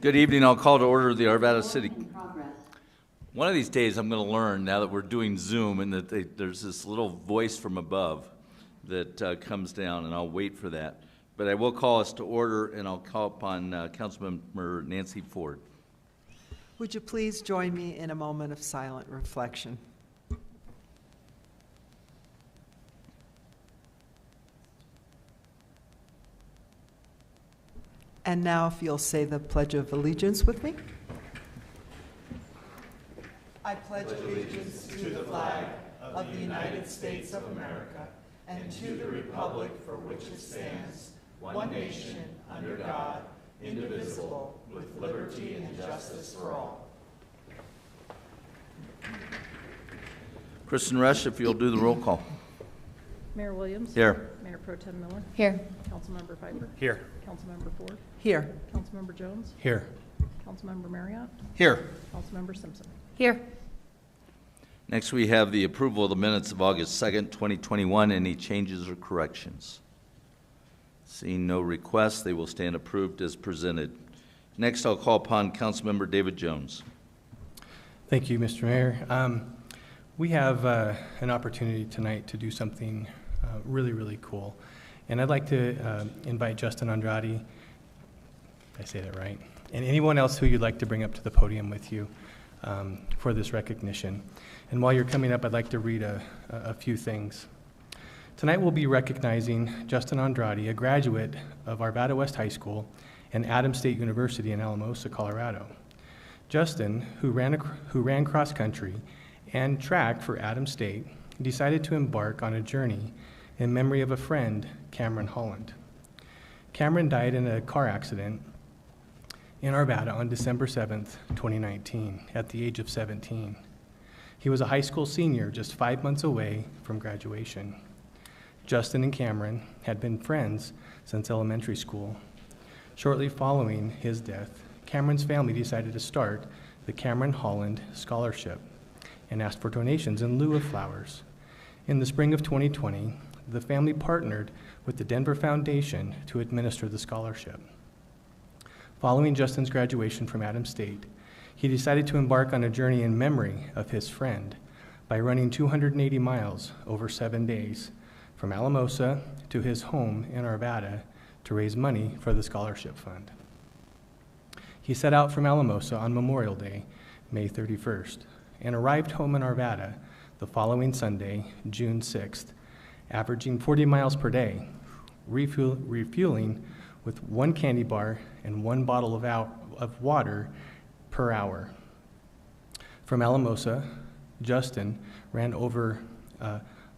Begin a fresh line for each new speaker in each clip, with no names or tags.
Good evening. I'll call to order the Arvada City. One of these days I'm going to learn, now that we're doing Zoom, and that there's this little voice from above that comes down, and I'll wait for that. But I will call us to order, and I'll call upon Councilmember Nancy Ford.
Would you please join me in a moment of silent reflection? And now, if you'll say the Pledge of Allegiance with me. I pledge allegiance to the flag of the United States of America and to the republic for which it stands, one nation, under God, indivisible, with liberty and justice for all.
Kristen Rush, if you'll do the roll call.
Mayor Williams.
Here.
Mayor Pro Tem Miller.
Here.
Councilmember Piper.
Here.
Councilmember Ford.
Here.
Councilmember Jones.
Here.
Councilmember Marriott.
Here.
Councilmember Simpson.
Here.
Next, we have the approval of the minutes of August 2nd, 2021. Any changes or corrections? Seeing no requests, they will stand approved as presented. Next, I'll call upon Councilmember David Jones.
Thank you, Mr. Mayor. We have an opportunity tonight to do something really cool. And I'd like to invite Justin Andrade, did I say that right? And anyone else who you'd like to bring up to the podium with you for this recognition. And while you're coming up, I'd like to read a few things. Tonight we'll be recognizing Justin Andrade, a graduate of Arvada West High School and Adams State University in Alamosa, Colorado. Justin, who ran cross country and track for Adams State, decided to embark on a journey in memory of a friend, Cameron Holland. Cameron died in a car accident in Arvada on December 7th, 2019, at the age of 17. He was a high school senior just 5 months away from graduation. Justin and Cameron had been friends since elementary school. Shortly following his death, Cameron's family decided to start the Cameron Holland Scholarship and asked for donations in lieu of flowers. In the spring of 2020, the family partnered with the Denver Foundation to administer the scholarship. Following Justin's graduation from Adams State, he decided to embark on a journey in memory of his friend by running 280 miles over 7 days from Alamosa to his home in Arvada to raise money for the scholarship fund. He set out from Alamosa on Memorial Day, May 31st, and arrived home in Arvada the following Sunday, June 6th, averaging 40 miles per day, refueling with 1 candy bar and 1 bottle of water per hour. From Alamosa, Justin ran over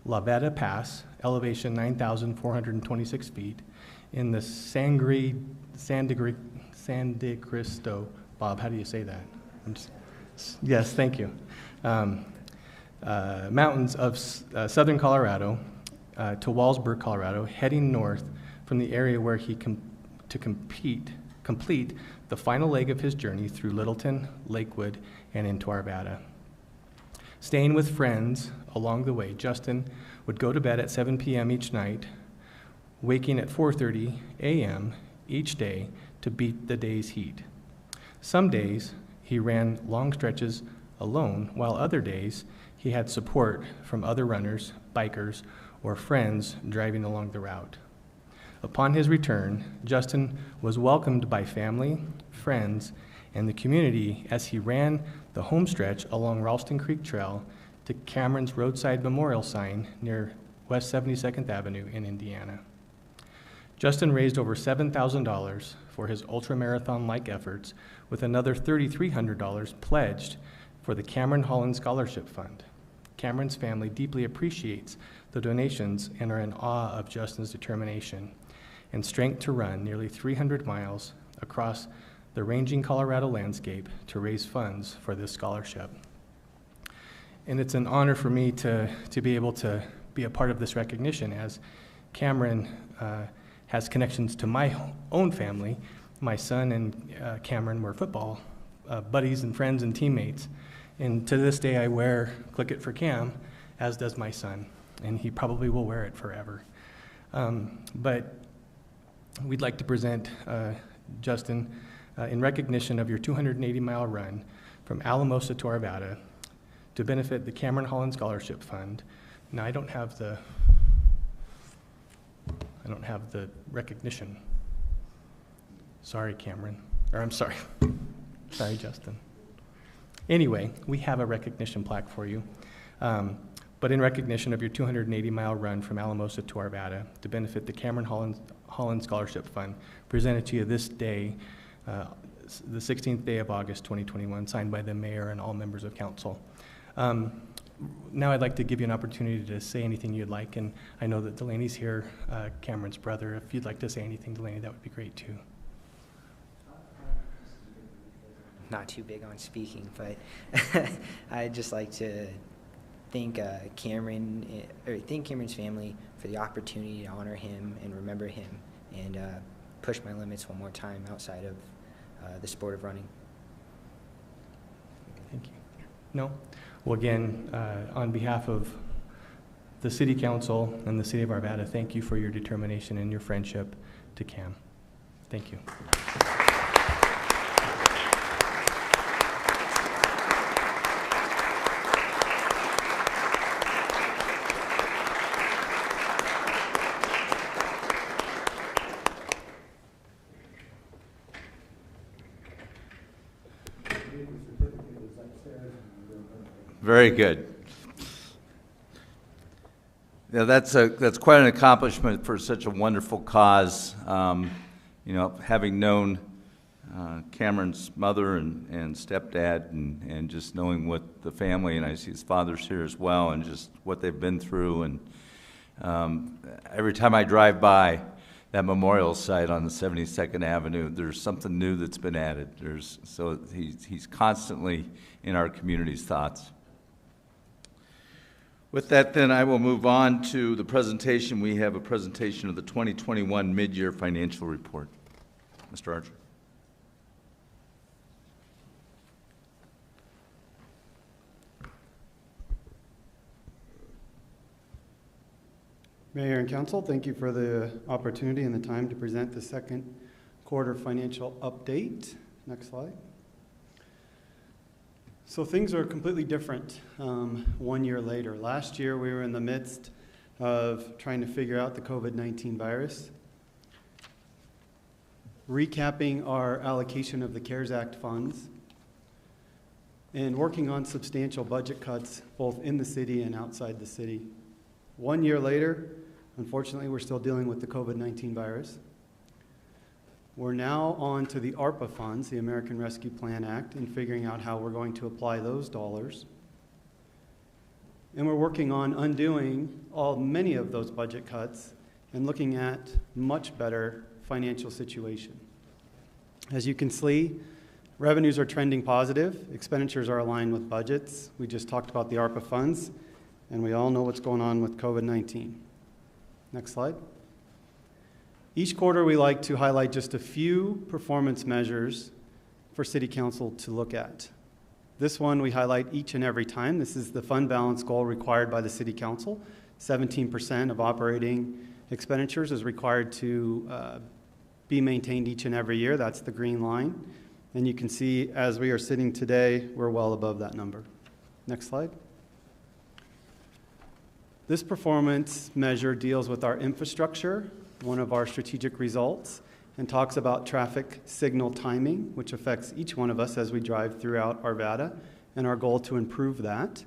La Veta Pass, elevation 9,426 feet, in the San de Cristo, Bob, how do you say that? Yes, thank you. Mountains of southern Colorado to Wallsburg, Colorado, heading north from the area where he complete the final leg of his journey through Littleton, Lakewood, and into Arvada. Staying with friends along the way, Justin would go to bed at 7 p.m. each night, waking at 4:30 a.m. each day to beat the day's heat. Some days he ran long stretches alone, while other days he had support from other runners, bikers, or friends driving along the route. Upon his return, Justin was welcomed by family, friends, and the community as he ran the home stretch along Ralston Creek Trail to Cameron's roadside memorial sign near West 72nd Avenue in Indiana. Justin raised over $7,000 for his ultramarathon-like efforts, with another $3,300 pledged for the Cameron Holland Scholarship Fund. Cameron's family deeply appreciates the donations and are in awe of Justin's determination and strength to run nearly 300 miles across the ranging Colorado landscape to raise funds for this scholarship. And it's an honor for me to be able to be a part of this recognition, as Cameron has connections to my own family. My son and Cameron were football buddies and friends and teammates. And to this day, I wear Click It for Cam, as does my son, and he probably will wear it forever. But we'd like to present Justin in recognition of your 280-mile run from Alamosa to Arvada to benefit the Cameron Holland Scholarship Fund. Now, I don't have the recognition. Sorry, Cameron. Or I'm sorry. Sorry, Justin. Anyway, we have a recognition plaque for you. But in recognition of your 280-mile run from Alamosa to Arvada to benefit the Cameron Holland Scholarship Fund, presented to you this day, the 16th day of August 2021, signed by the mayor and all members of council. Now I'd like to give you an opportunity to say anything you'd like, and I know that Delaney's here, Cameron's brother. If you'd like to say anything, Delaney, that would be great too.
Not too big on speaking, but I'd just like to thank Cameron's family for the opportunity to honor him and remember him, and push my limits one more time outside of the sport of running.
Thank you. No? Well, again, on behalf of the City Council and the City of Arvada, thank you for your determination and your friendship to Cam. Thank you.
Very good. Yeah, that's quite an accomplishment for such a wonderful cause. You know, having known Cameron's mother and stepdad, and just knowing what the family, and I see his father's here as well, and just what they've been through. And every time I drive by that memorial site on the 72nd Avenue, there's something new that's been added. So he's constantly in our community's thoughts. With that, then, I will move on to the presentation. We have a presentation of the 2021 mid-year financial report. Mr. Archer.
Mayor and Council, thank you for the opportunity and the time to present the second quarter financial update. Next slide. So things are completely different 1 year later. Last year we were in the midst of trying to figure out the COVID-19 virus, recapping our allocation of the CARES Act funds, and working on substantial budget cuts both in the city and outside the city. 1 year later, unfortunately, we're still dealing with the COVID-19 virus. We're now on to the ARPA funds, the American Rescue Plan Act, and figuring out how we're going to apply those dollars. And we're working on undoing many of those budget cuts and looking at much better financial situation. As you can see, revenues are trending positive, expenditures are aligned with budgets. We just talked about the ARPA funds, and we all know what's going on with COVID-19. Next slide. Each quarter, we like to highlight just a few performance measures for City Council to look at. This one we highlight each and every time. This is the fund balance goal required by the City Council. 17% of operating expenditures is required to be maintained each and every year. That's the green line. And you can see as we are sitting today, we're well above that number. Next slide. This performance measure deals with our infrastructure, one of our strategic results, and talks about traffic signal timing, which affects each one of us as we drive throughout Arvada, and our goal to improve that.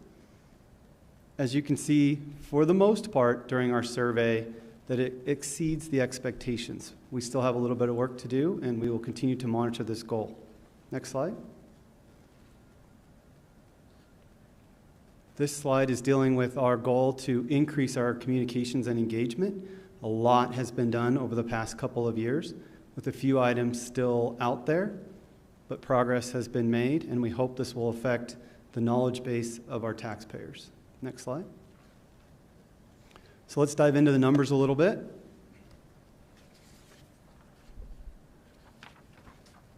As you can see, for the most part during our survey, that it exceeds the expectations. We still have a little bit of work to do, and we will continue to monitor this goal. Next slide. This slide is dealing with our goal to increase our communications and engagement. A lot has been done over the past couple of years, with a few items still out there, but progress has been made, and we hope this will affect the knowledge base of our taxpayers. Next slide. So let's dive into the numbers a little bit.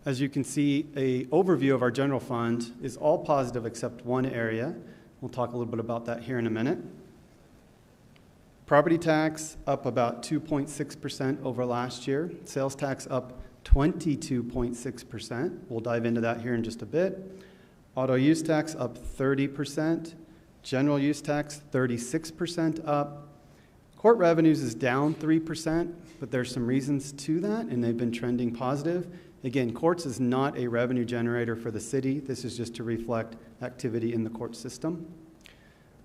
As you can see, an overview of our general fund is all positive except one area. We'll talk a little bit about that here in a minute. Property tax up about 2.6% over last year. Sales tax up 22.6%. We'll dive into that here in just a bit. Auto use tax up 30%. General use tax 36% up. Court revenues is down 3%, but there's some reasons to that, and they've been trending positive. Again, courts is not a revenue generator for the city. This is just to reflect activity in the court system.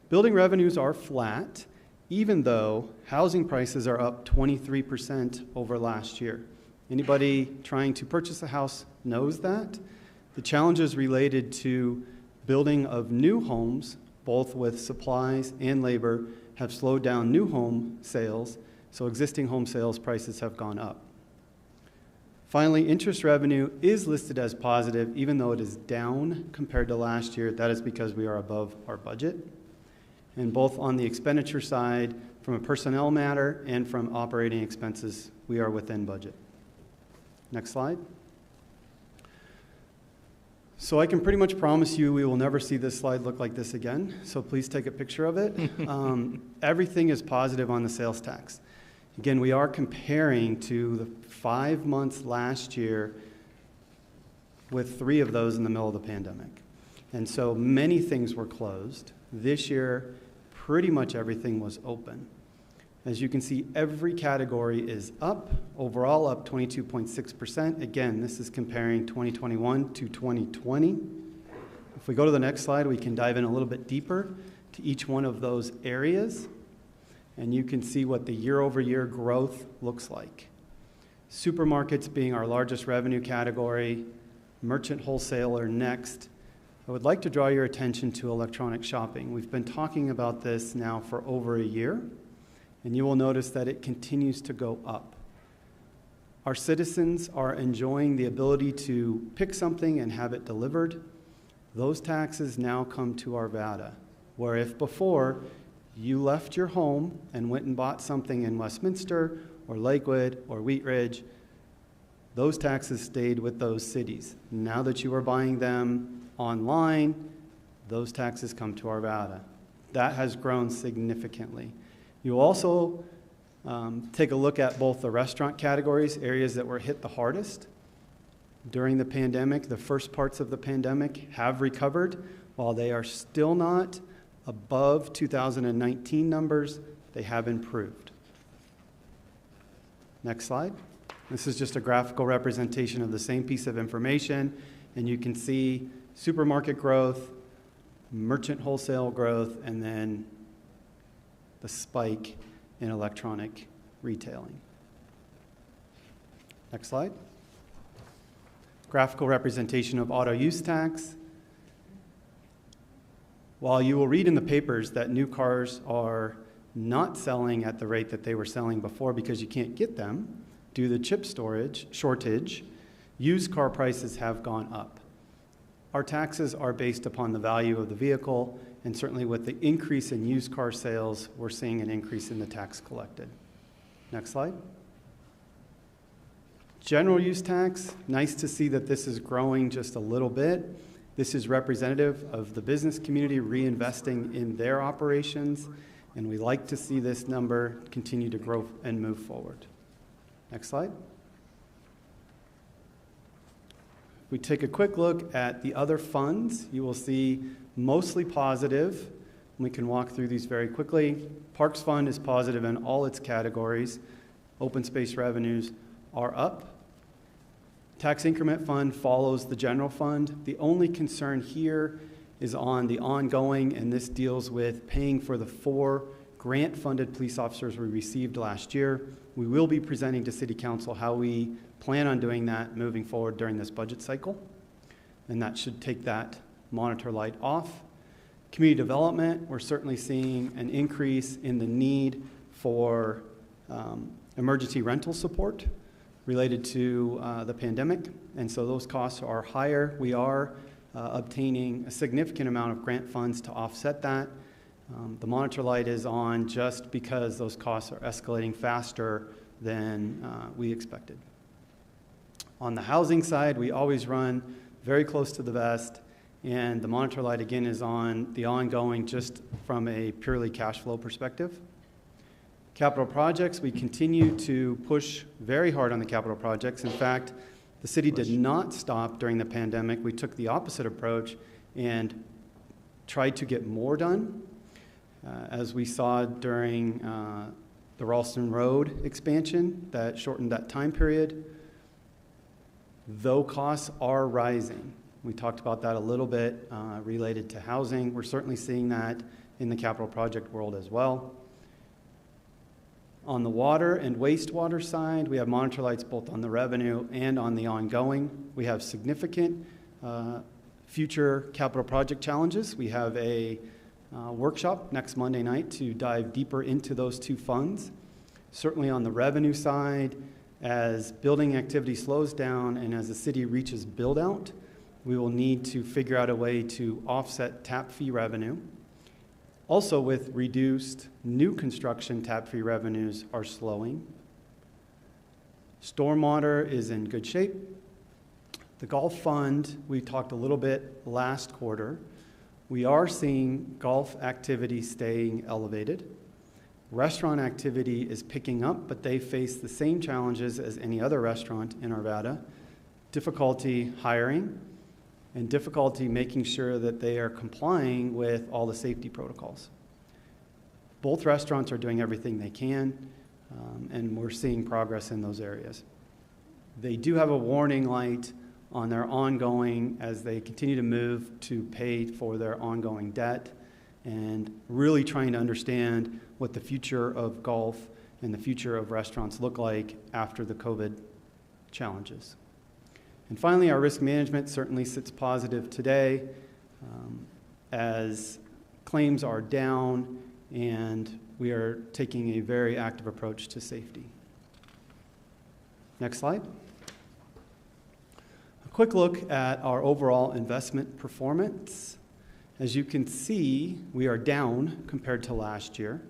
Building revenues are flat, even though housing prices are up 23% over last year. Anybody trying to purchase a house knows that. The challenges related to building of new homes, both with supplies and labor, have slowed down new home sales, so existing home sales prices have gone up. Finally, interest revenue is listed as positive, even though it is down compared to last year. That is because we are above our budget. And both on the expenditure side, from a personnel matter and from operating expenses, we are within budget. Next slide. So I can pretty much promise you we will never see this slide look like this again, so please take a picture of it. Everything is positive on the sales tax. Again, we are comparing to the 5 months last year with 3 of those in the middle of the pandemic. And so many things were closed. This year, pretty much everything was open. As you can see, every category is up, overall up 22.6%. Again, this is comparing 2021 to 2020. If we go to the next slide, we can dive in a little bit deeper to each one of those areas, and you can see what the year-over-year growth looks like. Supermarkets being our largest revenue category, merchant wholesaler next. I would like to draw your attention to electronic shopping. We've been talking about this now for over a year, and you will notice that it continues to go up. Our citizens are enjoying the ability to pick something and have it delivered. Those taxes now come to Arvada, where if before you left your home and went and bought something in Westminster or Lakewood or Wheat Ridge, those taxes stayed with those cities. Now that you are buying them online, those taxes come to Arvada. That has grown significantly. You also take a look at both the restaurant categories, areas that were hit the hardest. During the pandemic, the first parts of the pandemic have recovered. While they are still not above 2019 numbers, they have improved. Next slide. This is just a graphical representation of the same piece of information, and you can see supermarket growth, merchant wholesale growth, and then the spike in electronic retailing. Next slide. Graphical representation of auto use tax. While you will read in the papers that new cars are not selling at the rate that they were selling before because you can't get them due to chip shortage, used car prices have gone up. Our taxes are based upon the value of the vehicle, and certainly with the increase in used car sales, we're seeing an increase in the tax collected. Next slide. General use tax, nice to see that this is growing just a little bit. This is representative of the business community reinvesting in their operations, and we like to see this number continue to grow and move forward. Next slide. If we take a quick look at the other funds, you will see mostly positive. We can walk through these very quickly. Parks Fund is positive in all its categories. Open space revenues are up. Tax Increment Fund follows the general fund. The only concern here is on the ongoing, and this deals with paying for the 4 grant-funded police officers we received last year. We will be presenting to City Council how we plan on doing that moving forward during this budget cycle, and that should take that monitor light off. Community development, we're certainly seeing an increase in the need for emergency rental support related to the pandemic, and so those costs are higher. We are obtaining a significant amount of grant funds to offset that. The monitor light is on just because those costs are escalating faster than we expected. On the housing side, we always run very close to the vest, and the monitor light again is on the ongoing just from a purely cash flow perspective. Capital projects, we continue to push very hard on the capital projects. In fact, the city did not stop during the pandemic. We took the opposite approach and tried to get more done. As we saw during the Ralston Road expansion that shortened that time period, though costs are rising. We talked about that a little bit related to housing. We're certainly seeing that in the capital project world as well. On the water and wastewater side, we have monitor lights both on the revenue and on the ongoing. We have significant future capital project challenges. We have a workshop next Monday night to dive deeper into those two funds. Certainly on the revenue side, as building activity slows down and as the city reaches build out, we will need to figure out a way to offset tap fee revenue. Also, with reduced new construction, tap fee revenues are slowing. Stormwater is in good shape. The golf fund, we talked a little bit last quarter. We are seeing golf activity staying elevated. Restaurant activity is picking up, but they face the same challenges as any other restaurant in Arvada. Difficulty hiring, and difficulty making sure that they are complying with all the safety protocols. Both restaurants are doing everything they can, and we're seeing progress in those areas. They do have a warning light on their ongoing as they continue to move to pay for their ongoing debt and really trying to understand what the future of golf and the future of restaurants look like after the COVID challenges. And finally, our risk management certainly sits positive today as claims are down and we are taking a very active approach to safety. Next slide. A quick look at our overall investment performance. As you can see, we are down compared to last year.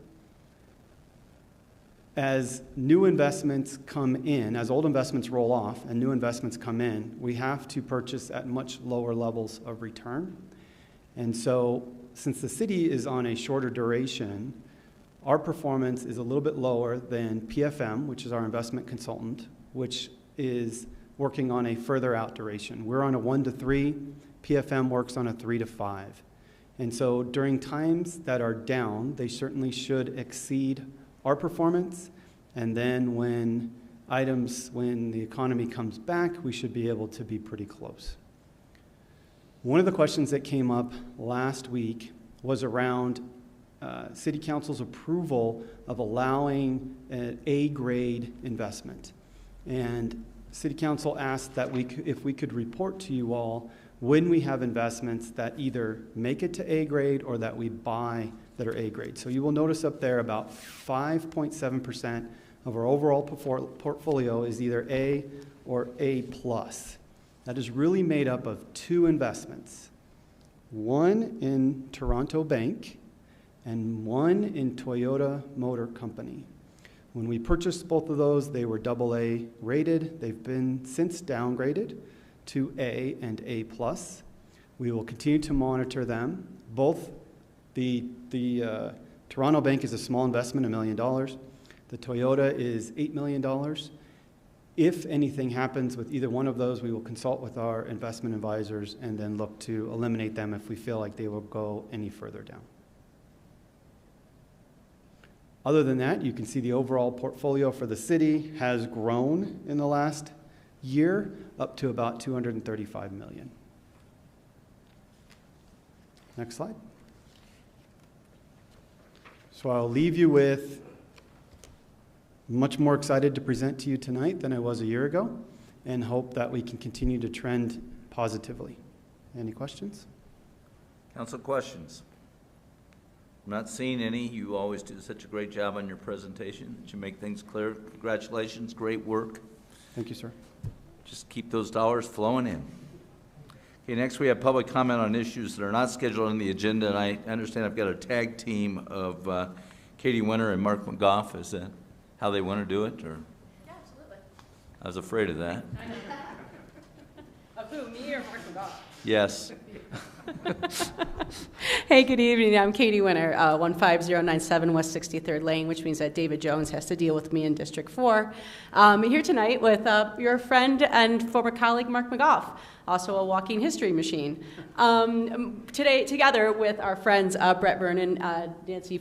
As new investments come in, as old investments roll off and new investments come in, we have to purchase at much lower levels of return. And so, since the city is on a shorter duration, our performance is a little bit lower than PFM, which is our investment consultant, which is working on a further out duration. We're on a 1 to 3, PFM works on a 3 to 5. And so during times that are down, they certainly should exceed our performance, and then when the economy comes back, we should be able to be pretty close. One of the questions that came up last week was around City Council's approval of allowing an A-grade investment. And City Council asked that if we could report to you all when we have investments that either make it to A grade or that we buy that are A grade. So you will notice up there about 5.7% of our overall portfolio is either A or A plus. That is really made up of two investments, one in Toronto Bank and one in Toyota Motor Company. When we purchased both of those, they were AA rated. They've been since downgraded to A and A plus. We will continue to monitor them. Both the Toronto Bank is a small investment, $1 million. The Toyota is $8 million. If anything happens with either one of those, we will consult with our investment advisors and then look to eliminate them if we feel like they will go any further down. Other than that, you can see the overall portfolio for the city has grown in the last year up to about $235 million. Next slide. So I'll leave you with much more excited to present to you tonight than I was a year ago, and hope that we can continue to trend positively. Any questions?
Council questions? I'm not seeing any. You always do such a great job on your presentation that you make things clear. Congratulations, great work.
Thank you, sir.
Just keep those dollars flowing in. Okay, next we have public comment on issues that are not scheduled on the agenda, and I understand I've got a tag team of Katie Winter and Mark McGough. Is that how they want to do it? Or?
Yeah, absolutely.
I was afraid of that.
Of who, me or Mark McGough?
Yes.
Hey, good evening. I'm Katie Winter, 15097 West 63rd Lane, which means that David Jones has to deal with me in District 4. Here tonight with your friend and former colleague, Mark McGough, also a walking history machine. Today, together with our friends Brett Vernon, Nancy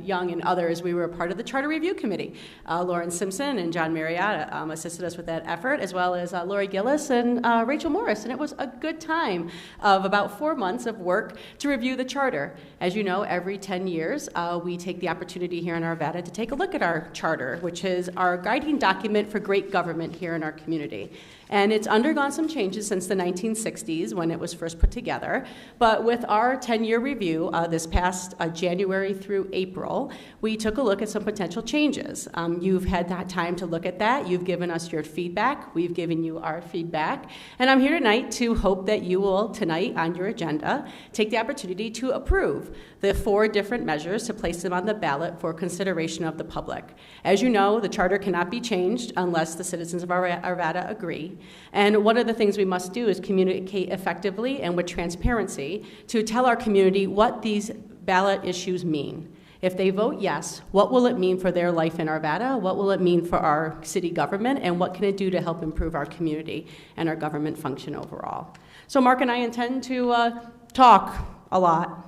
Young, and others, we were a part of the Charter Review Committee. Lauren Simpson and John Marriott assisted us with that effort, as well as Lori Gillis and Rachel Morris, and it was a good time of about 4 months of work to review the charter. As you know, every 10 years, we take the opportunity here in Arvada to take a look at our charter, which is our guiding document for great government here in our community. And it's undergone some changes since the 1960s when it was first put together. But with our 10-year review this past January through April, we took a look at some potential changes. You've had that time to look at that. You've given us your feedback. We've given you our feedback. And I'm here tonight to hope that you will, tonight on your agenda, take the opportunity to approve the 4 different measures to place them on the ballot for consideration of the public. As you know, the charter cannot be changed unless the citizens of Arvada agree. And one of the things we must do is communicate effectively and with transparency to tell our community what these ballot issues mean. If they vote yes, what will it mean for their life in Arvada? What will it mean for our city government? And what can it do to help improve our community and our government function overall? So Mark and I intend to talk a lot.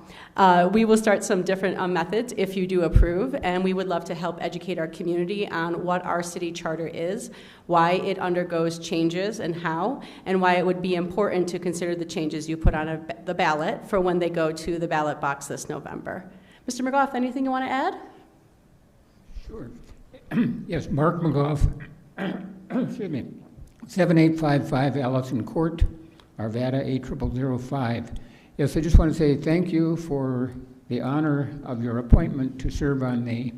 We will start some different methods if you do approve, and we would love to help educate our community on what our city charter is, why it undergoes changes and how, and why it would be important to consider the changes you put on the ballot for when they go to the ballot box this November. Mr. McGough, anything you want to add?
Sure. Yes, Mark McGough, excuse me, 7855 Allison Court, Arvada 80005. Yes, I just want to say thank you for the honor of your appointment to serve on the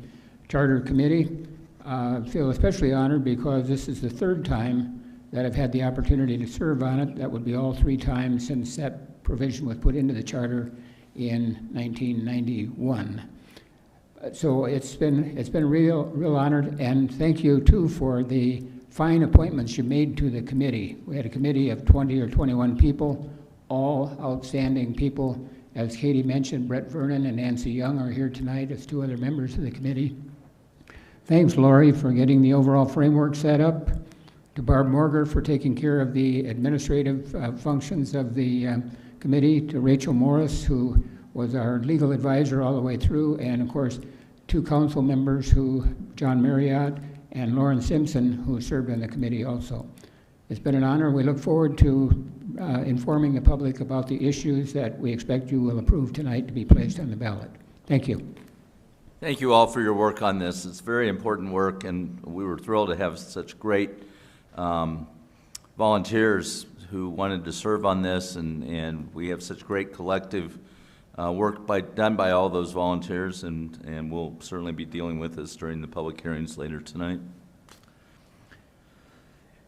Charter Committee. I feel especially honored because this is the 3rd time that I've had the opportunity to serve on it. That would be all 3 times since that provision was put into the Charter in 1991. So it's been a real honor, and thank you too for the fine appointments you made to the committee. We had a committee of 20 or 21 people, all outstanding people. As Katie mentioned, Brett Vernon and Nancy Young are here tonight as 2 other members of the committee. Thanks, Lori, for getting the overall framework set up, to Barb Morger for taking care of the administrative functions of the committee, to Rachel Morris, who was our legal advisor all the way through, and of course, 2 council members, John Marriott and Lauren Simpson, who served on the committee also. It's been an honor. We look forward to informing the public about the issues that we expect you will approve tonight to be placed on the ballot. Thank you.
Thank you all for your work on this. It's very important work, and we were thrilled to have such great volunteers who wanted to serve on this, and we have such great collective work done by all those volunteers, and we'll certainly be dealing with this during the public hearings later tonight.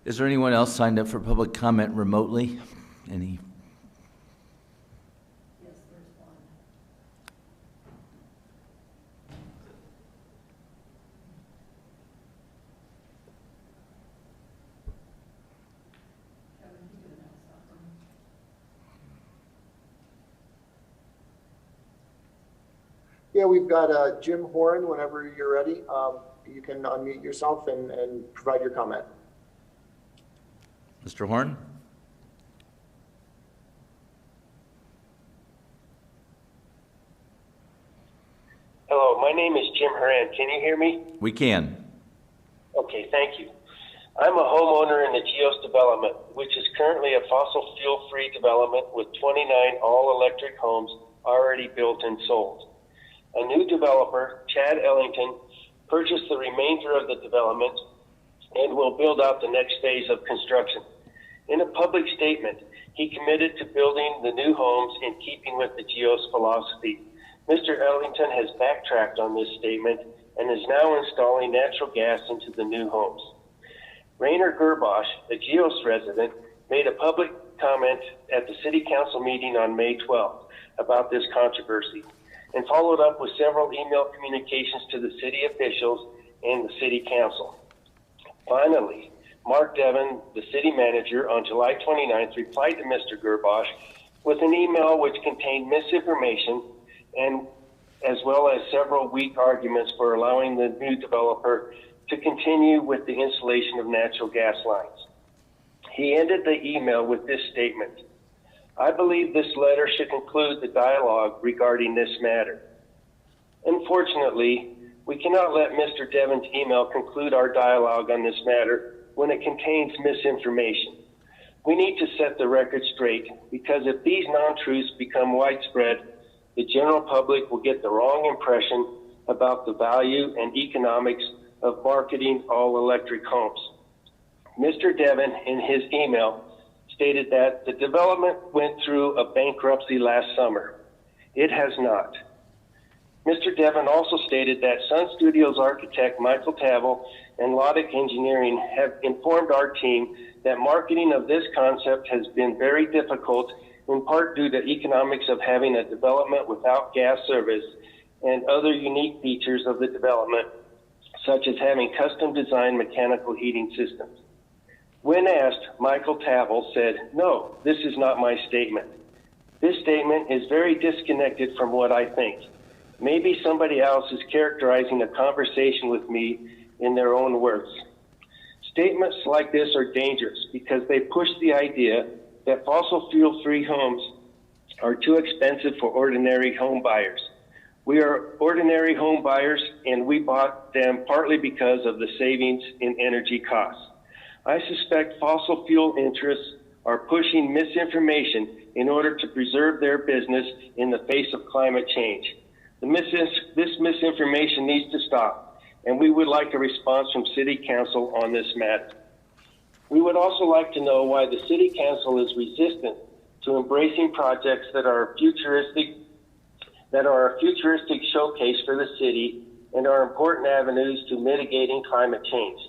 Is there anyone else signed up for public comment remotely? Any?
Yes, there's one.
Yeah, we've got Jim Horan. Whenever you're ready, you can unmute yourself and provide your comment.
Mr. Horn?
Hello, my name is Jim Horan. Can you hear me?
We can.
Okay, thank you. I'm a homeowner in the Geos development, which is currently a fossil fuel-free development with 29 all-electric homes already built and sold. A new developer, Chad Ellington, purchased the remainder of the development and will build out the next phase of construction. In a public statement, he committed to building the new homes in keeping with the Geos philosophy. Mr. Ellington has backtracked on this statement and is now installing natural gas into the new homes. Rainer Gerbosch, a Geos resident, made a public comment at the City Council meeting on May 12th about this controversy and followed up with several email communications to the city officials and the City Council. Finally, Mark Devon, the city manager, on July 29th replied to Mr. Gerbosch with an email which contained misinformation and as well as several weak arguments for allowing the new developer to continue with the installation of natural gas lines. He ended the email with this statement: "I believe this letter should conclude the dialogue regarding this matter." Unfortunately, we cannot let Mr. Devin's email conclude our dialogue on this matter when it contains misinformation. We need to set the record straight, because if these non-truths become widespread, the general public will get the wrong impression about the value and economics of marketing all-electric homes. Mr. Devin, in his email, stated that the development went through a bankruptcy last summer. It has not. Mr. Devin also stated that Sun Studios architect Michael Tavel and Logic Engineering have informed our team that marketing of this concept has been very difficult, in part due to economics of having a development without gas service and other unique features of the development, such as having custom designed mechanical heating systems. When asked, Michael Tavel said, "No, this is not my statement. This statement is very disconnected from what I think. Maybe somebody else is characterizing a conversation with me in their own words." Statements like this are dangerous because they push the idea that fossil fuel-free homes are too expensive for ordinary home buyers. We are ordinary home buyers, and we bought them partly because of the savings in energy costs. I suspect fossil fuel interests are pushing misinformation in order to preserve their business in the face of climate change. This misinformation needs to stop, and we would like a response from City Council on this matter. We would also like to know why the City Council is resistant to embracing projects that are a futuristic showcase for the city and are important avenues to mitigating climate change.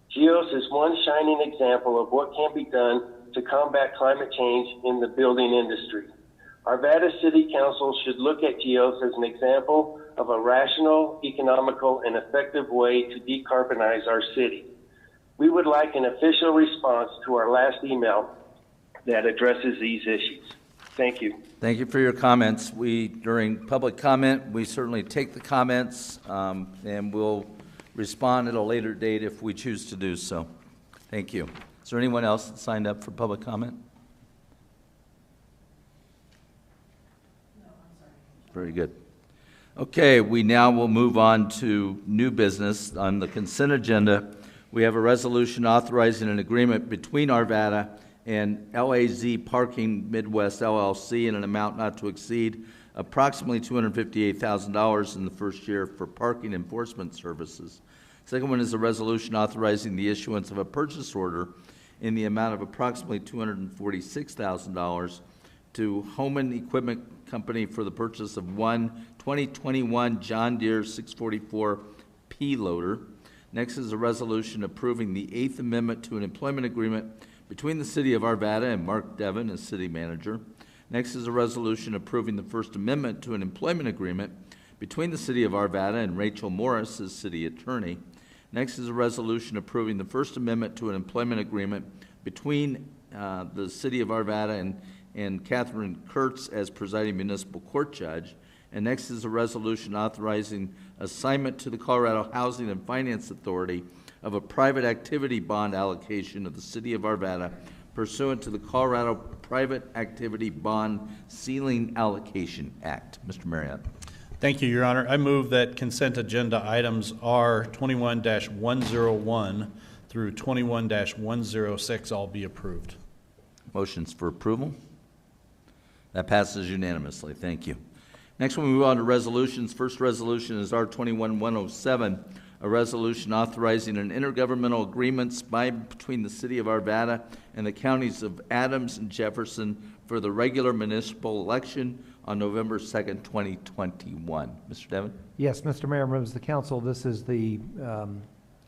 GEOS is one shining example of what can be done to combat climate change in the building industry. Arvada City Council should look at GEOS as an example of a rational, economical, and effective way to decarbonize our city. We would like an official response to our last email that addresses these issues. Thank you.
Thank you for your comments. During public comment, we certainly take the comments, and we'll respond at a later date if we choose to do so. Thank you. Is there anyone else that signed up for public comment? Very good. Okay, we now will move on to new business. On the consent agenda, we have a resolution authorizing an agreement between Arvada and LAZ Parking Midwest LLC in an amount not to exceed approximately $258,000 in the first year for parking enforcement services. Second one is a resolution authorizing the issuance of a purchase order in the amount of approximately $246,000 to Holland Equipment Company for the purchase of one 2021 John Deere 644P loader. Next is a resolution approving the Eighth Amendment to an employment agreement between the City of Arvada and Mark Devin as City Manager. Next is a resolution approving the First Amendment to an employment agreement between the City of Arvada and Rachel Morris as City Attorney. Next is a resolution approving the First Amendment to an employment agreement between the City of Arvada and Catherine Kurtz as presiding municipal court judge. And next is a resolution authorizing assignment to the Colorado Housing and Finance Authority of a private activity bond allocation of the City of Arvada pursuant to the Colorado Private Activity Bond Ceiling Allocation Act. Mr. Marriott.
Thank you, Your Honor. I move that consent agenda items R 21-101 through 21-106 all be approved.
Motions for approval? That passes unanimously. Thank you. Next, we move on to resolutions. First resolution is R 21-107, a resolution authorizing an intergovernmental agreement between the City of Arvada and the counties of Adams and Jefferson for the regular municipal election on November 2nd, 2021. Mr. Devin?
Yes, Mr. Mayor, members of the council, this is the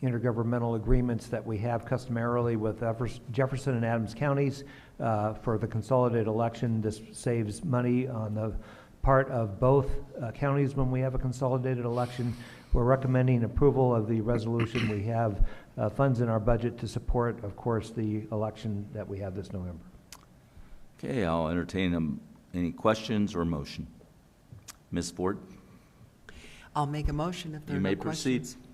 intergovernmental agreements that we have customarily with Jefferson and Adams counties for the consolidated election. This saves money on the part of both counties when we have a consolidated election. We're recommending approval of the resolution. We have funds in our budget to support, of course, the election that we have this November.
Okay, I'll entertain a Any questions or motion? Ms. Ford?
I'll make a motion if there
You
are
may
no
proceed.
questions.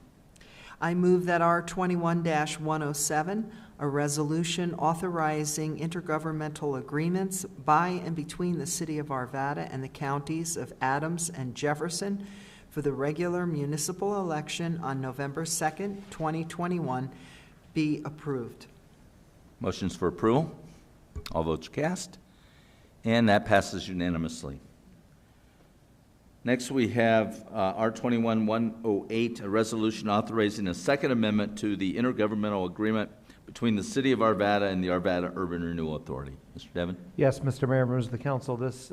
I move that R 21-107, a resolution authorizing intergovernmental agreements by and between the City of Arvada and the counties of Adams and Jefferson for the regular municipal election on November 2nd, 2021, be approved.
Motions for approval? All votes cast. And that passes unanimously. Next, we have R 21-108, a resolution authorizing a second amendment to the intergovernmental agreement between the City of Arvada and the Arvada Urban Renewal Authority. Mr. Devon?
Yes, Mr. Mayor, members of the council, this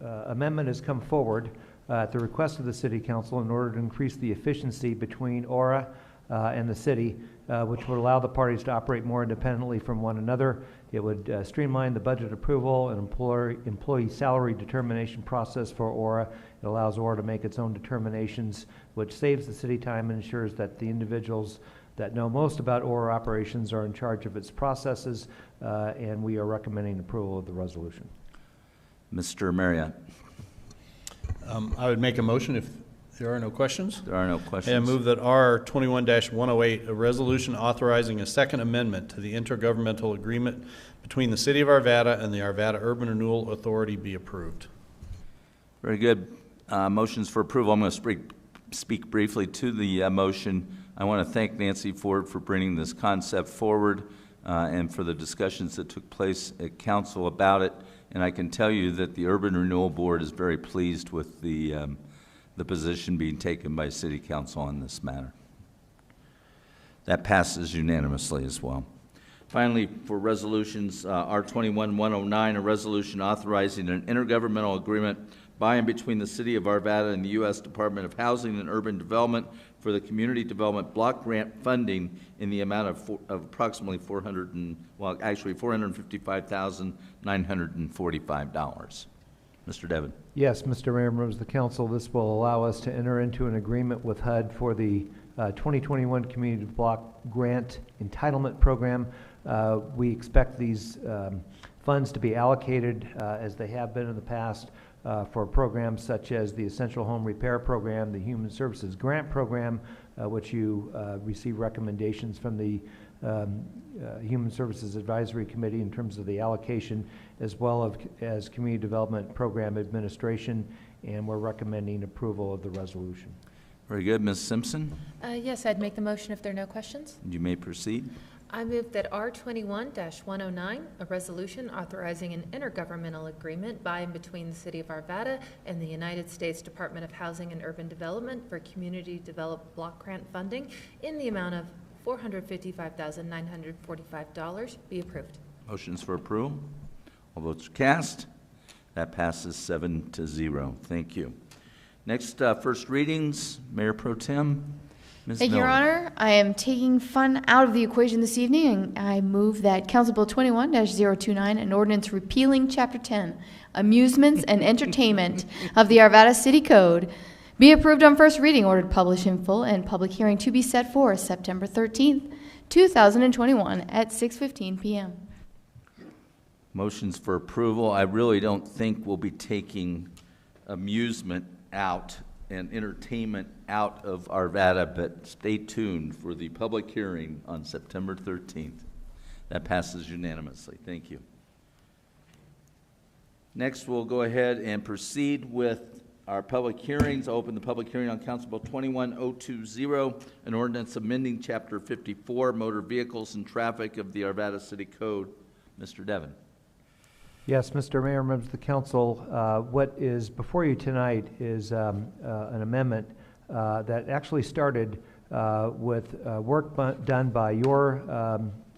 amendment has come forward at the request of the City Council in order to increase the efficiency between ORA and the city, which would allow the parties to operate more independently from one another. It would streamline the budget approval and employee salary determination process for ORA. It allows ORA to make its own determinations, which saves the city time and ensures that the individuals that know most about ORA operations are in charge of its processes, and we are recommending approval of the resolution.
Mr. Marriott?
I would make a motion if there are no questions.
There are no questions.
And I move that R 21-108, a resolution authorizing a second amendment to the intergovernmental agreement between the City of Arvada and the Arvada Urban Renewal Authority be approved.
Very good. Motions for approval. I'm going to speak briefly to the motion. I want to thank Nancy Ford for bringing this concept forward and for the discussions that took place at council about it. And I can tell you that the Urban Renewal Board is very pleased with the position being taken by City Council on this matter. That passes unanimously as well. Finally, for resolutions, R 21-109, a resolution authorizing an intergovernmental agreement by and between the City of Arvada and the U.S. Department of Housing and Urban Development for the Community Development Block Grant funding in the amount of approximately $455,945. Mr. Devon.
Yes, Mr. Mayor, members of the council, this will allow us to enter into an agreement with HUD for the 2021 Community Block Grant Entitlement Program. We expect these funds to be allocated, as they have been in the past, for programs such as the Essential Home Repair Program, the Human Services Grant Program, which you receive recommendations from the Human Services Advisory Committee in terms of the allocation, as well as Community Development Program Administration, and we're recommending approval of the resolution.
Very good. Ms. Simpson,
Yes, I'd make the motion if there are no questions.
you may proceed.
I move that R 21-109, a resolution authorizing an intergovernmental agreement by and between the City of Arvada and the United States Department of Housing and Urban Development for Community Development Block Grant funding in the amount of $455,945 be approved.
Motions for approval. All votes are cast. That passes 7-0. Thank you. Next, first readings. Mayor Pro Tem, Ms.
Thank you, Your
Miller.
Honor. I am taking fun out of the equation this evening, and I move that Council Bill 21-029, an ordinance repealing Chapter 10, Amusements and Entertainment of the Arvada City Code, be approved on first reading, ordered published in full, and public hearing to be set for September 13th, 2021 at 6:15 p.m.
Motions for approval. I really don't think we'll be taking amusement out and entertainment out of Arvada, but stay tuned for the public hearing on September 13th. That passes unanimously. Thank you. Next, we'll go ahead and proceed with our public hearings. I'll open the public hearing on Council Bill 21020, an ordinance amending Chapter 54, Motor Vehicles and Traffic of the Arvada City Code. Mr. Devon.
Yes, Mr. Mayor, members of the council, what is before you tonight is an amendment that actually started with work done by your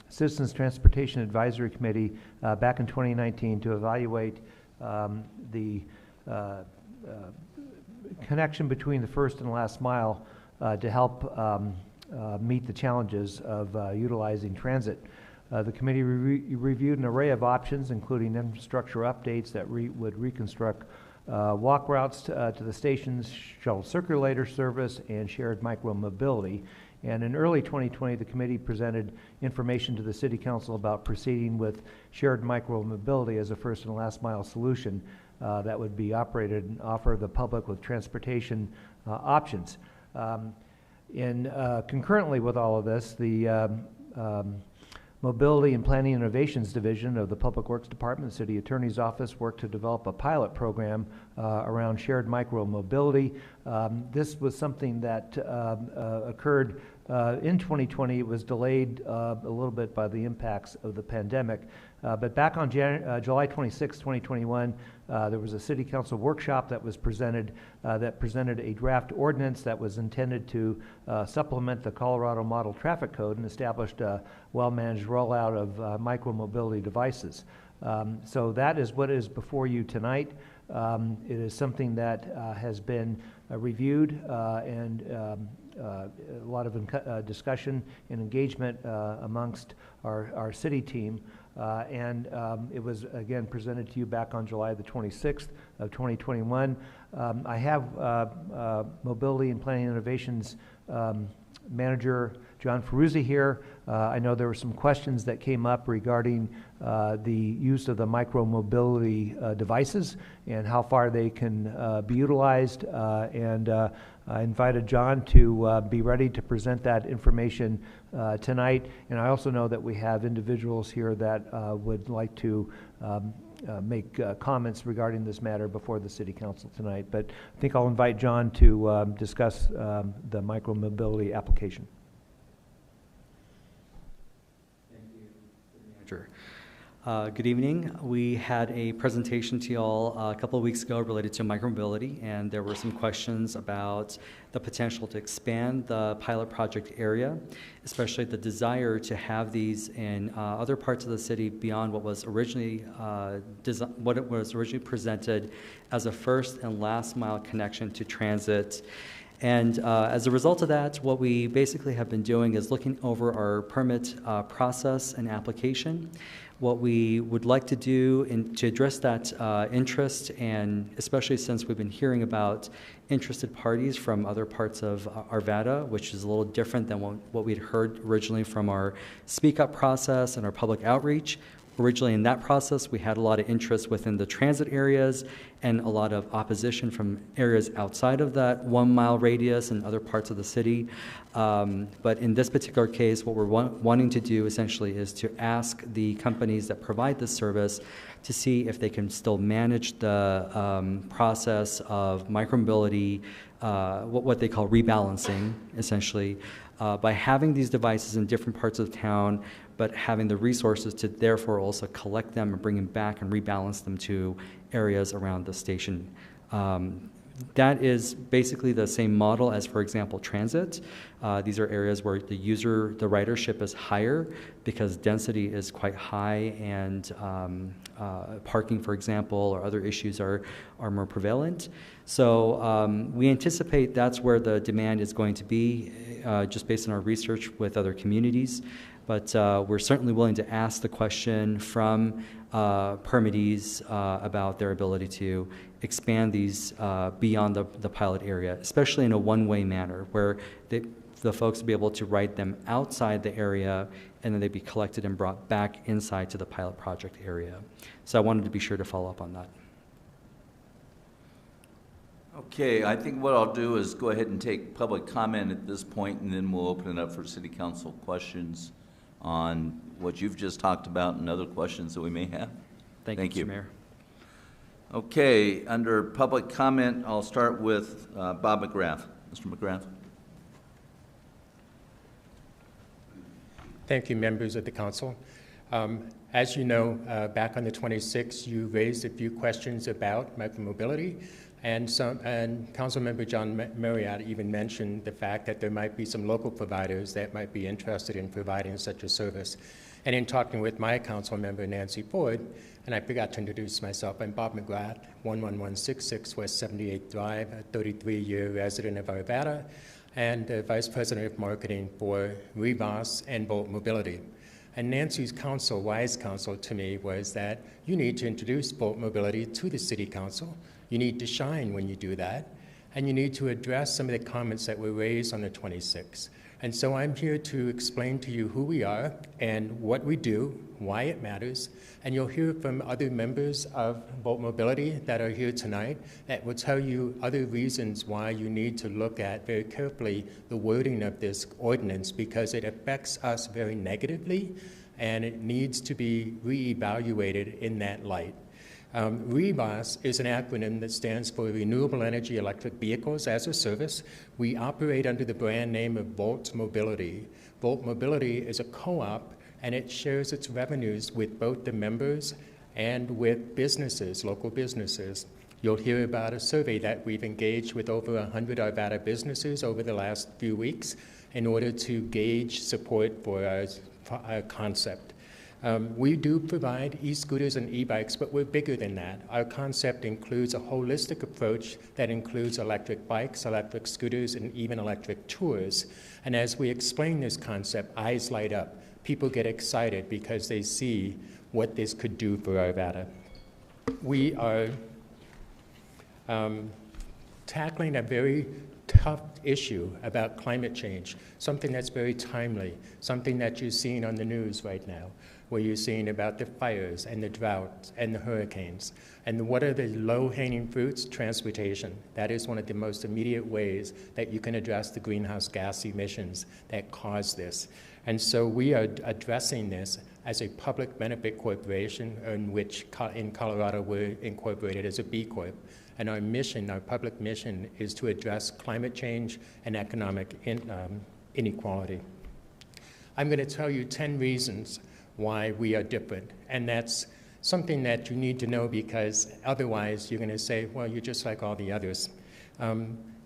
Citizens Transportation Advisory Committee back in 2019 to evaluate the connection between the first and last mile to help meet the challenges of utilizing transit. The committee reviewed an array of options, including infrastructure updates that would reconstruct walk routes to the stations, shuttle circulator service, and shared micro-mobility. And in early 2020, the committee presented information to the City Council about proceeding with shared micromobility as a first and last mile solution that would be operated and offer the public with transportation options. Concurrently with all of this, the Mobility and Planning Innovations Division of the Public Works Department, the City Attorney's Office, worked to develop a pilot program around shared micromobility. This was something that occurred in 2020. It was delayed a little bit by the impacts of the pandemic. But back on July 26, 2021, there was a City Council workshop that was presented a draft ordinance that was intended to supplement the Colorado Model Traffic Code and established a well-managed rollout of micromobility devices. So that is what is before you tonight. It is something that has been reviewed and a lot of discussion and engagement amongst our city team. It was again presented to you back on July the 26th of 2021. I have Mobility and Planning Innovations Manager John Ferruzzi here. I know there were some questions that came up regarding the use of the micromobility devices and how far they can be utilized. I invited John to be ready to present that information tonight. And I also know that we have individuals here that would like to make comments regarding this matter before the City Council tonight. But I think I'll invite John to discuss the micromobility application.
Thank you, City Manager. Good evening. We had a presentation to you all a couple of weeks ago related to micromobility, and there were some questions about the potential to expand the pilot project area, especially the desire to have these in other parts of the city beyond what was originally presented as a first and last mile connection to transit. And as a result of that, what we basically have been doing is looking over our permit process and application. What we would like to do to address that interest, and especially since we've been hearing about interested parties from other parts of Arvada, which is a little different than what we'd heard originally from our speak up process and our public outreach. Originally in that process, we had a lot of interest within the transit areas and a lot of opposition from areas outside of that 1 mile radius and other parts of the city. But in this particular case, what we're wanting to do essentially is to ask the companies that provide this service to see if they can still manage the process of micromobility, what they call rebalancing, essentially, by having these devices in different parts of town, but having the resources to therefore also collect them and bring them back and rebalance them to areas around the station. That is basically the same model as, for example, transit. These are areas where the ridership is higher because density is quite high, and parking, for example, or other issues are more prevalent. So we anticipate that's where the demand is going to be, just based on our research with other communities. But we're certainly willing to ask the question from permittees about their ability to expand these beyond the pilot area, especially in a one-way manner, where the folks will be able to ride them outside the area and then they'd be collected and brought back inside to the pilot project area. So I wanted to be sure to follow up on that.
Okay, I think what I'll do is go ahead and take public comment at this point, and then we'll open it up for City Council questions on what you've just talked about and other questions that we may have.
Thank you, Mr. Mayor.
Okay, under public comment, I'll start with Bob McGrath. Mr. McGrath.
Thank you, members of the council. As you know, back on the 26th, you raised a few questions about micromobility, and Councilmember John Marriott even mentioned the fact that there might be some local providers that might be interested in providing such a service. And in talking with my council member, Nancy Ford, and I forgot to introduce myself, I'm Bob McGrath, 11166 West 78th Drive, a 33-year resident of Arvada, and Vice President of Marketing for Revas and Bolt Mobility. And Nancy's counsel, wise counsel to me, was that you need to introduce Bolt Mobility to the City Council. You need to shine when you do that, and you need to address some of the comments that were raised on the 26th. And so I'm here to explain to you who we are and what we do, why it matters, and you'll hear from other members of Volt Mobility that are here tonight that will tell you other reasons why you need to look at very carefully the wording of this ordinance, because it affects us very negatively and it needs to be reevaluated in that light. REBOS is an acronym that stands for Renewable Energy Electric Vehicles as a Service. We operate under the brand name of Volt Mobility. Volt Mobility is a co-op, and it shares its revenues with both the members and with businesses, local businesses. You'll hear about a survey that we've engaged with over 100 Arvada businesses over the last few weeks in order to gauge support for our concept. We do provide e-scooters and e-bikes, but we're bigger than that. Our concept includes a holistic approach that includes electric bikes, electric scooters, and even electric tours. And as we explain this concept, eyes light up. People get excited because they see what this could do for Arvada. We are tackling a very tough issue about climate change, something that's very timely, something that you're seeing on the news right now, where you're seeing about the fires and the droughts and the hurricanes. And what are the low-hanging fruits? Transportation. That is one of the most immediate ways that you can address the greenhouse gas emissions that cause this. And so we are addressing this as a public benefit corporation, in which in Colorado we're incorporated as a B Corp. And our mission, our public mission, is to address climate change and economic inequality. I'm going to tell you 10 reasons why we are different, and that's something that you need to know, because otherwise you're going to say, well, you're just like all the others.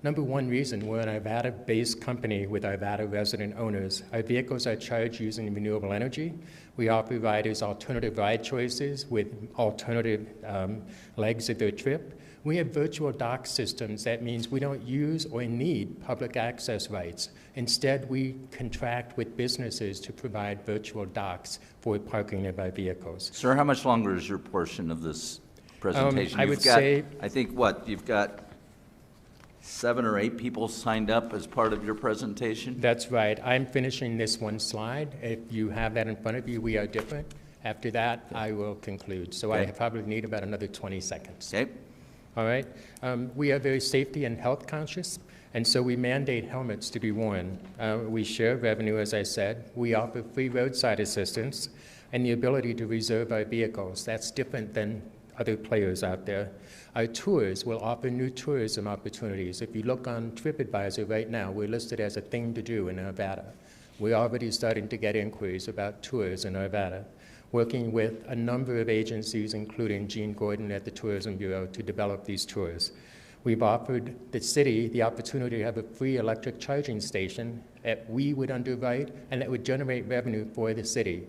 Number one reason, we're an Arvada-based company with Arvada resident owners. Our vehicles are charged using renewable energy. We offer riders alternative ride choices with alternative legs of their trip. We have virtual dock systems. That means we don't use or need public access rights. Instead, we contract with businesses to provide virtual docks for parking of our vehicles.
Sir, how much longer is your portion of this presentation?
I would say,
I think what, you've got 7 or 8 people signed up as part of your presentation?
That's right. I'm finishing this one slide. If you have that in front of you, we are different. After that, I will conclude. So I probably need about another 20 seconds.
Okay.
All right. We are very safety and health conscious, and so we mandate helmets to be worn. We share revenue, as I said. We offer free roadside assistance and the ability to reserve our vehicles. That's different than other players out there. Our tours will offer new tourism opportunities. If you look on TripAdvisor right now, we're listed as a thing to do in Arvada. We're already starting to get inquiries about tours in Arvada, working with a number of agencies, including Gene Gordon at the Tourism Bureau, to develop these tours. We've offered the city the opportunity to have a free electric charging station that we would underwrite and that would generate revenue for the city.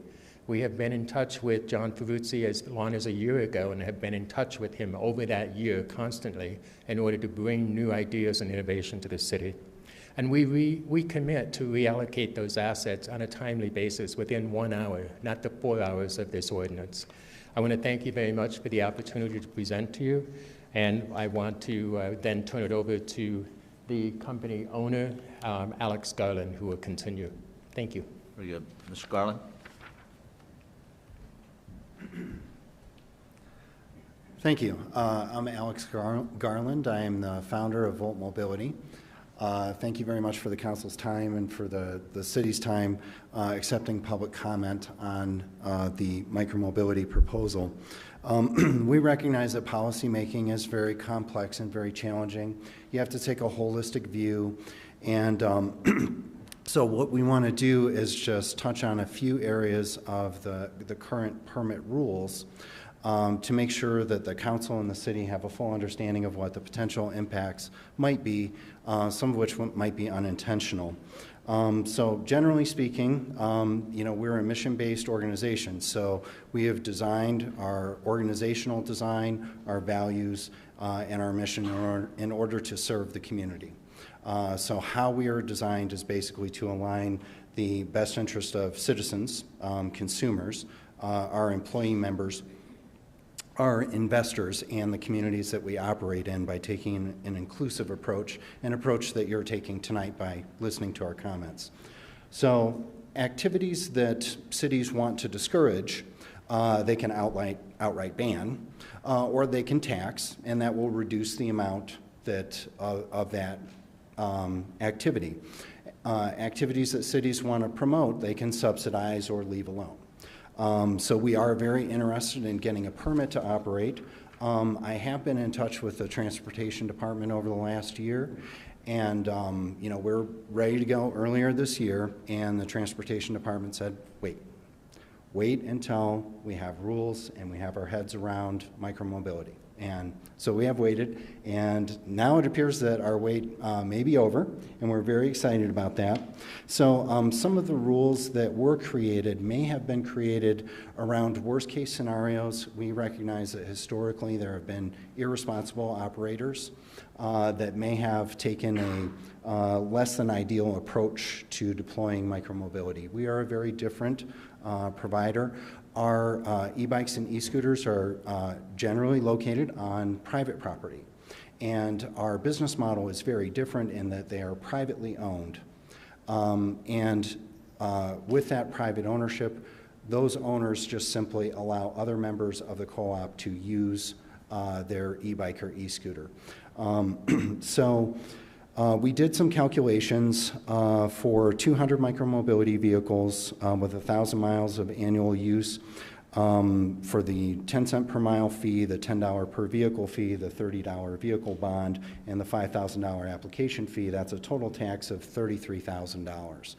We have been in touch with John Ferruzzi as long as a year ago and have been in touch with him over that year constantly in order to bring new ideas and innovation to the city. And we commit to reallocate those assets on a timely basis within 1 hour, not the 4 hours of this ordinance. I want to thank you very much for the opportunity to present to you, and I want to then turn it over to the company owner, Alex Garland, who will continue. Thank you.
Very good. Mr. Garland?
Thank you. I'm Alex Garland. I am the founder of Volt Mobility. Thank you very much for the council's time and for the city's time accepting public comment on the micromobility proposal. We recognize that policymaking is very complex and very challenging. You have to take a holistic view, and so what we want to do is just touch on a few areas of the current permit rules to make sure that the council and the city have a full understanding of what the potential impacts might be, some of which might be unintentional. So generally speaking, we're a mission-based organization, so we have designed our organizational design, our values, and our mission in order to serve the community. So how we are designed is basically to align the best interest of citizens, consumers, our employee members, our investors, and the communities that we operate in by taking an inclusive approach, an approach that you're taking tonight by listening to our comments. So activities that cities want to discourage, they can outright ban, or they can tax, and that will reduce the amount of that activity. Activities that cities want to promote, they can subsidize or leave alone. So we are very interested in getting a permit to operate. I have been in touch with the Transportation Department over the last year, and you know, we're ready to go earlier this year, and the Transportation Department said, wait until we have rules and we have our heads around micromobility. And so we have waited, and now it appears that our wait may be over, and we're very excited about that. So some of the rules that were created may have been created around worst-case scenarios. We recognize that historically there have been irresponsible operators that may have taken a less than ideal approach to deploying micromobility. We are a very different provider. Our e-bikes and e-scooters are generally located on private property, and our business model is very different in that they are privately owned. With that private ownership, those owners just simply allow other members of the co-op to use their e-bike or e-scooter. We did some calculations for 200 micromobility vehicles with 1,000 miles of annual use for the 10-cent per mile fee, the $10 per vehicle fee, the $30 vehicle bond, and the $5,000 application fee. That's a total tax of $33,000.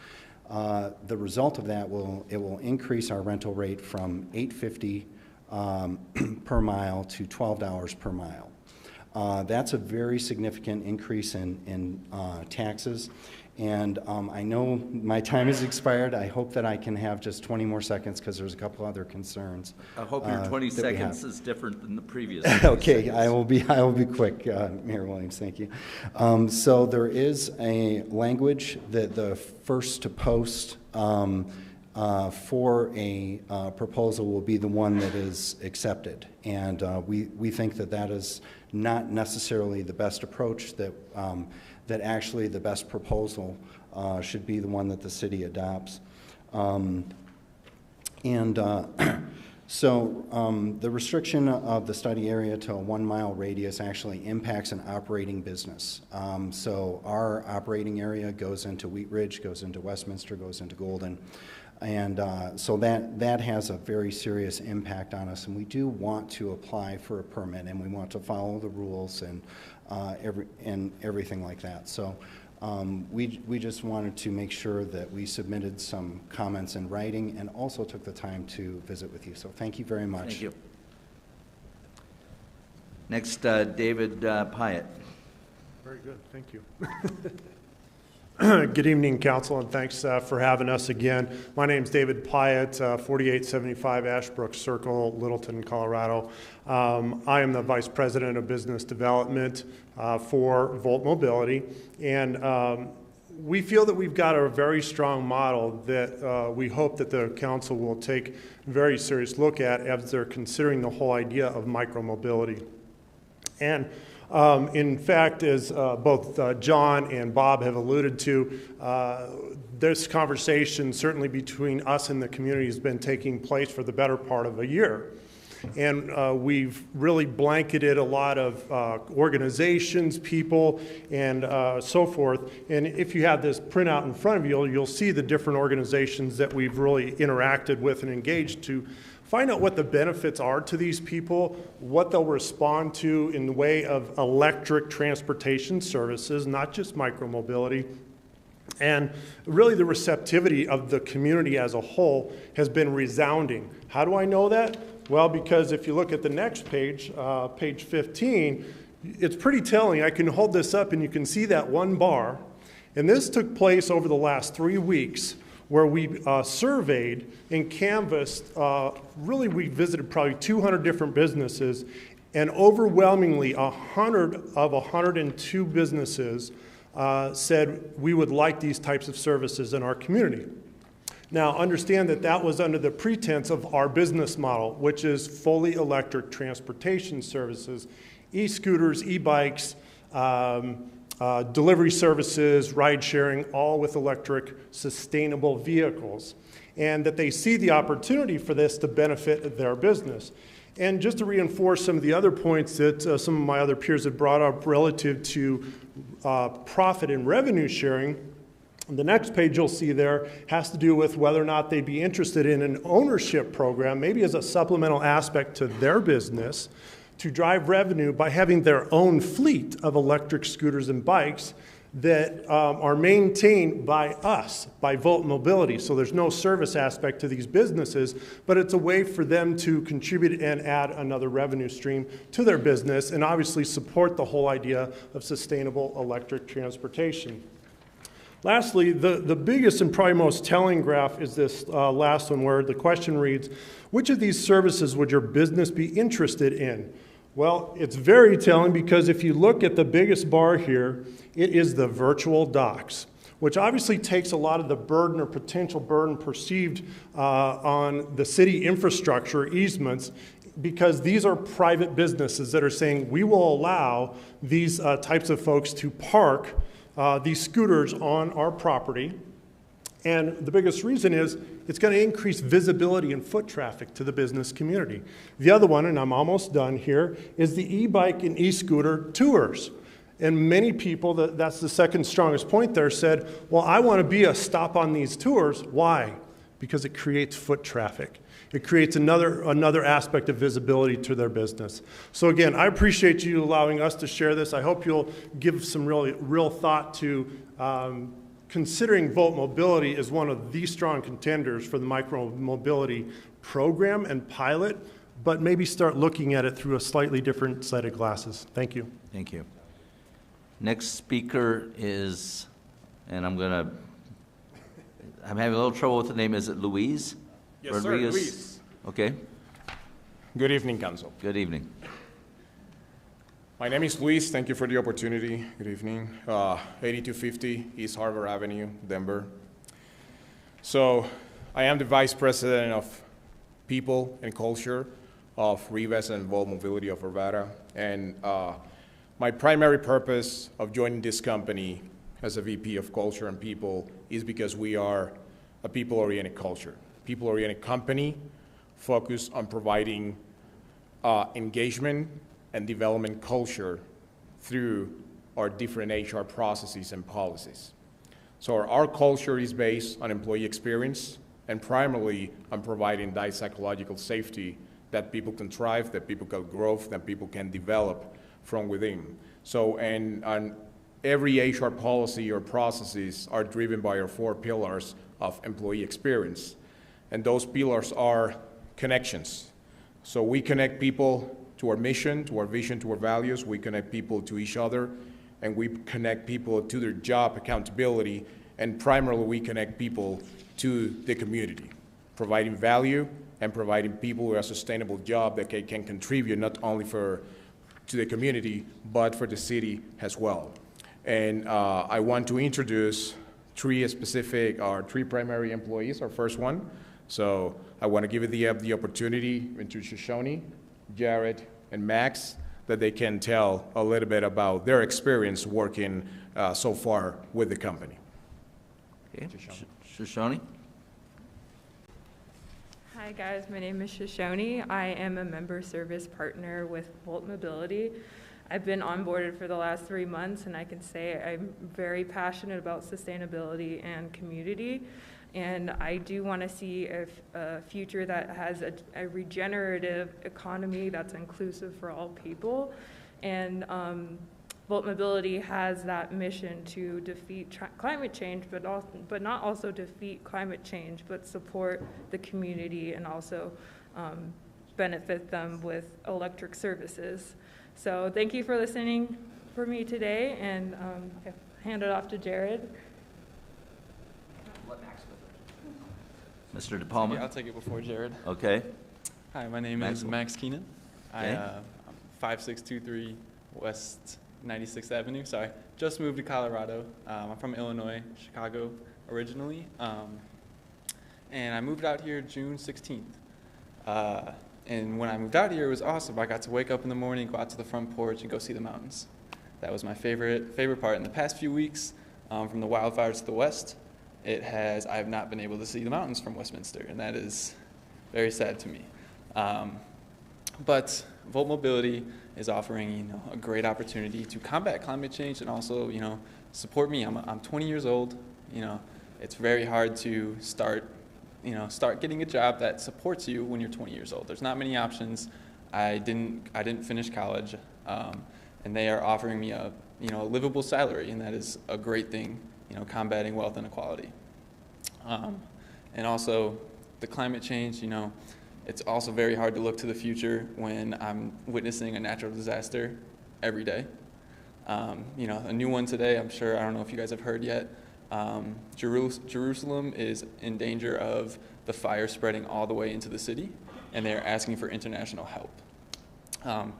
The result of that will increase our rental rate from $8.50 per mile to $12 per mile. That's a very significant increase in taxes, and I know my time has expired. I hope that I can have just 20 more seconds because there's a couple other concerns.
I hope your 20 seconds is different than the previous.
Okay, I will be quick, Mayor Williams. Thank you. So there is a language that the first to post for a proposal will be the one that is accepted, and we think that that is not necessarily the best approach, that actually the best proposal should be the one that the city adopts. The restriction of the study area to a 1 mile radius actually impacts an operating business. So our operating area goes into Wheat Ridge, goes into Westminster, goes into Golden. And so that has a very serious impact on us, and we do want to apply for a permit, and we want to follow the rules and everything like that. So we just wanted to make sure that we submitted some comments in writing and also took the time to visit with you. So thank you very much.
Thank you. Next, David Pyatt.
Very good, thank you. Good evening, Council, and thanks for having us again. My name is David Pyatt, 4875 Ashbrook Circle, Littleton, Colorado. I am the Vice President of Business Development for Volt Mobility, and we feel that we've got a very strong model that we hope that the Council will take a very serious look at as they're considering the whole idea of micromobility. And in fact, as both John and Bob have alluded to, this conversation certainly between us and the community has been taking place for the better part of a year. And we've really blanketed a lot of organizations, people, and so forth. And if you have this printout in front of you, you'll see the different organizations that we've really interacted with and engaged to find out what the benefits are to these people, what they'll respond to in the way of electric transportation services, not just micromobility. And really the receptivity of the community as a whole has been resounding. How do I know that? Well, because if you look at the next page, page 15, it's pretty telling. I can hold this up and you can see that one bar. And this took place over the last 3 weeks, where we surveyed and canvassed, really we visited probably 200 different businesses, and overwhelmingly 100 of 102 businesses said we would like these types of services in our community. Now understand that that was under the pretense of our business model, which is fully electric transportation services, e-scooters, e-bikes, delivery services, ride sharing, all with electric sustainable vehicles, and that they see the opportunity for this to benefit their business. And just to reinforce some of the other points that some of my other peers have brought up relative to profit and revenue sharing, the next page you'll see there has to do with whether or not they'd be interested in an ownership program, maybe as a supplemental aspect to their business, to drive revenue by having their own fleet of electric scooters and bikes that are maintained by us, by Volt Mobility. So there's no service aspect to these businesses, but it's a way for them to contribute and add another revenue stream to their business and obviously support the whole idea of sustainable electric transportation. Lastly, the biggest and probably most telling graph is this last one where the question reads, which of these services would your business be interested in? Well, it's very telling because if you look at the biggest bar here, it is the virtual docks, which obviously takes a lot of the burden or potential burden perceived on the city infrastructure easements, because these are private businesses that are saying we will allow these types of folks to park these scooters on our property. And the biggest reason is it's going to increase visibility and foot traffic to the business community. The other one, and I'm almost done here, is the e-bike and e-scooter tours. And many people, that's the second strongest point there, said, well, I want to be a stop on these tours. Why? Because it creates foot traffic. It creates another aspect of visibility to their business. So again, I appreciate you allowing us to share this. I hope you'll give some real thought to considering Volt Mobility as one of the strong contenders for the micro-mobility program and pilot, but maybe start looking at it through a slightly different set of glasses. Thank you.
Thank you. Next speaker is, and I'm having a little trouble with the name. Is it Louise?
Yes,
Rodriguez?
sir, Louise.
Okay.
Good evening, Council.
Good evening.
My name is Luis. Thank you for the opportunity. Good evening. 8250 East Harbor Avenue, Denver. So I am the Vice President of People and Culture of Rivas and Volt Mobility of Arvada. And my primary purpose of joining this company as a VP of Culture and People is because we are a people-oriented culture, people-oriented company focused on providing engagement and development culture through our different HR processes and policies. So our culture is based on employee experience and primarily on providing that psychological safety that people can thrive, that people can grow, that people can develop from within. So, and every HR policy or processes are driven by our 4 pillars of employee experience. And those pillars are connections. So we connect people to our mission, to our vision, to our values. We connect people to each other, and we connect people to their job accountability, and primarily we connect people to the community, providing value and providing people with a sustainable job that can contribute not only to the community, but for the city as well. And I want to introduce 3 primary employees, our first one. So I want to give you the opportunity to Shoshone, Jared, and Max, that they can tell a little bit about their experience working so far with the company.
Okay. Shoshone.
Hi guys, my name is Shoshone. I am a member service partner with Volt Mobility. I've been onboarded for the last 3 months, and I can say I'm very passionate about sustainability and community. And I do want to see a future that has a regenerative economy that's inclusive for all people. And Volt Mobility has that mission to defeat climate change, but not also defeat climate change, but support the community and also benefit them with electric services. So thank you for listening for me today, and I'll hand it off to Jared.
Mr. DePalma?
Yeah, I'll take it before Jared.
Okay.
Hi, my name is Max Keenan.
Okay.
I'm 5623 West 96th Avenue. So I just moved to Colorado. I'm from Illinois, Chicago originally. And I moved out here June 16th. And when I moved out here, it was awesome. I got to wake up in the morning, go out to the front porch, and go see the mountains. That was my favorite part. In the past few weeks, from the wildfires to the west, I have not been able to see the mountains from Westminster, and that is very sad to me. But Volt Mobility is offering, a great opportunity to combat climate change and also, support me. I'm 20 years old. It's very hard to start getting a job that supports you when you're 20 years old. There's not many options. I didn't finish college, and they are offering me a livable salary, and that is a great thing. Combating wealth inequality, and also the climate change. It's also very hard to look to the future when I'm witnessing a natural disaster every day. A new one today, I don't know if you guys have heard yet, Jerusalem is in danger of the fire spreading all the way into the city, and they're asking for international help. And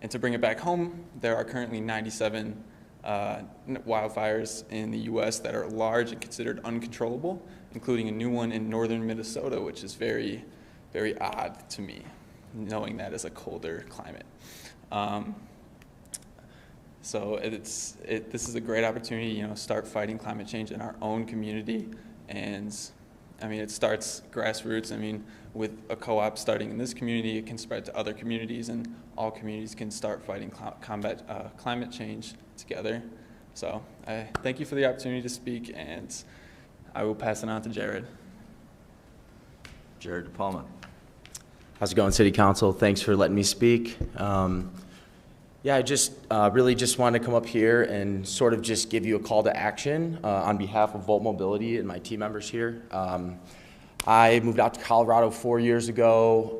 to bring it back home, there are currently 97 wildfires in the U.S. that are large and considered uncontrollable, including a new one in northern Minnesota, which is very, very odd to me, knowing that is a colder climate. So this is a great opportunity, start fighting climate change in our own community. And it starts grassroots. With a co-op starting in this community, it can spread to other communities, and all communities can start fighting climate change together. So I thank you for the opportunity to speak, and I will pass it on to Jared.
Jared DePalma.
How's it going, City Council? Thanks for letting me speak. I just really just wanted to come up here and sort of just give you a call to action on behalf of Volt Mobility and my team members here. I moved out to Colorado 4 years ago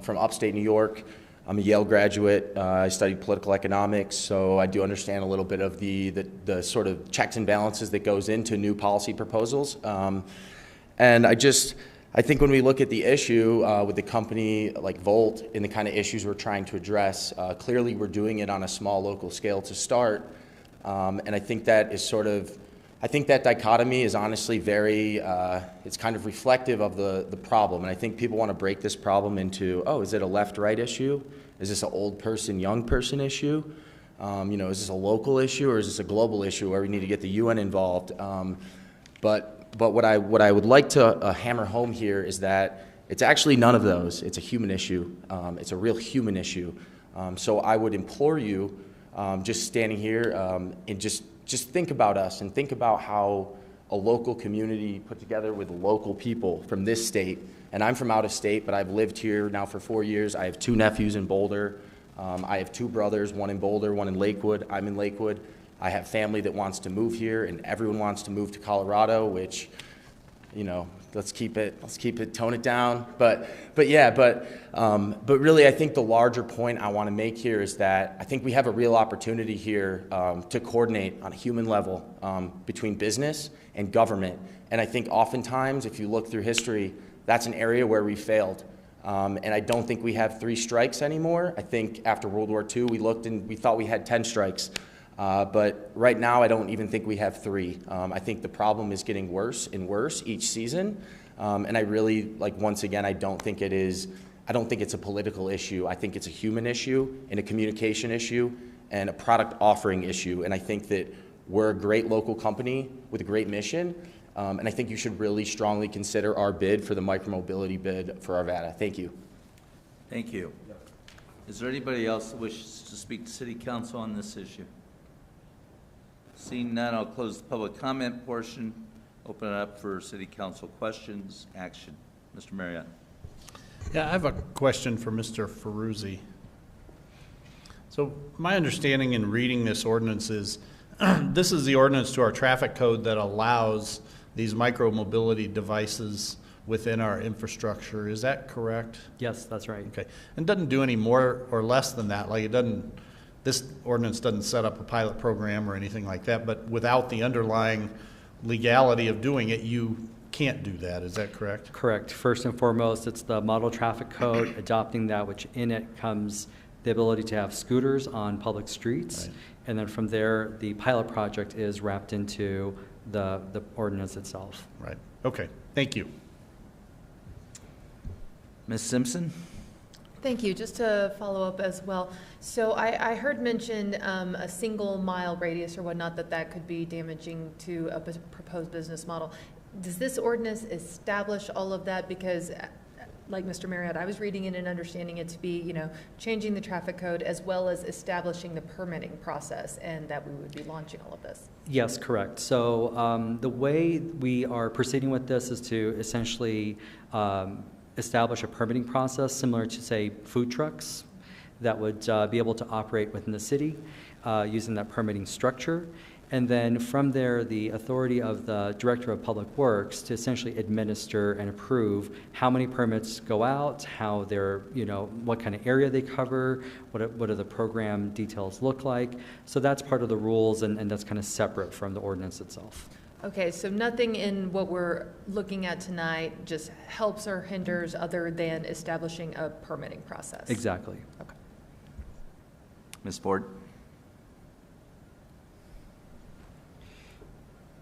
from upstate New York. I'm a Yale graduate. I studied political economics, so I do understand a little bit of the sort of checks and balances that goes into new policy proposals. And I think when we look at the issue with the company like Volt and the kind of issues we're trying to address, clearly we're doing it on a small local scale to start. And I think that is I think that dichotomy is honestly very, it's kind of reflective of the problem. And I think people want to break this problem into, is it a left-right issue? Is this an old person, young person issue? Is this a local issue, or is this a global issue where we need to get the UN involved? But what I would like to hammer home here is that it's actually none of those. It's a human issue. It's a real human issue. So I would implore you, just standing here, and just think about us and think about how a local community put together with local people from this state. And I'm from out of state, but I've lived here now for 4 years. I have 2 nephews in Boulder. I have 2 brothers, one in Boulder, one in Lakewood. I'm in Lakewood. I have family that wants to move here, and everyone wants to move to Colorado, which, let's keep it, tone it down. But really, I think the larger point I want to make here is that I think we have a real opportunity here to coordinate on a human level between business and government. And I think oftentimes, if you look through history, that's an area where we failed. And I don't think we have 3 strikes anymore. I think after World War II, we looked and we thought we had 10 strikes. But right now, I don't even think we have 3. I think the problem is getting worse and worse each season. And I really, once again, I don't think it's a political issue. I think it's a human issue and a communication issue and a product offering issue. And I think that we're a great local company with a great mission. And I think you should really strongly consider our bid for the micromobility bid for Arvada. Thank you.
Thank you. Is there anybody else that wishes to speak to City Council on this issue? Seeing none, I'll close the public comment portion, open it up for City Council questions, action. Mr. Marriott.
Yeah, I have a question for Mr. Ferruzzi. So my understanding in reading this ordinance is this is the ordinance to our traffic code that allows these micro-mobility devices within our infrastructure. Is that correct?
Yes, that's right.
Okay. And doesn't do any more or less than that. This ordinance doesn't set up a pilot program or anything like that, but without the underlying legality of doing it, you can't do that. Is that correct?
Correct. First and foremost, it's the model traffic code, adopting that, which in it comes the ability to have scooters on public streets.
Right.
And then from there, the pilot project is wrapped into the ordinance itself.
Right. Okay. Thank you.
Ms. Simpson?
Thank you. Just to follow up as well. So I heard mentioned a single mile radius or whatnot, that could be damaging to a proposed business model. Does this ordinance establish all of that? Because like Mr. Marriott, I was reading it and understanding it to be, you know, changing the traffic code as well as establishing the permitting process, and that we would be launching all of this.
Yes, correct. So the way we are proceeding with this is to essentially establish a permitting process similar to, say, food trucks that would be able to operate within the city using that permitting structure. And then from there, the authority of the Director of Public Works to essentially administer and approve how many permits go out, how they're, you know, what kind of area they cover, what do the program details look like. So that's part of the rules, and that's kind of separate from the ordinance itself.
Okay, so nothing in what we're looking at tonight just helps or hinders other than establishing a permitting process?
Exactly.
Okay.
Ms. Ford?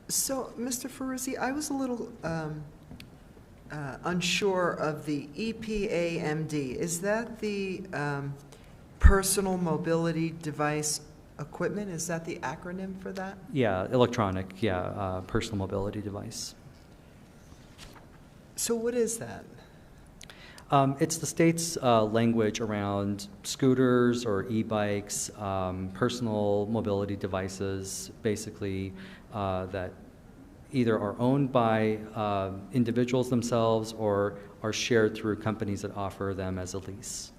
So, Mr. Ferruzzi, I was a little unsure of the EPAMD. Is that the personal mobility device equipment? Is that the acronym for that?
Yeah, electronic, personal mobility device.
So what is that?
It's the state's language around scooters or e-bikes, personal mobility devices, basically that either are owned by individuals themselves or are shared through companies that offer them as a lease.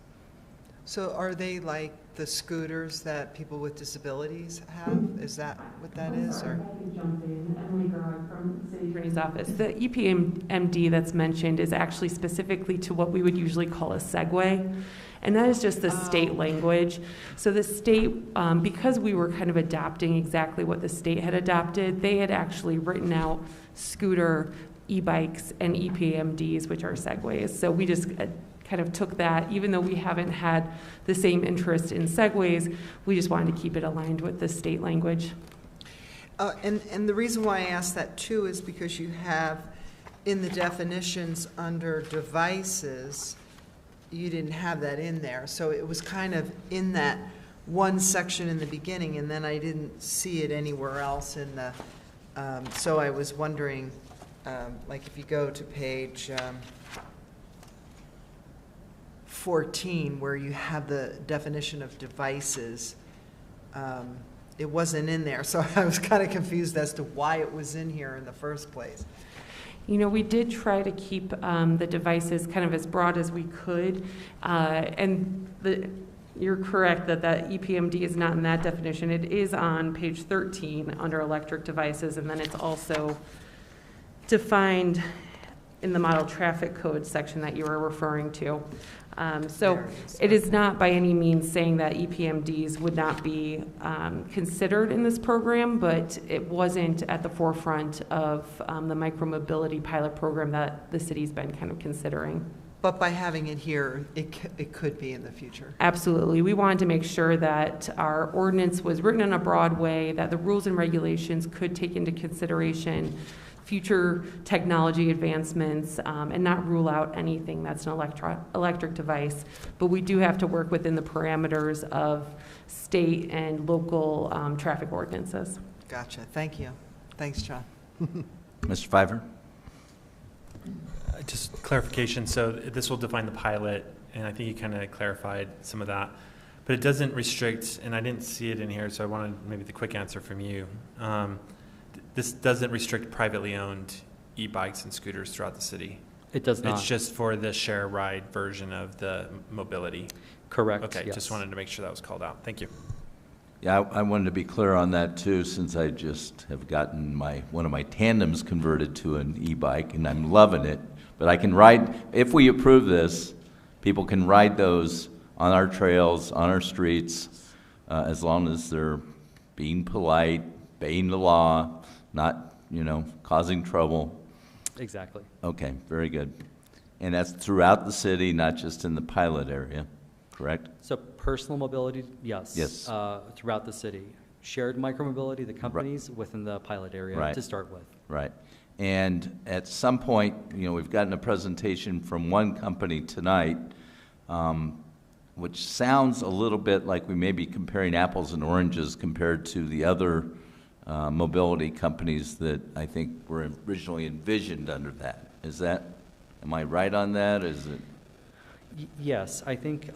So are they like the scooters that people with disabilities have? Is that what that is? Or?
I can jump in. Emily Garrard from the City Attorney's Office. The EPMD that's mentioned is actually specifically to what we would usually call a Segway, and that is just the state language. So the state, because we were kind of adopting exactly what the state had adopted, they had actually written out scooter, e-bikes, and EPMDs, which are Segways. So we just kind of took that, even though we haven't had the same interest in Segways, we just wanted to keep it aligned with the state language.
And the reason why I asked that too is because you have in the definitions under devices, you didn't have that in there. So it was kind of in that one section in the beginning, and then I didn't see it anywhere else in the, so I was wondering, like if you go to page 14, where you have the definition of devices, it wasn't in there. So I was kind of confused as to why it was in here in the first place.
You know, we did try to keep the devices kind of as broad as we could, and you're correct that that EPMD is not in that definition. It is on page 13 under electric devices, and then it's also defined in the model traffic code section that you were referring to. So it is not by any means saying that EPMDs would not be considered in this program, but it wasn't at the forefront of the micromobility pilot program that the city's been kind of considering.
But by having it here, it could be in the future.
Absolutely. We wanted to make sure that our ordinance was written in a broad way, that the rules and regulations could take into consideration future technology advancements, and not rule out anything that's an electric device. But we do have to work within the parameters of state and local traffic ordinances.
Gotcha. Thank you. Thanks, John.
Mr. Pfeiffer?
Just clarification. So this will define the pilot, and I think you kind of clarified some of that. But it doesn't restrict, and I didn't see it in here, so I wanted maybe the quick answer from you. This doesn't restrict privately owned e-bikes and scooters throughout the city.
It does not.
It's just for the share ride version of the mobility.
Correct.
Okay,
yes.
just wanted to make sure that was called out. Thank you.
Yeah, I wanted to be clear on that too, since I just have gotten one of my tandems converted to an e-bike, and I'm loving it. But I can ride, if we approve this, people can ride those on our trails, on our streets, as long as they're being polite, obeying the law, not, causing trouble.
Exactly.
Okay, very good. And that's throughout the city, not just in the pilot area, correct?
So personal mobility, yes.
Yes.
Throughout the city. Shared micromobility, the companies within the pilot area to start with.
Right. And at some point, we've gotten a presentation from one company tonight which sounds a little bit like we may be comparing apples and oranges compared to the other mobility companies that I think were originally envisioned under that. Am I right on that? Is it?
Yes, I think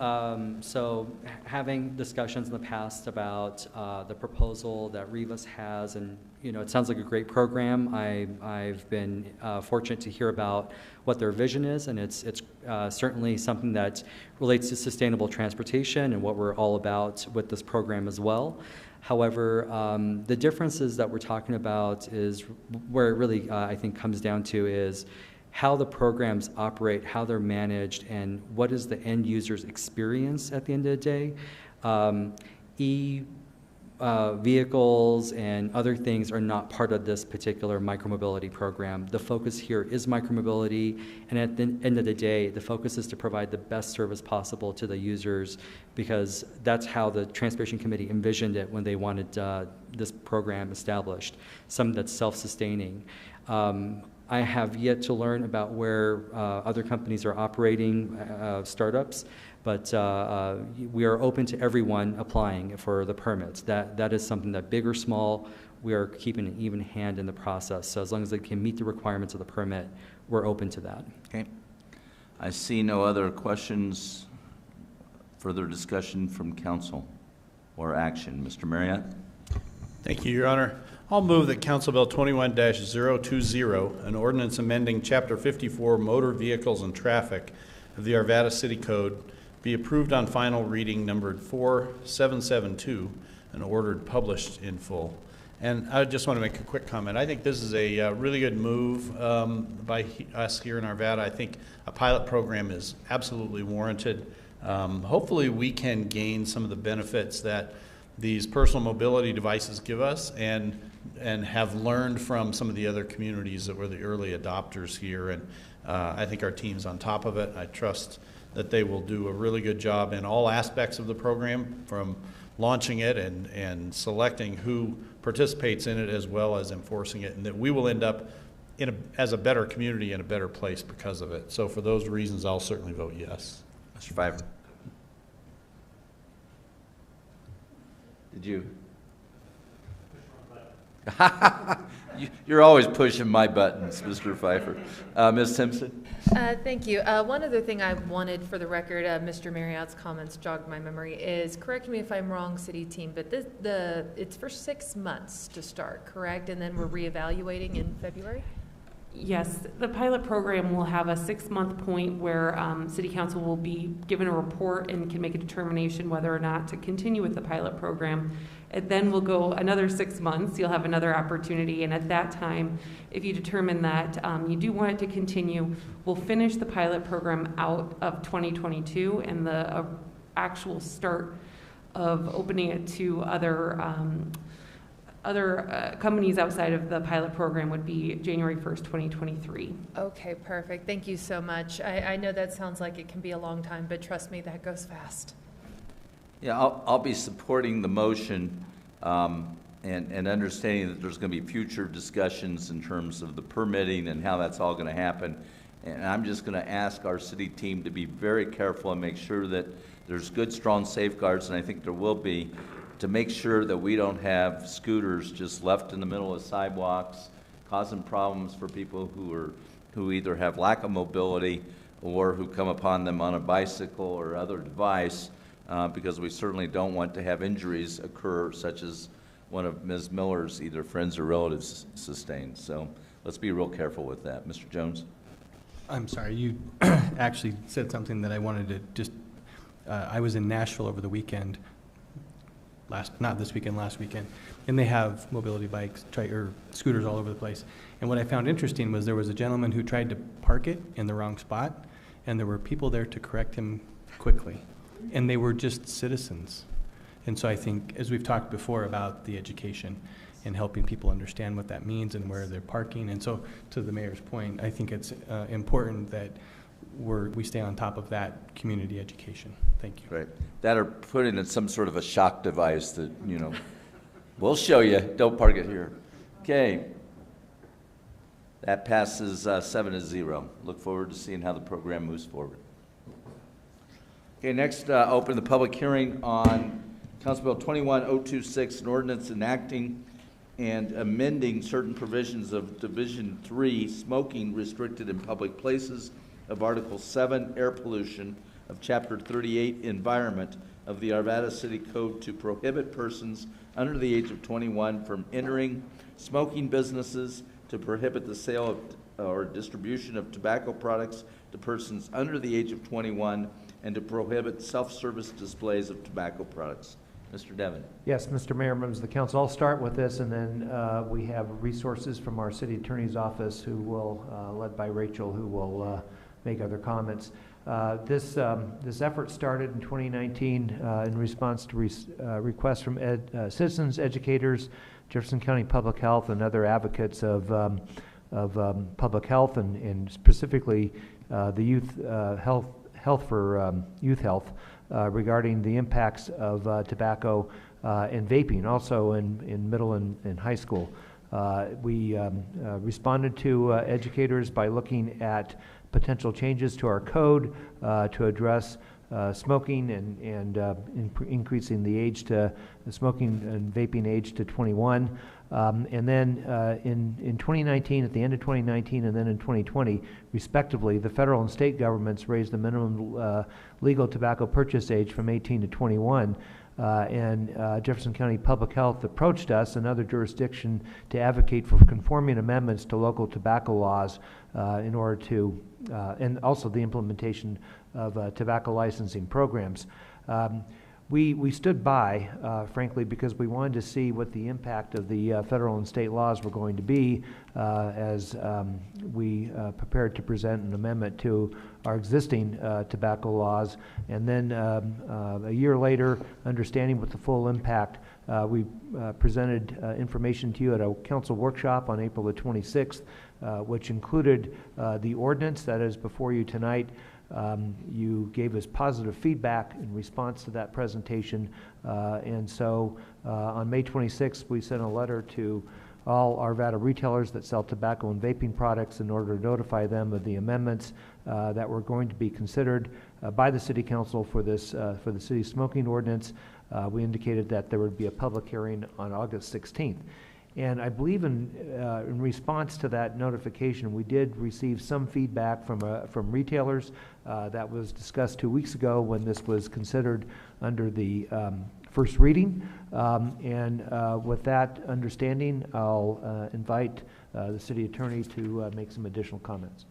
so. Having discussions in the past about the proposal that Rivas has, and it sounds like a great program. I've been fortunate to hear about what their vision is, and it's certainly something that relates to sustainable transportation and what we're all about with this program as well. However, the differences that we're talking about is where it really, I think, comes down to is how the programs operate, how they're managed, and what is the end user's experience at the end of the day. Vehicles and other things are not part of this particular micromobility program. The focus here is micromobility, and at the end of the day, the focus is to provide the best service possible to the users, because that's how the Transportation Committee envisioned it when they wanted this program established, something that's self-sustaining. I have yet to learn about where other companies are operating, startups, but we are open to everyone applying for the permits. That is something that, big or small, we are keeping an even hand in the process. So as long as they can meet the requirements of the permit, we're open to that.
Okay. I see no other questions, further discussion from council or action. Mr. Marriott?
Thank you, Your Honor. I'll move that Council Bill 21-020, an ordinance amending Chapter 54 Motor Vehicles and Traffic of the Arvada City Code, be approved on final reading numbered 4772 and ordered published in full. And I just want to make a quick comment. I think this is a really good move by us here in Arvada. I think a pilot program is absolutely warranted. Hopefully we can gain some of the benefits that these personal mobility devices give us, and have learned from some of the other communities that were the early adopters here. And I think our team's on top of it. I trust that they will do a really good job in all aspects of the program, from launching it and selecting who participates in it, as well as enforcing it, and that we will end up as a better community in a better place because of it. So for those reasons, I'll certainly vote yes.
Mr. Pfeiffer? Did you? You're always pushing my buttons, Mr. Pfeiffer. Ms. Simpson?
Thank you. One other thing I wanted for the record, Mr. Marriott's comments jogged my memory, is, correct me if I'm wrong, city team, but it's for 6 months to start, correct? And then we're reevaluating in February?
Yes, the pilot program will have a 6-month point where City Council will be given a report and can make a determination whether or not to continue with the pilot program. It then will go another 6 months. You'll have another opportunity, and at that time, if you determine that you do want it to continue, we'll finish the pilot program out of 2022, and the actual start of opening it to other companies outside of the pilot program would be January 1st, 2023.
Okay, perfect. Thank you so much. I know that sounds like it can be a long time, but trust me, that goes fast.
Yeah, I'll be supporting the motion and understanding that there's going to be future discussions in terms of the permitting and how that's all going to happen. And I'm just going to ask our city team to be very careful and make sure that there's good, strong safeguards, and I think there will be, to make sure that we don't have scooters just left in the middle of sidewalks, causing problems for people who either have lack of mobility or who come upon them on a bicycle or other device, because we certainly don't want to have injuries occur, such as one of Ms. Miller's either friends or relatives sustained. So let's be real careful with that. Mr. Jones?
I'm sorry, you actually said something that I wanted to just, I was in Nashville over the weekend, not this weekend, last weekend, and they have mobility bikes, or scooters all over the place. And what I found interesting was there was a gentleman who tried to park it in the wrong spot, and there were people there to correct him quickly. And they were just citizens. And so I think, as we've talked before about the education and helping people understand what that means and where they're parking, and so to the mayor's point, I think it's important that we stay on top of that community education. Thank you.
Right. That or putting in some sort of a shock device that, we'll show you, don't park it here. Okay. That passes 7-0. Look forward to seeing how the program moves forward. Okay, next, open the public hearing on Council Bill 21026, an ordinance enacting and amending certain provisions of Division 3, smoking restricted in public places, of Article 7, air pollution, of Chapter 38, environment, of the Arvada City Code to prohibit persons under the age of 21 from entering smoking businesses, to prohibit the sale of or distribution of tobacco products to persons under the age of 21, and to prohibit self-service displays of tobacco products. Mr. Devon.
Yes, Mr. Mayor, members of the council, I'll start with this, and then we have resources from our city attorney's office who will, led by Rachel, who will make other comments. This effort started in 2019 in response to requests from citizens, educators, Jefferson County Public Health, and other advocates of public health, and specifically the youth health for youth health regarding the impacts of tobacco and vaping, also in middle and high school. We responded to educators by looking at potential changes to our code to address smoking and increasing the age to the smoking and vaping age to 21. And then in 2019, at the end of 2019, and then in 2020, respectively, the federal and state governments raised the minimum legal tobacco purchase age from 18 to 21. And Jefferson County Public Health approached us and other jurisdiction to advocate for conforming amendments to local tobacco laws in order to, and also the implementation of tobacco licensing programs. We stood by, frankly, because we wanted to see what the impact of the federal and state laws were going to be as we prepared to present an amendment to our existing tobacco laws. And then a year later, understanding what the full impact, we presented information to you at a council workshop on April the 26th, which included the ordinance that is before you tonight. You gave us positive feedback in response to that presentation, and so on May 26th we sent a letter to all Arvada retailers that sell tobacco and vaping products in order to notify them of the amendments that were going to be considered by the City Council for this for the city smoking ordinance. We indicated that there would be a public hearing on August 16th. And I believe in response to that notification, we did receive some feedback from retailers that was discussed 2 weeks ago when this was considered under the first reading. With that understanding, I'll invite the city attorney to make some additional comments.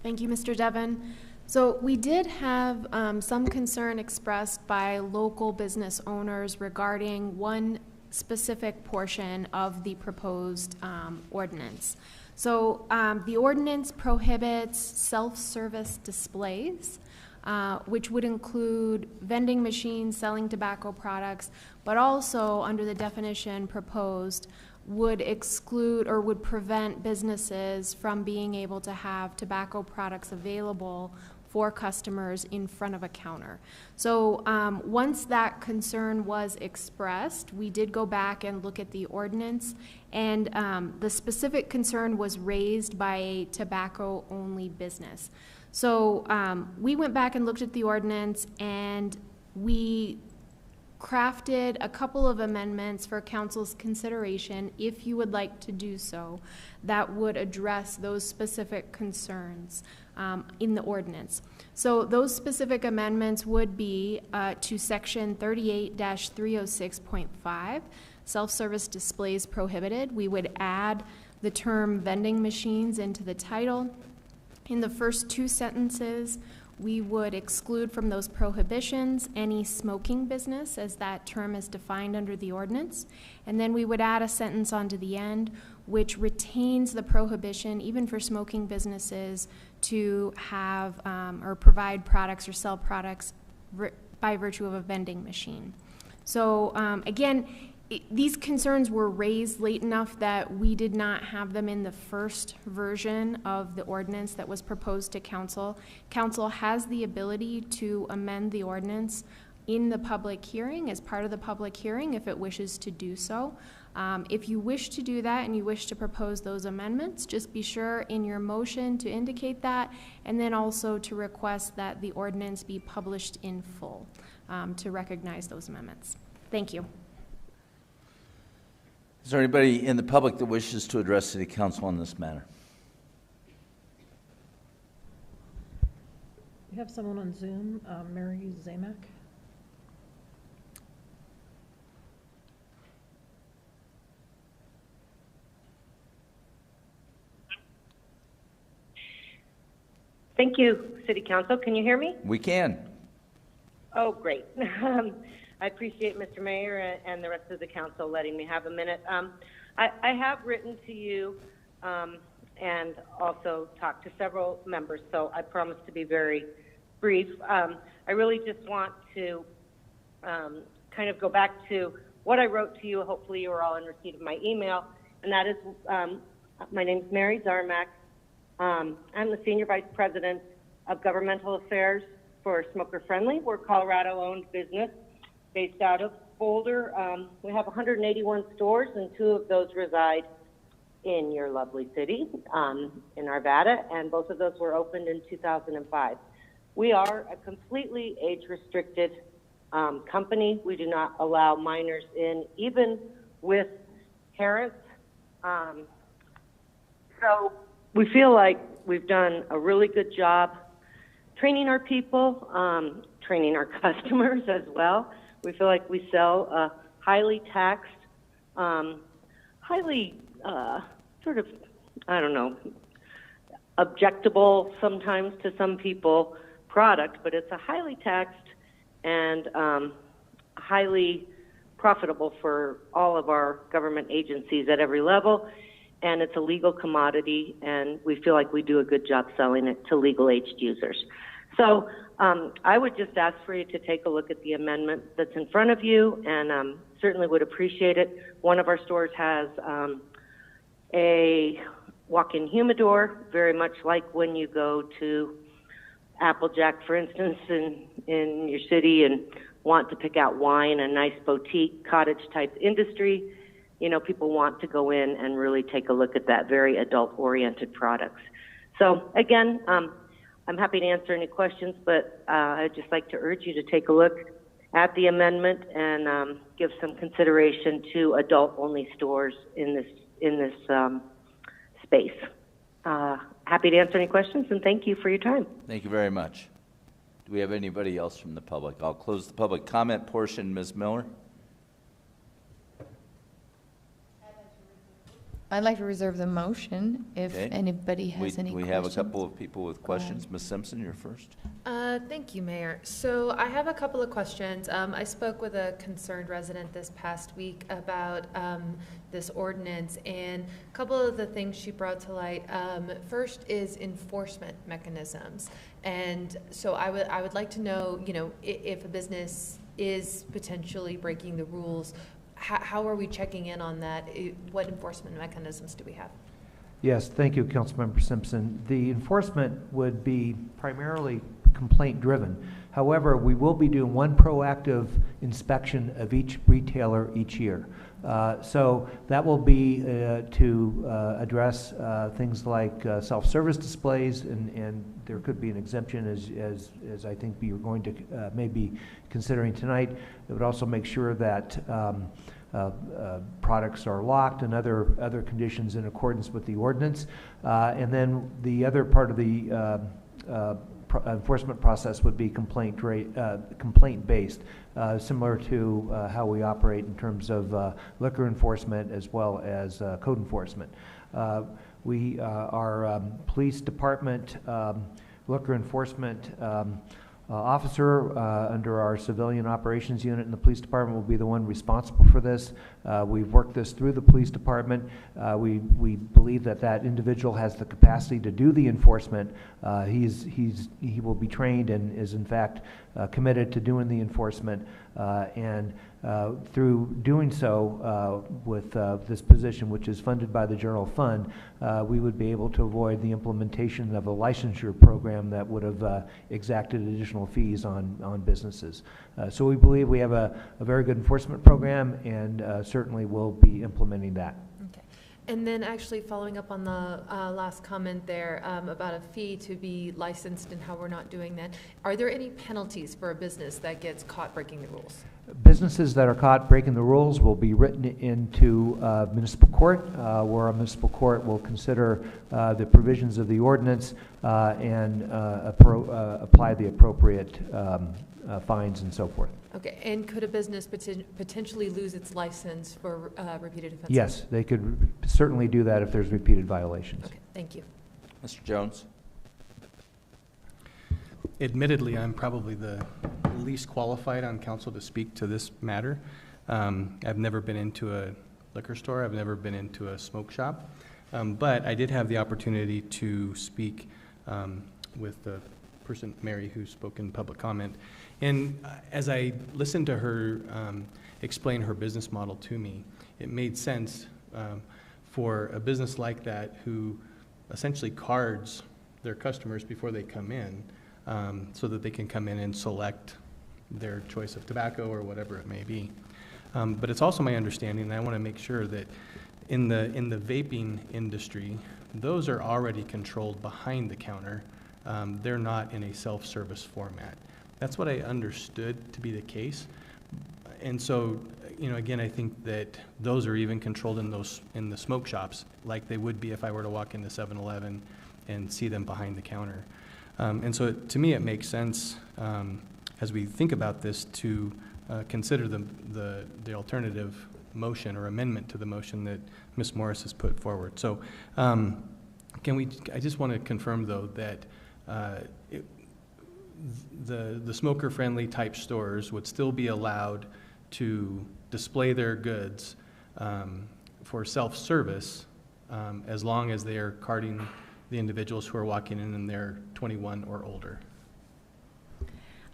Thank you, Mr. Devon. So we did have some concern expressed by local business owners regarding one specific portion of the proposed ordinance. So the ordinance prohibits self-service displays, which would include vending machines selling tobacco products, but also under the definition proposed would exclude or would prevent businesses from being able to have tobacco products available for customers in front of a counter. So once that concern was expressed, we did go back and look at the ordinance, and the specific concern was raised by a tobacco-only business. So we went back and looked at the ordinance, and we crafted a couple of amendments for council's consideration, if you would like to do so, that would address those specific concerns in the ordinance. So those specific amendments would be to section 38-306.5, self-service displays prohibited. We would add the term vending machines into the title. In the first two sentences, we would exclude from those prohibitions any smoking business, as that term is defined under the ordinance. And then we would add a sentence onto the end which retains the prohibition, even for smoking businesses, to have or provide products or sell products by virtue of a vending machine. So again, these concerns were raised late enough that we did not have them in the first version of the ordinance that was proposed to council. Council has the ability to amend the ordinance in the public hearing, as part of the public hearing, if it wishes to do so. If you wish to do that and you wish to propose those amendments, just be sure in your motion to indicate that, and then also to request that the ordinance be published in full to recognize those amendments. Thank you.
Is there anybody in the public that wishes to address City Council on this matter?
We have someone on Zoom, Mary Zamek.
Thank you, City Council. Can you hear me?
We can.
Oh, great. I appreciate Mr. Mayor and the rest of the council letting me have a minute. I have written to you and also talked to several members, so I promise to be very brief. I really just want to kind of go back to what I wrote to you. Hopefully you were all in receipt of my email, and that is, my name is Mary Zarmak. I'm the Senior Vice President of Governmental Affairs for Smoker Friendly. We're a Colorado-owned business based out of Boulder. We have 181 stores, and 2 of those reside in your lovely city, in Arvada, and both of those were opened in 2005. We are a completely age-restricted company. We do not allow minors in, even with parents. So we feel like we've done a really good job training our people, training our customers as well. We feel like we sell a highly taxed, highly sort of, I don't know, objectable sometimes to some people product, but it's a highly taxed and highly profitable for all of our government agencies at every level, and it's a legal commodity, and we feel like we do a good job selling it to legal-aged users. So I would just ask for you to take a look at the amendment that's in front of you, and certainly would appreciate it. One of our stores has a walk-in humidor, very much like when you go to Applejack, for instance, in your city and want to pick out wine, a nice boutique, cottage-type industry. You know, people want to go in and really take a look at that, very adult-oriented products. So, again, I'm happy to answer any questions, but I'd just like to urge you to take a look at the amendment and give some consideration to adult-only stores in this space. Happy to answer any questions, and thank you for your time.
Thank you very much. Do we have anybody else from the public? I'll close the public comment portion. Ms. Miller?
I'd like to reserve the motion if
Okay.
anybody has any questions.
We have a couple of people with questions. Ms. Simpson, you're first.
Thank you, Mayor. So I have a couple of questions. I spoke with a concerned resident this past week about this ordinance, and a couple of the things she brought to light. First is enforcement mechanisms, and so I would like to know, you know, if a business is potentially breaking the rules, how are we checking in on that? What enforcement mechanisms do we have?
Yes, thank you, Councilmember Simpson. The enforcement would be primarily complaint-driven. However, we will be doing one proactive inspection of each retailer each year. So that will be to address things like self-service displays, and there could be an exemption as I think you're going to maybe considering tonight. It would also make sure that products are locked and other conditions in accordance with the ordinance. And then the other part of the enforcement process would be complaint-based, similar to how we operate in terms of liquor enforcement as well as code enforcement. Our police department liquor enforcement officer under our civilian operations unit in the police department will be the one responsible for this. We've worked this through the police department. We believe that individual has the capacity to do the enforcement. He will be trained and is in fact committed to doing the enforcement, and through doing so with this position, which is funded by the general fund, we would be able to avoid the implementation of a licensure program that would have exacted additional fees on businesses. So we believe we have a very good enforcement program, and certainly will be implementing that.
Okay. And then actually following up on the last comment there about a fee to be licensed and how we're not doing that, are there any penalties for a business that gets caught breaking the rules?
Businesses that are caught breaking the rules will be written into municipal court, where a municipal court will consider the provisions of the ordinance and apply the appropriate fines and so forth.
Okay, and could a business potentially lose its license for repeated offenses?
Yes, they could certainly do that if there's repeated violations.
Okay, thank you.
Mr. Jones?
Admittedly, I'm probably the least qualified on council to speak to this matter. I've never been into a liquor store. I've never been into a smoke shop. But I did have the opportunity to speak with the person, Mary, who spoke in public comment. And as I listened to her explain her business model to me, it made sense for a business like that who essentially cards their customers before they come in, so that they can come in and select their choice of tobacco or whatever it may be. But it's also my understanding, and I want to make sure that in the vaping industry, those are already controlled behind the counter. They're not in a self-service format. That's what I understood to be the case. And so, you know, again, I think that those are even controlled in the smoke shops, like they would be if I were to walk into 7-Eleven and see them behind the counter. And so to me, it makes sense as we think about this to consider the alternative motion or amendment to the motion that Ms. Morris has put forward. So I just want to confirm, though, that the smoker-friendly type stores would still be allowed to display their goods for self-service as long as they are carding the individuals who are walking in and they're 21 or older.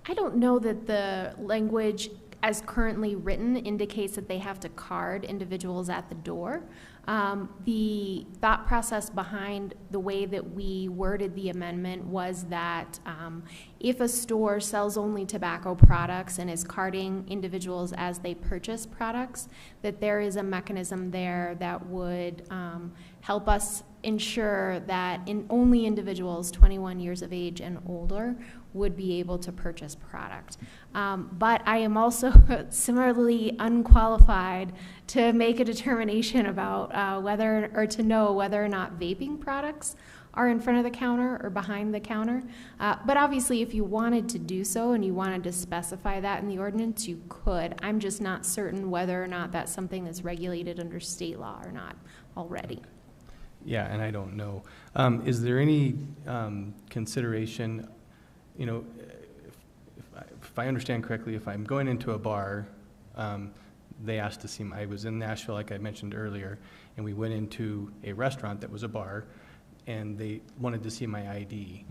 I don't know that the language as currently written indicates that they have to card individuals at the door. The thought process behind the way that we worded the amendment was that if a store sells only tobacco products and is carding individuals as they purchase products, that there is a mechanism there that would help us ensure that only individuals 21 years of age and older would be able to purchase product. But I am also similarly unqualified to make a determination about whether or not vaping products are in front of the counter or behind the counter. But obviously, if you wanted to do so and you wanted to specify that in the ordinance, you could. I'm just not certain whether or not that's something that's regulated under state law or not already.
Yeah, and I don't know. Is there any consideration, you know, if I understand correctly, if I'm going into a bar, they asked to see I was in Nashville, like I mentioned earlier, and we went into a restaurant that was a bar, and they wanted to see my ID.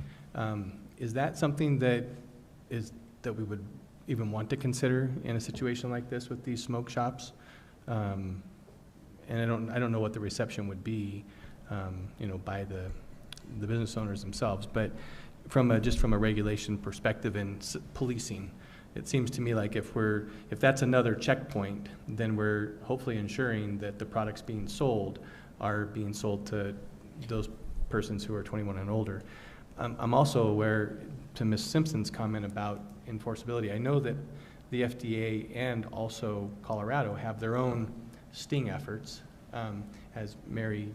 Is that something that we would even want to consider in a situation like this with these smoke shops? And I don't know what the reception would be, you know, by the business owners themselves, but just from a regulation perspective and policing, it seems to me like if that's another checkpoint, then we're hopefully ensuring that the products being sold are being sold to those persons who are 21 and older. I'm also aware, to Ms. Simpson's comment about enforceability, I know that the FDA and also Colorado have their own sting efforts, as Mary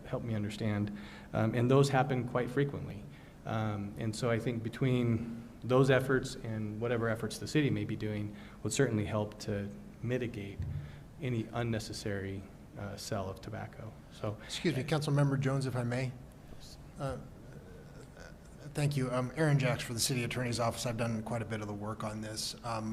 helped me understand, and those happen quite frequently. And so I think between those efforts and whatever efforts the city may be doing would certainly help to mitigate any unnecessary sale of tobacco. So,
excuse me, Councilmember Jones, if I may. Thank you. Aaron Jacks for the City Attorney's Office. I've done quite a bit of the work on this. I'd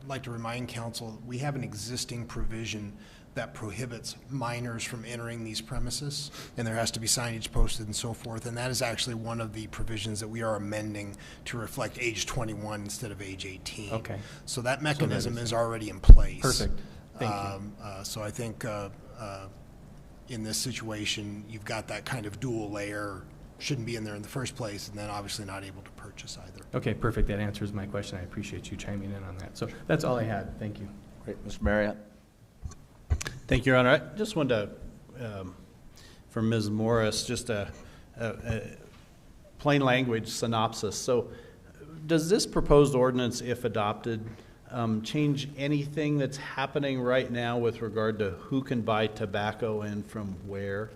like to remind Council we have an existing provision that prohibits minors from entering these premises, and there has to be signage posted and so forth, and that is actually one of the provisions that we are amending to reflect age 21 instead of age 18.
Okay.
So that mechanism is already in place.
Perfect. Thank you.
So I think in this situation, you've got that kind of dual layer, shouldn't be in there in the first place, and then obviously not able to purchase either.
Okay, perfect. That answers my question. I appreciate you chiming in on that. So that's all I had. Thank you.
Great. Mr. Marriott?
Thank you, Your Honor. I just wanted to, for Ms. Morris, just a plain language synopsis. So does this proposed ordinance, if adopted, change anything that's happening right now with regard to who can buy tobacco and from where?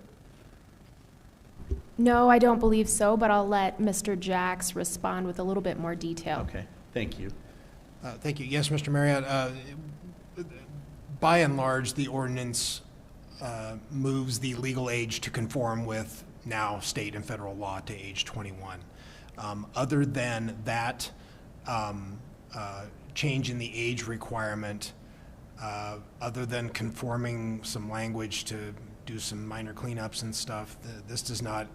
No, I don't believe so, but I'll let Mr. Jacks respond with a little bit more detail.
Okay, thank you.
Thank you. Yes, Mr. Marriott. By and large, the ordinance moves the legal age to conform with now state and federal law to age 21. Other than that change in the age requirement, other than conforming some language to do some minor cleanups and stuff, this does not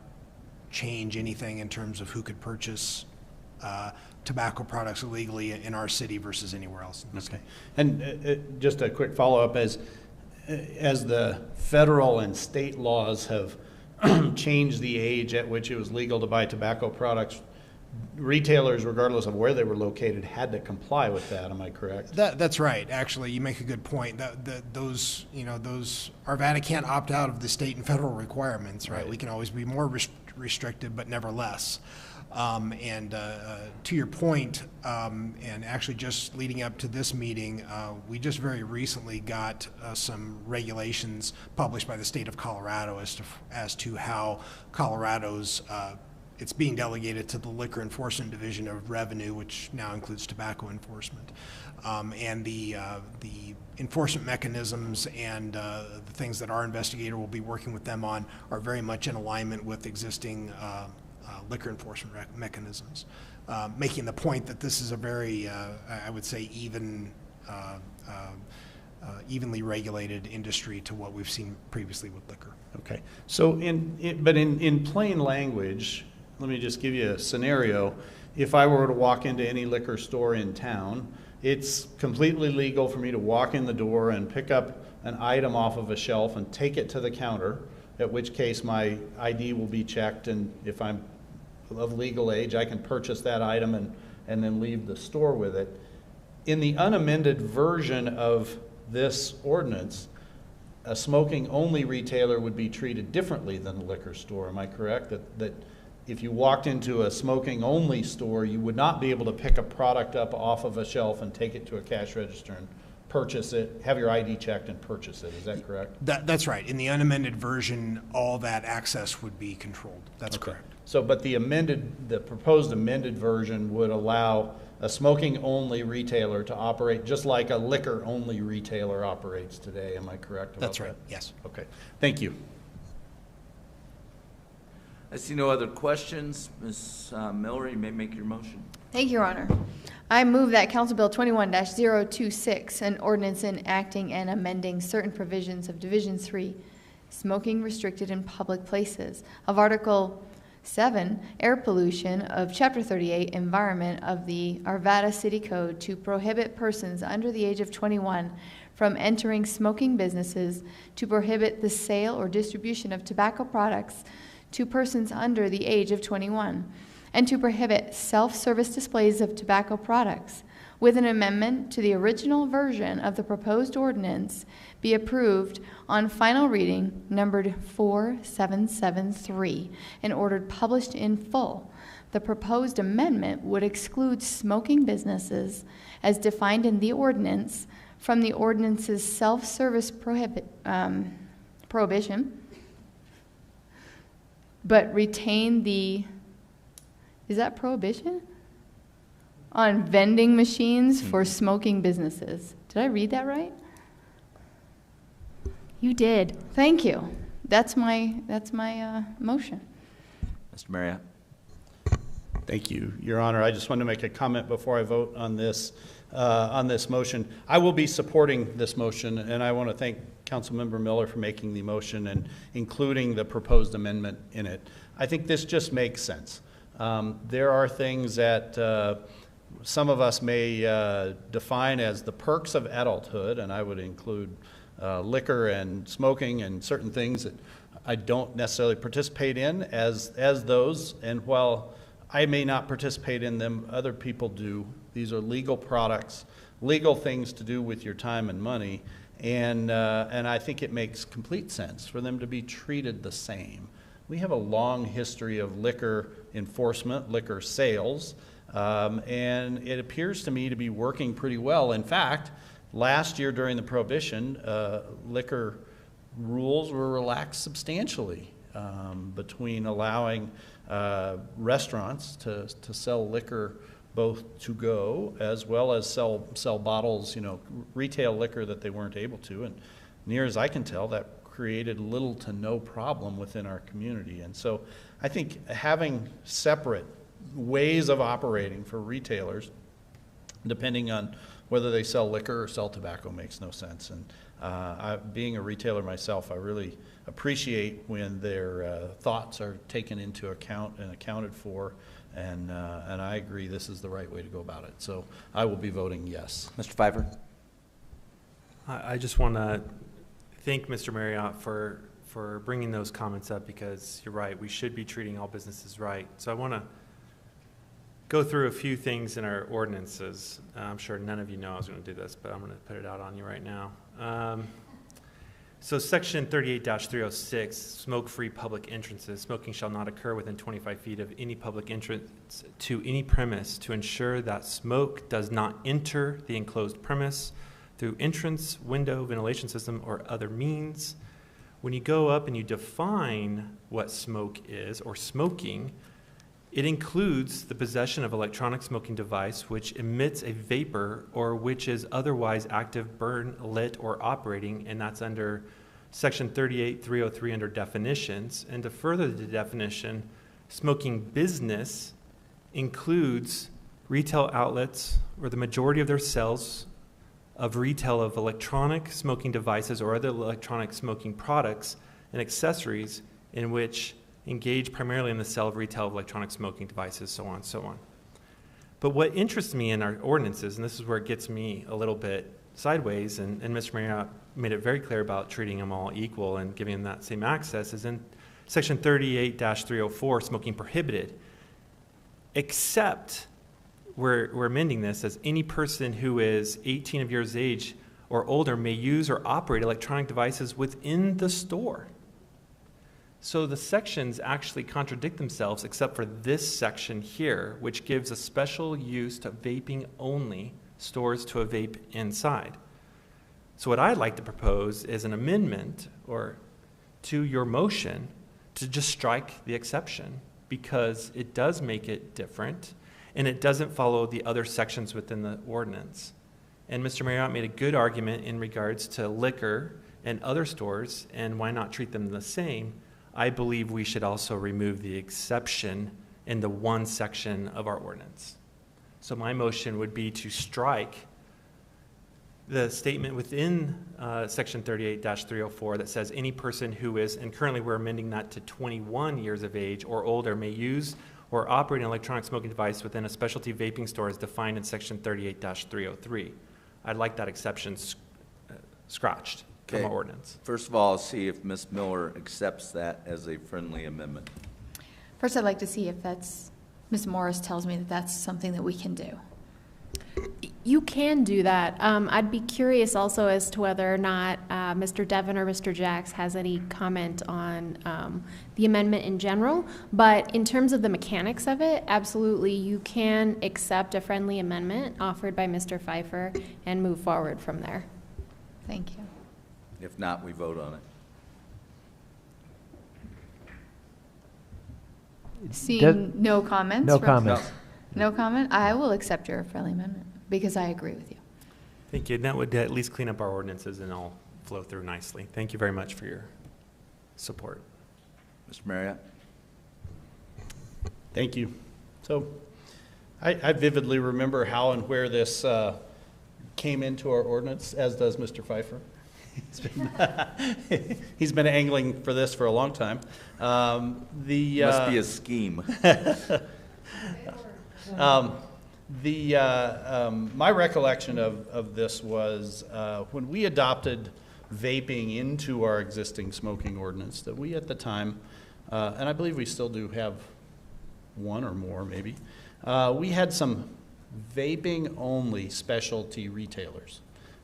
change anything in terms of who could purchase tobacco products illegally in our city versus anywhere else in the state.
And just a quick follow-up, as the federal and state laws have changed the age at which it was legal to buy tobacco products, retailers, regardless of where they were located, had to comply with that. Am I correct?
That's right. Actually, you make a good point. Those Arvada can't opt out of the state and federal requirements, right? We can always be more restrictive, but never less. And to your point, and actually just leading up to this meeting, we just very recently got some regulations published by the state of Colorado as to how Colorado's it's being delegated to the Liquor Enforcement Division of Revenue, which now includes tobacco enforcement. And the enforcement mechanisms and the things that our investigator will be working with them on are very much in alignment with existing liquor enforcement mechanisms, making the point that this is a very, I would say, evenly regulated industry to what we've seen previously with liquor.
Okay. So in plain language, let me just give you a scenario. If I were to walk into any liquor store in town, it's completely legal for me to walk in the door and pick up an item off of a shelf and take it to the counter, at which case my ID will be checked, and if I'm of legal age, I can purchase that item and then leave the store with it. In the unamended version of this ordinance, a smoking-only retailer would be treated differently than a liquor store. Am I correct? That if you walked into a smoking-only store, you would not be able to pick a product up off of a shelf and take it to a cash register and purchase it, have your ID checked and purchase it. Is that correct?
That's right. In the unamended version, all that access would be controlled. That's correct.
So, but the proposed amended version would allow a smoking-only retailer to operate just like a liquor-only retailer operates today. Am I correct about
That's right.
that?
Yes.
Okay. Thank you.
I see no other questions. Ms. Miller, you may make your motion.
Thank you, Your Honor. I move that Council Bill 21-026, an ordinance enacting and amending certain provisions of Division 3, smoking restricted in public places, of Article 7, air pollution, of Chapter 38, environment, of the Arvada City Code to prohibit persons under the age of 21 from entering smoking businesses, to prohibit the sale or distribution of tobacco products to persons under the age of 21, and to prohibit self-service displays of tobacco products, with an amendment to the original version of the proposed ordinance be approved on final reading numbered 4773 and ordered published in full. The proposed amendment would exclude smoking businesses as defined in the ordinance from the ordinance's self-service prohibition, but retain the, is that prohibition? On vending machines for smoking businesses. Did I read that right?
You did.
Thank you. That's my motion.
Mr. Marriott.
Thank you, Your Honor. I just want to make a comment before I vote on this motion. I will be supporting this motion, and I want to thank Councilmember Miller for making the motion and including the proposed amendment in it. I think this just makes sense. There are things that some of us may define as the perks of adulthood, and I would include liquor and smoking and certain things that I don't necessarily participate in as those. And while I may not participate in them, other people do. These are legal products, legal things to do with your time and money, and I think it makes complete sense for them to be treated the same. We have a long history of liquor enforcement, liquor sales, and it appears to me to be working pretty well. In fact, last year during the Prohibition, liquor rules were relaxed substantially between allowing restaurants to sell liquor both to go as well as sell bottles, retail liquor that they weren't able to. And near as I can tell, that created little to no problem within our community. And so I think having separate ways of operating for retailers, depending on whether they sell liquor or sell tobacco, makes no sense. And being a retailer myself, I really appreciate when their thoughts are taken into account and accounted for, and I agree this is the right way to go about it. So I will be voting yes.
Mr. Pfeiffer?
I just want to thank Mr. Marriott for bringing those comments up, because you're right, we should be treating all businesses right. So I want to go through a few things in our ordinances. I'm sure none of you know I was going to do this, but I'm going to put it out on you right now. So section 38-306, smoke-free public entrances. Smoking shall not occur within 25 feet of any public entrance to any premise to ensure that smoke does not enter the enclosed premise through entrance, window, ventilation system, or other means. When you go up and you define what smoke is, or smoking, it includes the possession of electronic smoking device which emits a vapor or which is otherwise active, burn, lit, or operating, and that's under section 38-303 under definitions. And to further the definition, smoking business includes retail outlets or the majority of their sales of retail of electronic smoking devices or other electronic smoking products and accessories in which engage primarily in the sale of retail of electronic smoking devices, so on and so on. But what interests me in our ordinances, and this is where it gets me a little bit sideways, and Mr. Marriott made it very clear about treating them all equal and giving them that same access, is in section 38-304, smoking prohibited, except we're amending this as any person who is 18 years of age or older may use or operate electronic devices within the store. So the sections actually contradict themselves except for this section here, which gives a special use to vaping only stores to a vape inside. So what I'd like to propose is an amendment or to your motion to just strike the exception, because it does make it different and it doesn't follow the other sections within the ordinance. And Mr. Marriott made a good argument in regards to liquor and other stores, and why not treat them the same. I believe we should also remove the exception in the one section of our ordinance. So my motion would be to strike the statement within section 38-304 that says any person who is, and currently we're amending that to 21 years of age or older, may use or operate an electronic smoking device within a specialty vaping store as defined in section 38-303. I'd like that exception scratched from our ordinance.
First of all, I'll see if Ms. Miller accepts that as a friendly amendment.
First, I'd like to see if that's, Ms. Morris tells me that that's something that we can do.
You can do that. I'd be curious also as to whether or not Mr. Devon or Mr. Jacks has any comment on the amendment in general. But in terms of the mechanics of it, absolutely, you can accept a friendly amendment offered by Mr. Pfeiffer and move forward from there.
Thank you.
If not, we vote on it.
Seeing no comments?
No comments.
No comment? I will accept your friendly amendment because I agree with you.
Thank you. And that would at least clean up our ordinances and all flow through nicely. Thank you very much for your support.
Mr. Marriott?
Thank you. So I vividly remember how and where this came into our ordinance, as does Mr. Pfeiffer. He's been angling for this for a long time.
Must be a scheme.
My recollection of this was when we adopted vaping into our existing smoking ordinance, that we at the time, and I believe we still do have one or more maybe, we had some vaping-only specialty retailers.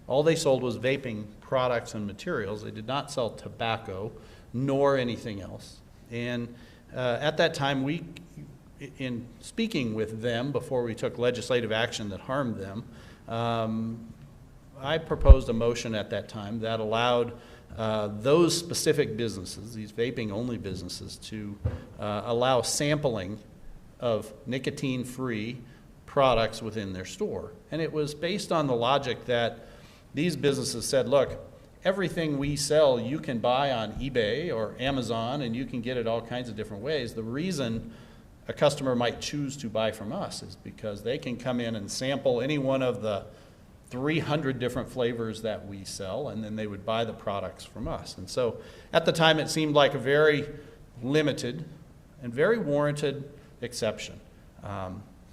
All they sold was vaping products and materials. They did not sell tobacco nor anything else. And at that time, in speaking with them before we took legislative action that harmed them, I proposed a motion at that time that allowed those specific businesses, these vaping-only businesses, to allow sampling of nicotine-free products within their store. And it was based on the logic that these businesses said, look, everything we sell you can buy on eBay or Amazon, and you can get it all kinds of different ways. The reason a customer might choose to buy from us is because they can come in and sample any one of the 300 different flavors that we sell, and then they would buy the products from us. And so at the time, it seemed like a very limited and very warranted exception.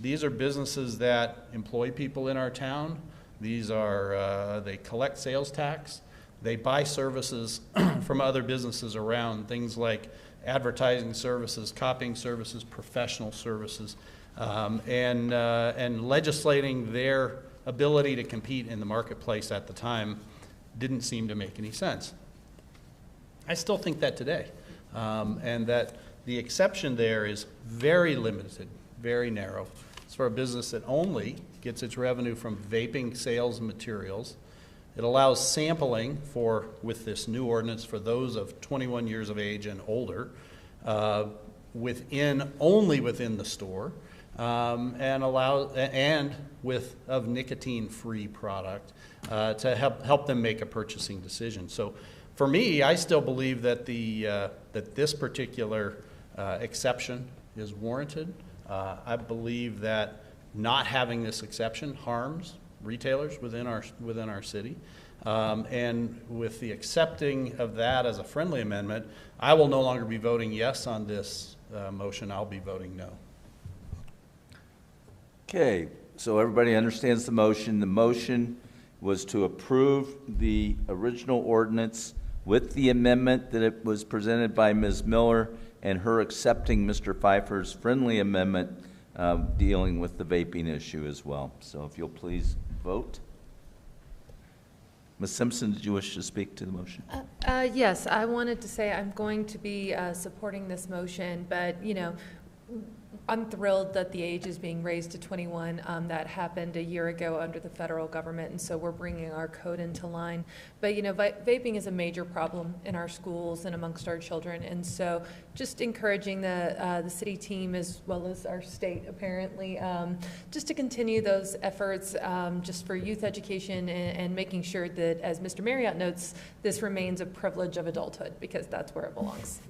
These are businesses that employ people in our town. These are, they collect sales tax. They buy services from other businesses around, things like advertising services, copying services, professional services, and legislating their ability to compete in the marketplace at the time didn't seem to make any sense. I still think that today, and that the exception there is very limited, very narrow. It's for a business that only gets its revenue from vaping sales and materials. It allows sampling with this new ordinance for those of 21 years of age and older, only within the store, and of nicotine-free product to help them make a purchasing decision. So, for me, I still believe that that this particular exception is warranted. I believe that not having this exception harms retailers within our city. And with the accepting of that as a friendly amendment, I will no longer be voting yes on this motion. I'll be voting no.
Okay, so everybody understands the motion. The motion was to approve the original ordinance with the amendment that it was presented by Ms. Miller and her accepting Mr. Pfeiffer's friendly amendment dealing with the vaping issue as well. So if you'll please vote. Ms. Simpson, did you wish to speak to the motion?
Yes, I wanted to say I'm going to be supporting this motion, but, I'm thrilled that the age is being raised to 21. That happened a year ago under the federal government, and so we're bringing our code into line. But, vaping is a major problem in our schools and amongst our children, and so just encouraging the city team as well as our state, apparently, just to continue those efforts just for youth education and making sure that, as Mr. Marriott notes, this remains a privilege of adulthood, because that's where it belongs.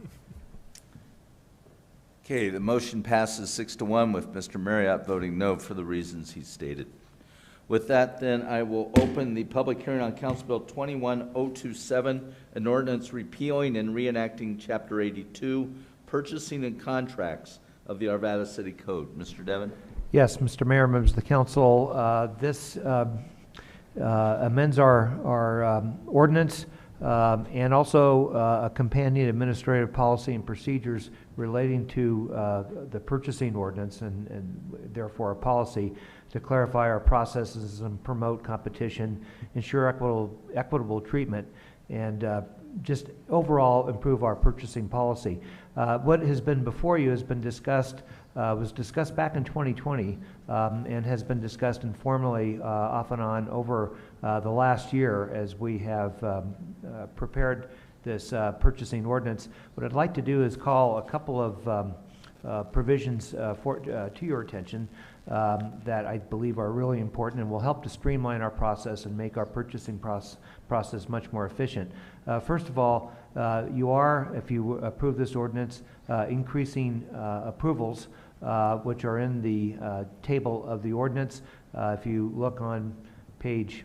Okay, the motion passes 6-1 with Mr. Marriott voting no for the reasons he stated. With that, then, I will open the public hearing on Council Bill 21027, an ordinance repealing and reenacting Chapter 82, Purchasing and Contracts of the Arvada City Code. Mr. Devon?
Yes, Mr. Mayor, members of the council, this amends our ordinance and also a companion administrative policy and procedures relating to the purchasing ordinance and therefore a policy to clarify our processes and promote competition, ensure equitable treatment, and just overall improve our purchasing policy. What has been before you has been discussed, was discussed back in 2020 and has been discussed informally off and on over the last year as we have prepared this purchasing ordinance. What I'd like to do is call a couple of provisions to your attention that I believe are really important and will help to streamline our process and make our purchasing process much more efficient. First of all, you are, if you approve this ordinance, increasing approvals which are in the table of the ordinance. If you look on page,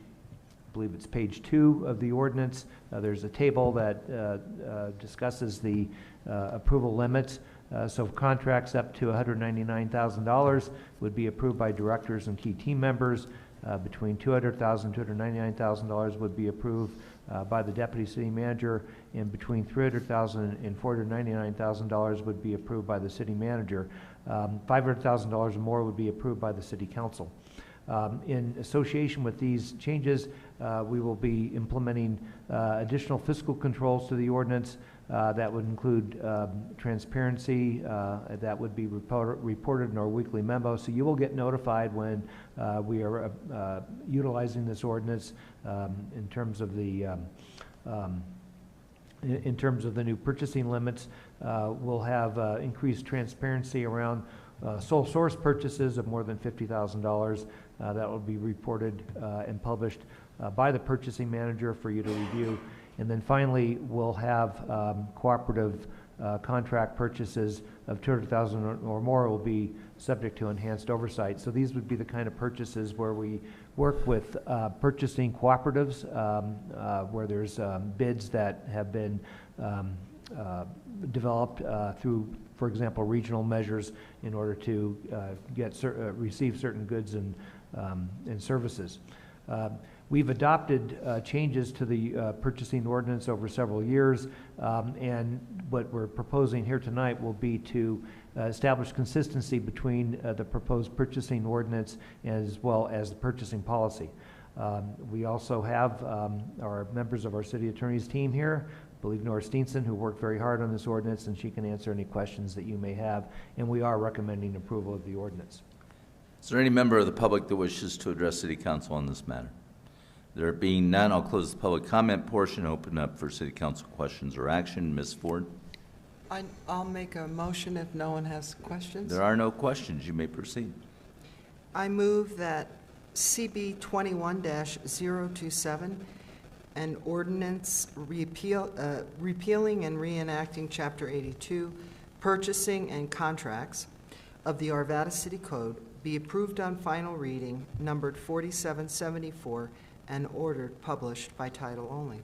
I believe it's page 2 of the ordinance. There's a table that discusses the approval limits. So contracts up to $199,000 would be approved by directors and key team members. Between $200,000 and $299,000 would be approved by the deputy city manager, and between $300,000 and $499,000 would be approved by the city manager. $500,000 or more would be approved by the city council. In association with these changes, we will be implementing additional fiscal controls to the ordinance. That would include transparency, that would be reported in our weekly memo. So you will get notified when we are utilizing this ordinance in terms of the new purchasing limits. We'll have increased transparency around sole source purchases of more than $50,000. That will be reported and published by the purchasing manager for you to review. And then finally, we'll have cooperative contract purchases of $200,000 or more will be subject to enhanced oversight. So these would be the kind of purchases where we work with purchasing cooperatives, where there's bids that have been developed through, for example, regional measures in order to receive certain goods and services. We've adopted changes to the purchasing ordinance over several years, and what we're proposing here tonight will be to establish consistency between the proposed purchasing ordinance as well as the purchasing policy. We also have our members of our city attorney's team here. I believe Nora Steenson, who worked very hard on this ordinance, and she can answer any questions that you may have, and we are recommending approval of the ordinance.
Is there any member of the public that wishes to address City Council on this matter? There being none, I'll close the public comment portion, open up for City Council questions or action. Ms. Ford?
I'll make a motion if no one has questions.
There are no questions. You may proceed.
I move that CB 21-027, an ordinance repealing and reenacting Chapter 82, Purchasing and Contracts of the Arvada City Code, be approved on final reading, numbered 4774, and ordered published by title only.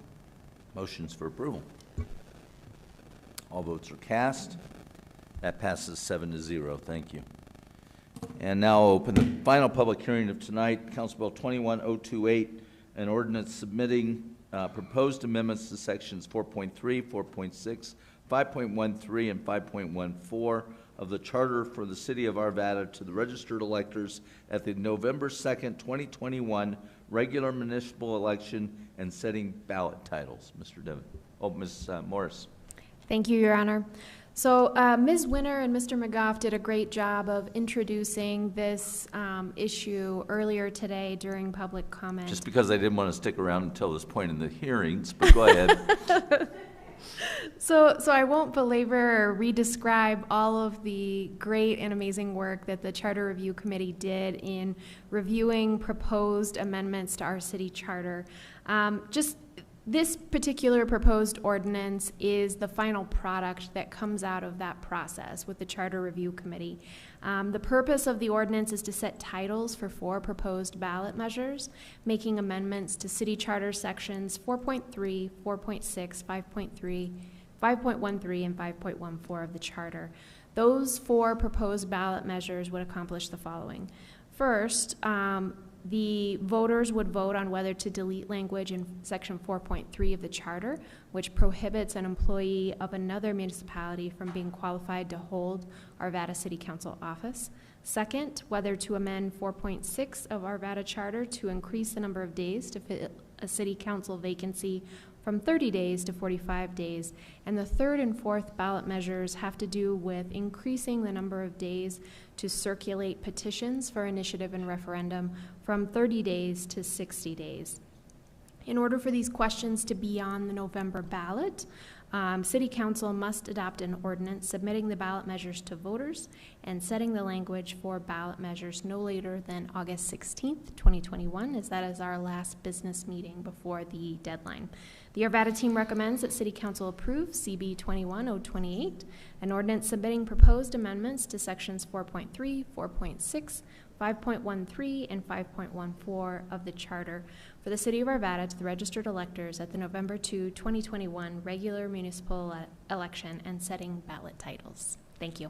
Motions for approval. All votes are cast. That passes 7-0. Thank you. And now I'll open the final public hearing of tonight, Council Bill 21028, an ordinance submitting proposed amendments to sections 4.3, 4.6, 5.13, and 5.14 of the Charter for the City of Arvada to the registered electors at the November 2nd, 2021 regular municipal election and setting ballot titles. Mr. Devon. Oh, Ms. Morris.
Thank you, Your Honor. So Ms. Winter and Mr. McGough did a great job of introducing this issue earlier today during public comment.
Just because I didn't want to stick around until this point in the hearings, but go ahead.
So I won't belabor or re-describe all of the great and amazing work that the Charter Review Committee did in reviewing proposed amendments to our city charter. Just this particular proposed ordinance is the final product that comes out of that process with the Charter Review Committee. The purpose of the ordinance is to set titles for 4 proposed ballot measures, making amendments to city charter sections 4.3, 4.6, 5.3, 5.13, and 5.14 of the charter. Those 4 proposed ballot measures would accomplish the following. First, the voters would vote on whether to delete language in section 4.3 of the charter, which prohibits an employee of another municipality from being qualified to hold Arvada City Council office. Second, whether to amend 4.6 of Arvada Charter to increase the number of days to fill a city council vacancy from 30 days to 45 days. And the third and fourth ballot measures have to do with increasing the number of days to circulate petitions for initiative and referendum from 30 days to 60 days. In order for these questions to be on the November ballot, City Council must adopt an ordinance submitting the ballot measures to voters and setting the language for ballot measures no later than August 16th, 2021, as that is our last business meeting before the deadline. The Arvada team recommends that City Council approve CB 21028, an ordinance submitting proposed amendments to sections 4.3, 4.6, 5.13, and 5.14 of the Charter for the City of Arvada to the registered electors at the November 2, 2021 regular municipal election and setting ballot titles. Thank you.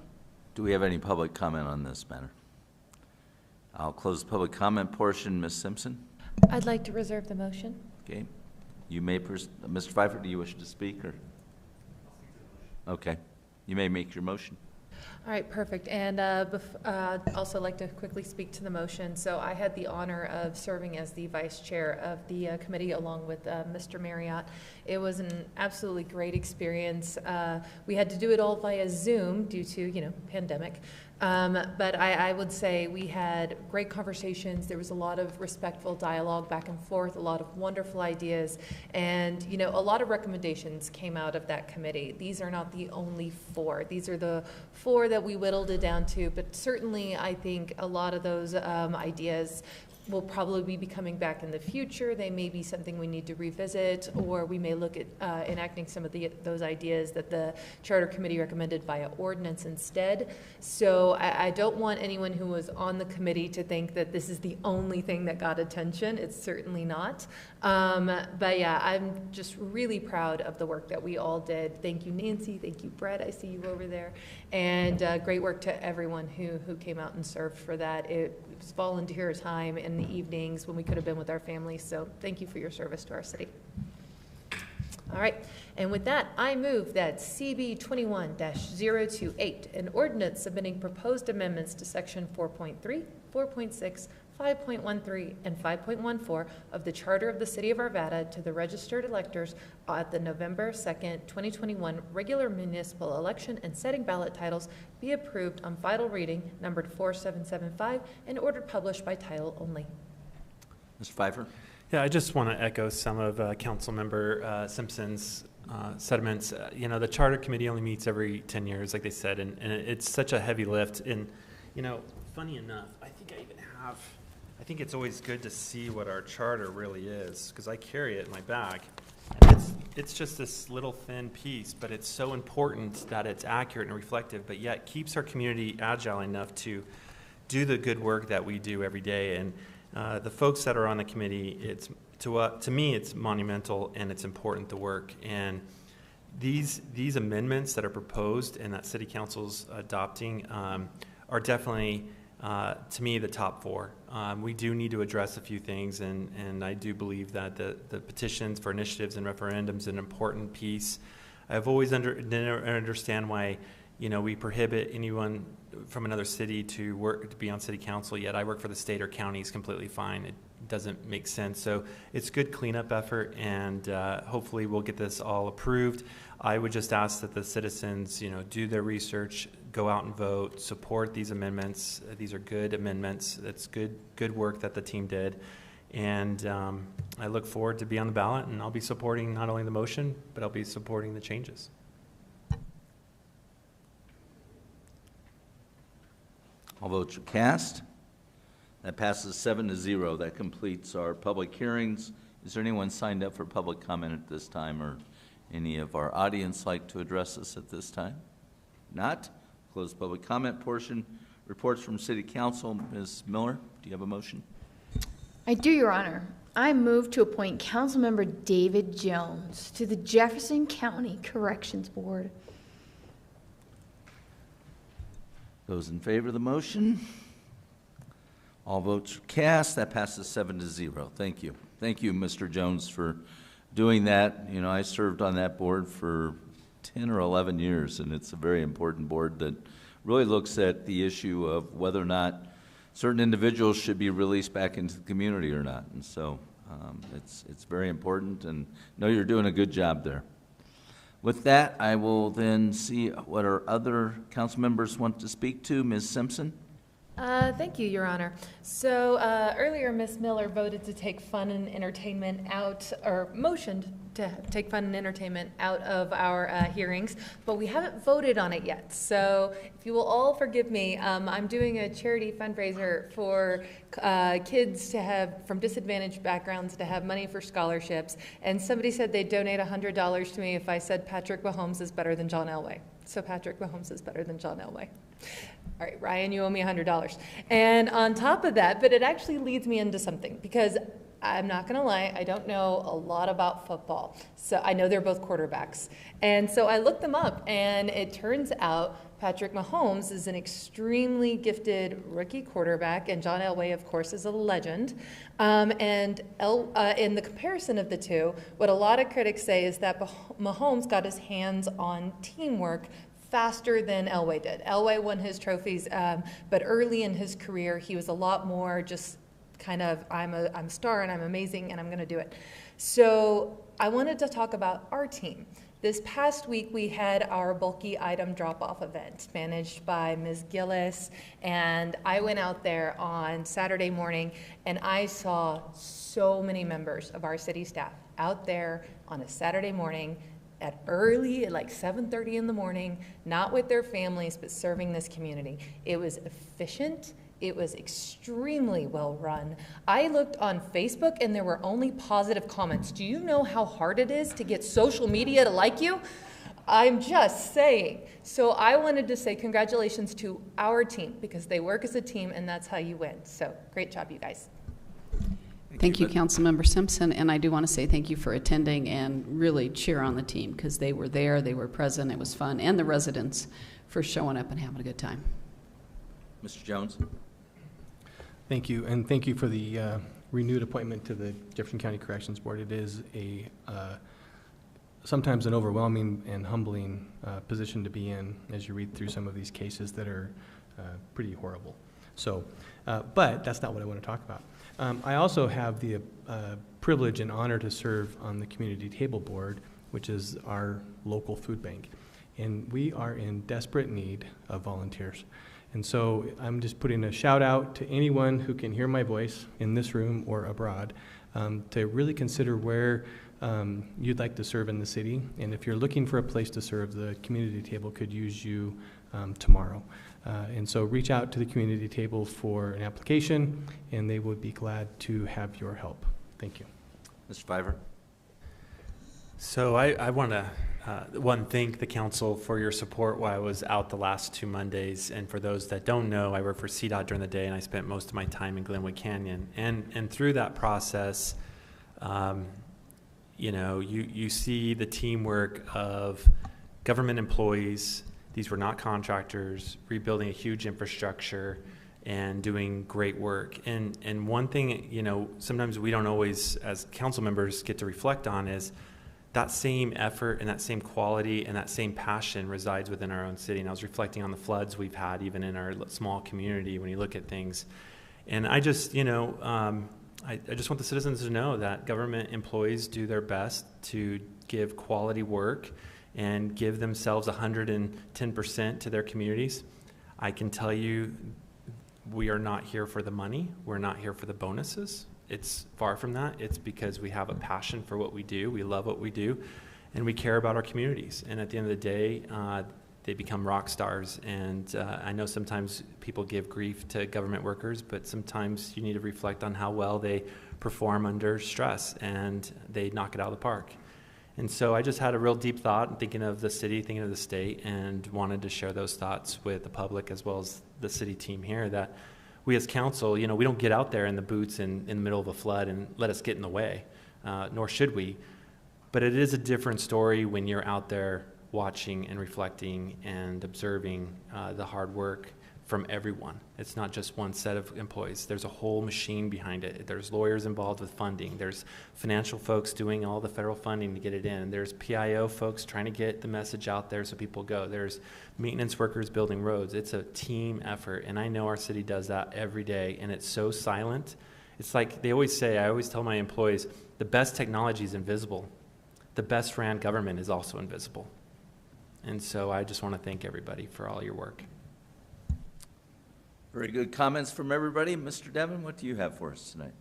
Do we have any public comment on this matter? I'll close the public comment portion. Ms. Simpson?
I'd like to reserve the motion.
Okay. You may, Mr. Pfeiffer, do you wish to speak, or? Okay. You may make your motion.
All right, perfect. And also like to quickly speak to the motion. So I had the honor of serving as the vice chair of the committee along with Mr. Marriott. It was an absolutely great experience. We had to do it all via Zoom due to, pandemic. But I would say we had great conversations. There was a lot of respectful dialogue back and forth, a lot of wonderful ideas, and a lot of recommendations came out of that committee. These are not the only 4. These are the 4 that we whittled it down to, but certainly I think a lot of those ideas will probably be coming back in the future. They may be something we need to revisit, or we may look at enacting some of those ideas that the Charter Committee recommended via ordinance instead. So I don't want anyone who was on the committee to think that this is the only thing that got attention. It's certainly not. But yeah, I'm just really proud of the work that we all did. Thank you, Nancy. Thank you, Brett. I see you over there. And great work to everyone who came out and served for that. It was volunteer time in the evenings when we could have been with our families. So thank you for your service to our city. All right, and with that, I move that CB 21-028, an ordinance submitting proposed amendments to section 4.3, 4.6, 5.13, and 5.14 of the Charter of the City of Arvada to the registered electors at the November 2nd, 2021 regular municipal election and setting ballot titles be approved on final reading numbered 4775 and ordered published by title only.
Mr. Pfeiffer?
Yeah, I just want to echo some of Councilmember Simpson's sentiments. The Charter Committee only meets every 10 years, like they said, and it's such a heavy lift. And, funny enough, I think it's always good to see what our charter really is, because I carry it in my bag. And it's just this little thin piece, but it's so important that it's accurate and reflective, but yet keeps our community agile enough to do the good work that we do every day. And the folks that are on the committee, to me, it's monumental and it's important, the work. And these amendments that are proposed and that City Council's adopting are definitely, to me, the top 4. We do need to address a few things, and I do believe that the petitions for initiatives and referendums is an important piece. I've always didn't understand why we prohibit anyone from another city to be on city council, yet I work for the state or county is completely fine. It doesn't make sense. So it's good cleanup effort, and hopefully we'll get this all approved. I would just ask that the citizens, do their research, go out and vote, support these amendments. These are good amendments. It's good work that the team did. And I look forward to be on the ballot, and I'll be supporting not only the motion, but I'll be supporting the changes.
All votes are cast. That passes 7-0. That completes our public hearings. Is there anyone signed up for public comment at this time, or any of our audience like to address us at this time? Not? Close the public comment portion. Reports from City Council. Ms. Miller, do you have a motion?
I do, Your Honor. I move to appoint Councilmember David Jones to the Jefferson County Corrections Board.
Those in favor of the motion? All votes are cast. That passes 7-0. Thank you. Thank you, Mr. Jones, for doing that. I served on that board for 10 or 11 years, and it's a very important board that really looks at the issue of whether or not certain individuals should be released back into the community or not. And so it's very important, and I know you're doing a good job there. With that, I will then see what our other council members want to speak to. Ms. Simpson?
Thank you, Your Honor. So earlier, Ms. Miller voted to take fun and entertainment out, or motioned to take fun and entertainment out of our hearings, but we haven't voted on it yet. So if you will all forgive me, I'm doing a charity fundraiser for kids to have, from disadvantaged backgrounds, to have money for scholarships. And somebody said they'd donate $100 to me if I said Patrick Mahomes is better than John Elway. So Patrick Mahomes is better than John Elway. All right, Ryan, you owe me $100. And on top of that, but it actually leads me into something, because I'm not going to lie, I don't know a lot about football. So I know they're both quarterbacks. And so I looked them up, and it turns out Patrick Mahomes is an extremely gifted rookie quarterback, and John Elway, of course, is a legend. In the comparison of the two, what a lot of critics say is that Mahomes got his hands on teamwork faster than Elway did. Elway won his trophies, but early in his career, he was a lot more just kind of, I'm a star and I'm amazing and I'm going to do it. So I wanted to talk about our team. This past week, we had our bulky item drop-off event managed by Ms. Gillis, and I went out there on Saturday morning, and I saw so many members of our city staff out there on a Saturday morning at like 7:30 in the morning, not with their families, but serving this community. It was efficient. It was extremely well run. I looked on Facebook and there were only positive comments. Do you know how hard it is to get social media to like you? I'm just saying. So I wanted to say congratulations to our team because they work as a team and that's how you win. So great job, you guys.
Thank you, Councilmember Simpson, and I do want to say thank you for attending and really cheer on the team because they were there, they were present, it was fun, and the residents for showing up and having a good time.
Mr. Jones.
Thank you, and thank you for the renewed appointment to the Jefferson County Corrections Board. It is a sometimes an overwhelming and humbling position to be in as you read through some of these cases that are pretty horrible. So, but that's not what I want to talk about. I also have the privilege and honor to serve on the Community Table Board, which is our local food bank. And we are in desperate need of volunteers. And so I'm just putting a shout out to anyone who can hear my voice in this room or abroad to really consider where you'd like to serve in the city. And if you're looking for a place to serve, the Community Table could use you tomorrow. And so reach out to the Community Table for an application, and they would be glad to have your help. Thank you.
Mr. Fiver.
So I want to thank the council for your support while I was out the last 2 Mondays. And for those that don't know, I work for CDOT during the day, and I spent most of my time in Glenwood Canyon. And through that process, you see the teamwork of government employees. These were not contractors, rebuilding a huge infrastructure and doing great work. And one thing, sometimes we don't always, as council members, get to reflect on is that same effort and that same quality and that same passion resides within our own city. And I was reflecting on the floods we've had even in our small community when you look at things. And I just, I just want the citizens to know that government employees do their best to give quality work and give themselves 110% to their communities. I can tell you we are not here for the money. We're not here for the bonuses. It's far from that. It's because we have a passion for what we do. We love what we do, and we care about our communities. And at the end of the day, they become rock stars. And I know sometimes people give grief to government workers, but sometimes you need to reflect on how well they perform under stress, and they knock it out of the park. And so I just had a real deep thought, thinking of the city, thinking of the state, and wanted to share those thoughts with the public as well as the city team here, that we as council, we don't get out there in the boots in the middle of a flood and let us get in the way, nor should we. But it is a different story when you're out there watching and reflecting and observing the hard work from everyone. It's not just one set of employees. There's a whole machine behind it. There's lawyers involved with funding. There's financial folks doing all the federal funding to get it in. There's PIO folks trying to get the message out there so people go. There's maintenance workers building roads. It's a team effort, and I know our city does that every day, and it's so silent. It's like they always say, I always tell my employees, the best technology is invisible. The best ran government is also invisible. And so I just want to thank everybody for all your work.
Very good comments from everybody. Mr. Devon, what do you have for us tonight?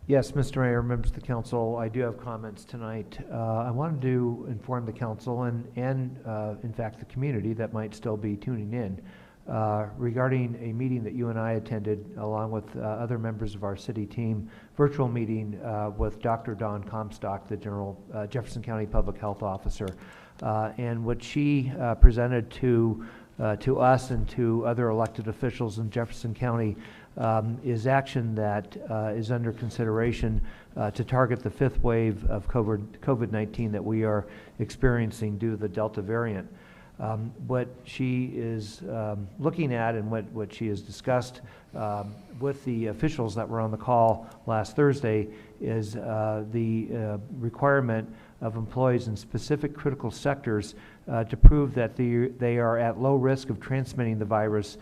Yes, Mr. Mayor, members of the council, I do have comments tonight. I wanted to inform the council and in fact the community that might still be tuning in regarding a meeting that you and I attended along with other members of our city team, virtual meeting with Dr. Dawn Comstock, the Jefferson County Public Health Officer, and what she presented to us and to other elected officials in Jefferson County is action that is under consideration to target the fifth wave of COVID-19 that we are experiencing due to the Delta variant. What she is looking at and what she has discussed with the officials that were on the call last Thursday is the requirement of employees in specific critical sectors to prove that they are at low risk of transmitting the virus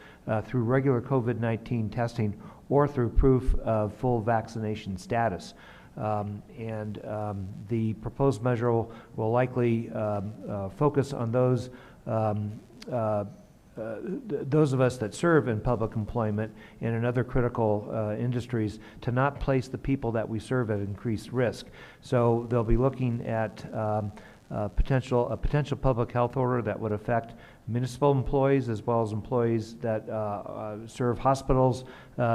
through regular COVID-19 testing or through proof of full vaccination status. The proposed measure will likely focus on those of us that serve in public employment and in other critical industries to not place the people that we serve at increased risk. So they'll be looking at a potential public health order that would affect municipal employees as well as employees that serve hospitals,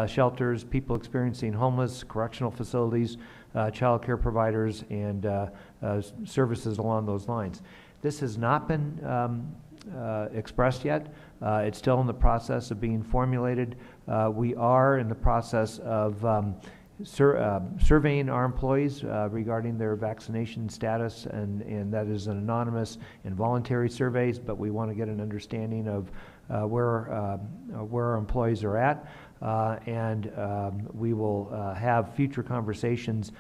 shelters, people experiencing homeless, correctional facilities, child care providers, and services along those lines. This has not been expressed yet. It's still in the process of being formulated. We are in the process of surveying our employees regarding their vaccination status, and that is an anonymous and voluntary surveys, but we want to get an understanding of where our employees are at, and we will have future conversations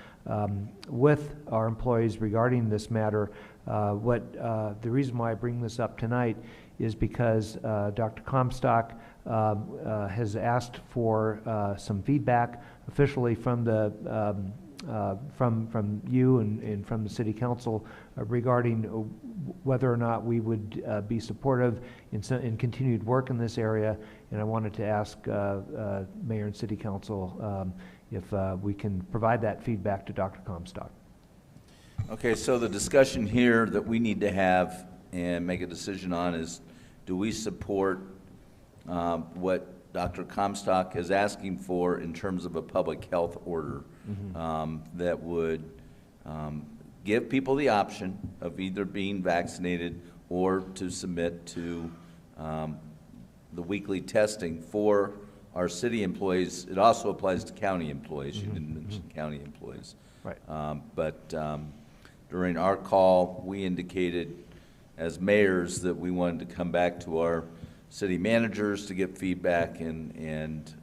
with our employees regarding this matter. The reason why I bring this up tonight is because Dr. Comstock has asked for some feedback officially from the from you and from the City Council regarding whether or not we would be supportive in continued work in this area. And I wanted to ask Mayor and City Council if we can provide that feedback to Dr. Comstock.
Okay, so the discussion here that we need to have and make a decision on is, do we support what Dr. Comstock is asking for in terms of a public health order that would give people the option of either being vaccinated or to submit to the weekly testing for our city employees. It also applies to county employees. You didn't mention county employees.
Right.
But during our call, we indicated as mayors that we wanted to come back to our city managers to get feedback and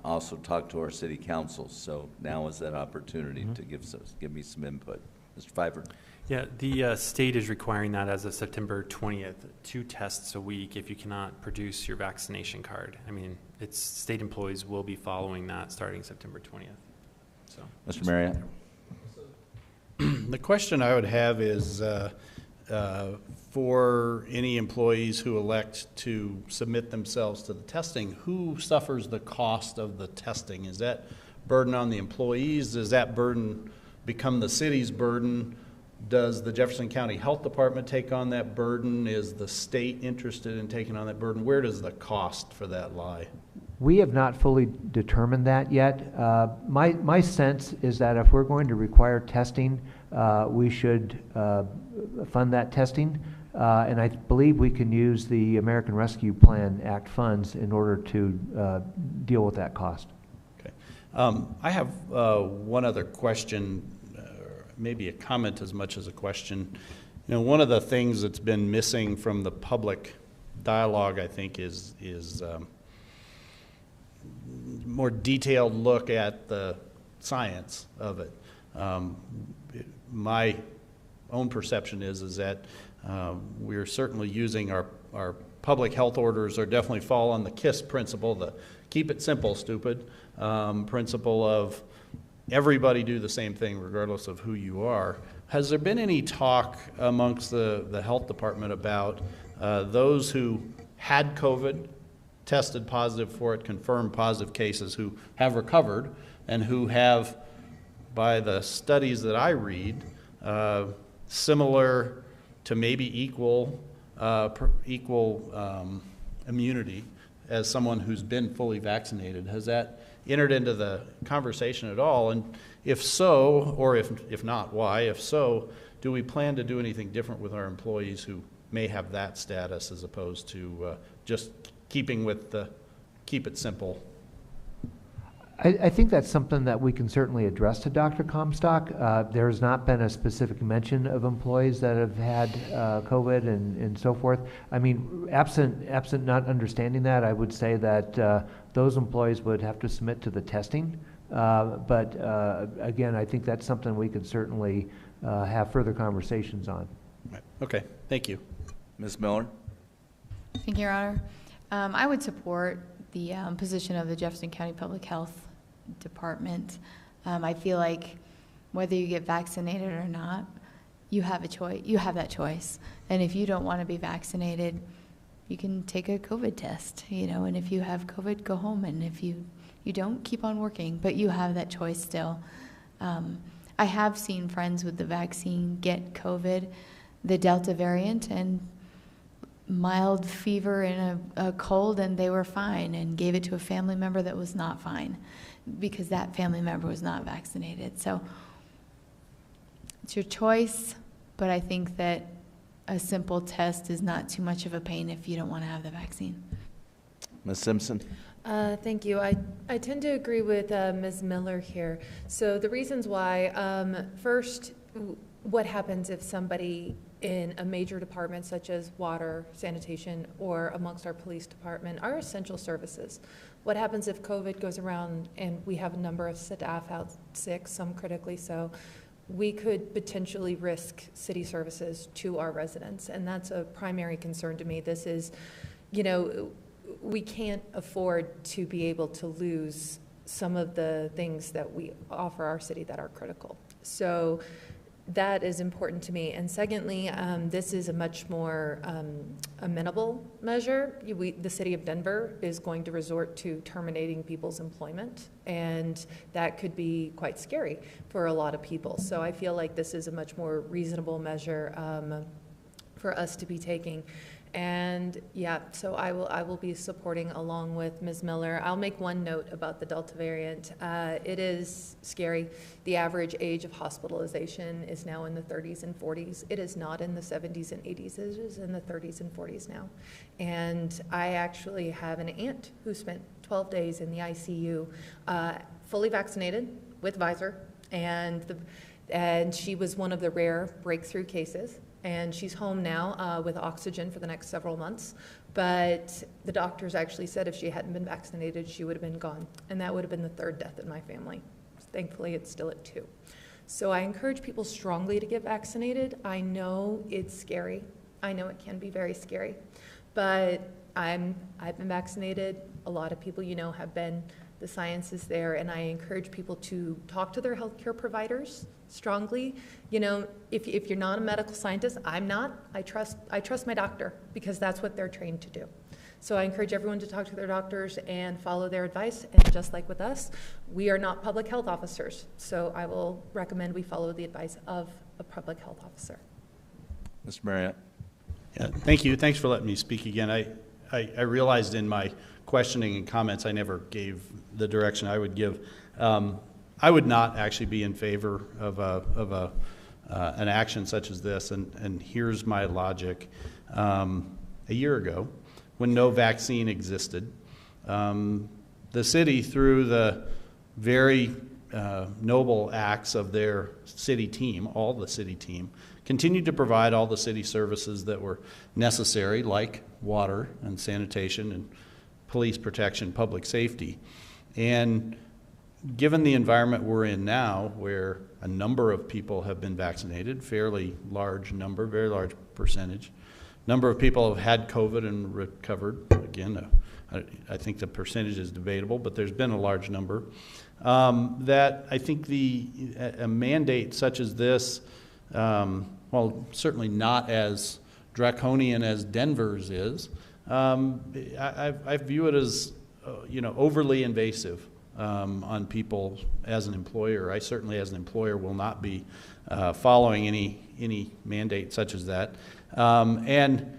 also talk to our city councils. So now is that opportunity to give me some input. Mr. Pfeiffer.
Yeah, the state is requiring that as of September 20th, 2 tests a week if you cannot produce your vaccination card. I mean, state employees will be following that starting September 20th. So,
Mr. Marriott.
The question I would have is for any employees who elect to submit themselves to the testing, who suffers the cost of the testing? Is that burden on the employees? Does that burden become the city's burden? Does the Jefferson County Health Department take on that burden? Is the state interested in taking on that burden? Where does the cost for that lie?
We have not fully determined that yet. My sense is that if we're going to require testing, we should fund that testing. And I believe we can use the American Rescue Plan Act funds in order to deal with that cost.
Okay. I have one other question, maybe a comment as much as a question. You know, one of the things that's been missing from the public dialogue, I think, is more detailed look at the science of it. My own perception is that we're certainly using our public health orders, or definitely fall on the KISS principle, the keep it simple, stupid principle of everybody do the same thing regardless of who you are. Has there been any talk amongst the health department about those who had COVID, tested positive for it, confirmed positive cases, who have recovered and who have, by the studies that I read, similar to maybe equal immunity as someone who's been fully vaccinated? Has that entered into the conversation at all? And if so, or if not, why? If so, do we plan to do anything different with our employees who may have that status as opposed to just keeping with the keep it simple
I think that's something that we can certainly address to Dr. Comstock. There's not been a specific mention of employees that have had COVID and so forth. I mean, absent not understanding that, I would say that those employees would have to submit to the testing. But again, I think that's something we could certainly have further conversations on.
Right. Okay, thank you.
Ms. Miller?
Thank you, Your Honor. I would support the position of the Jefferson County Public Health Department. I feel like whether you get vaccinated or not, you have a choice. You have that choice. And if you don't want to be vaccinated, you can take a COVID test, and if you have COVID, go home. And if you don't, keep on working. But you have that choice still. I have seen friends with the vaccine get COVID, the Delta variant, and mild fever and a cold, and they were fine, and gave it to a family member that was not fine because that family member was not vaccinated. So it's your choice, but I think that a simple test is not too much of a pain if you don't want to have the vaccine.
Ms. Simpson?
Thank you. I tend to agree with Ms. Miller here. So the reasons why, first, what happens if somebody in a major department such as water, sanitation, or amongst our police department are essential services? What happens if COVID goes around and we have a number of staff out sick, some critically so? We could potentially risk city services to our residents, and that's a primary concern to me. This is, we can't afford to be able to lose some of the things that we offer our city that are critical. So that is important to me. And secondly, this is a much more amenable measure. The city of Denver is going to resort to terminating people's employment, and that could be quite scary for a lot of people. So I feel like this is a much more reasonable measure for us to be taking. And yeah, so I will be supporting along with Ms. Miller. I'll make one note about the Delta variant. It is scary. The average age of hospitalization is now in the 30s and 40s. It is not in the 70s and 80s. It is in the 30s and 40s now. And I actually have an aunt who spent 12 days in the ICU, fully vaccinated with Pfizer, and she was one of the rare breakthrough cases. And she's home now with oxygen for the next several months. But the doctors actually said if she hadn't been vaccinated, she would have been gone. And that would have been the third death in my family. Thankfully, it's still at 2. So I encourage people strongly to get vaccinated. I know it's scary. I know it can be very scary. But I've been vaccinated. A lot of people, have been. The science is there, and I encourage people to talk to their healthcare providers strongly. If you're not a medical scientist, I'm not. I trust my doctor because that's what they're trained to do. So I encourage everyone to talk to their doctors and follow their advice. And just like with us, we are not public health officers. So I will recommend we follow the advice of a public health officer.
Mr. Marriott?
Yeah, thank you. Thanks for letting me speak again. I realized in my questioning and comments I never gave the direction I would give. I would not actually be in favor of an action such as this, and here's my logic. A year ago, when no vaccine existed, the city, through the very noble acts of their city team, all the city team, continued to provide all the city services that were necessary, like water and sanitation and police protection, public safety. And given the environment we're in now, where a number of people have been vaccinated, fairly large number, very large percentage, number of people have had COVID and recovered. Again, I think the percentage is debatable, but there's been a large number. That I think a mandate such as this, well, certainly not as draconian as Denver's is, I view it as overly invasive on people as an employer. I certainly, as an employer, will not be following any mandate such as that. And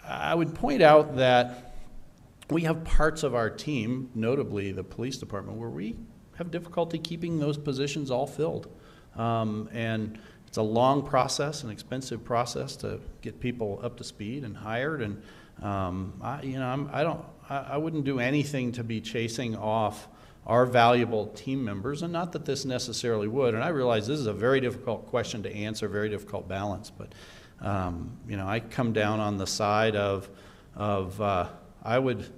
I would point out that we have parts of our team, notably the police department, where we have difficulty keeping those positions all filled. And it's a long process, an expensive process to get people up to speed and hired. And I wouldn't do anything to be chasing off our valuable team members, and not that this necessarily would, and I realize this is a very difficult question to answer, very difficult balance, but you know, I come down on the side of I would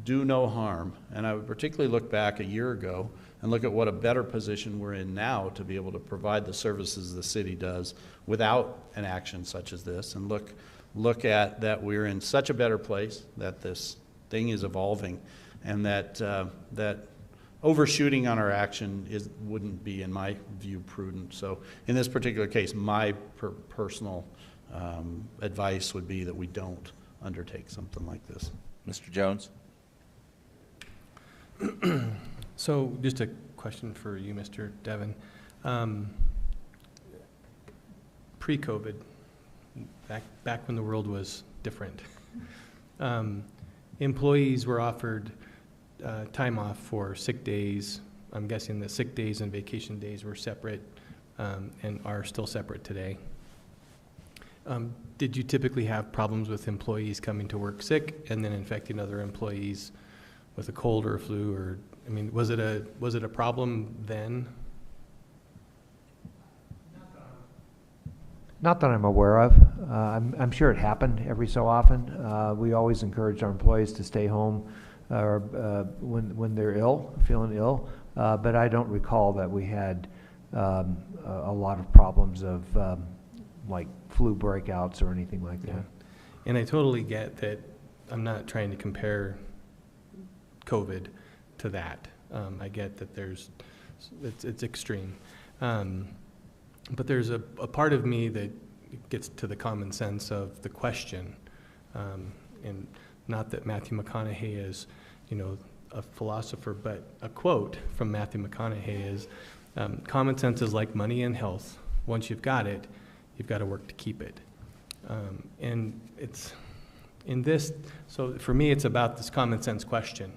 do no harm, and I would particularly look back a year ago and look at what a better position we're in now to be able to provide the services the city does without an action such as this, and look at that we're in such a better place, that this thing is evolving, and that overshooting on our action wouldn't be, in my view, prudent. So in this particular case, my personal advice would be that we don't undertake something like this.
Mr. Jones?
So just a question for you, Mr. Devon. Pre-COVID, back when the world was different, employees were offered time off for sick days. I'm guessing that sick days and vacation days were separate and are still separate today. Did you typically have problems with employees coming to work sick and then infecting other employees with a cold or a flu? Or, I mean, was it a problem then?
Not that I'm aware of. I'm sure it happened every so often. We always encourage our employees to stay home when they're feeling ill. But I don't recall that we had a lot of problems of like flu breakouts or anything like that.
Yeah. And I totally get that. I'm not trying to compare COVID to that. I get that it's extreme. But there's a part of me that gets to the common sense of the question, and not that Matthew McConaughey is, you know, a philosopher, but a quote from Matthew McConaughey is, common sense is like money and health. Once you've got it, you've got to work to keep it. And it's in this, so for me, it's about this common sense question.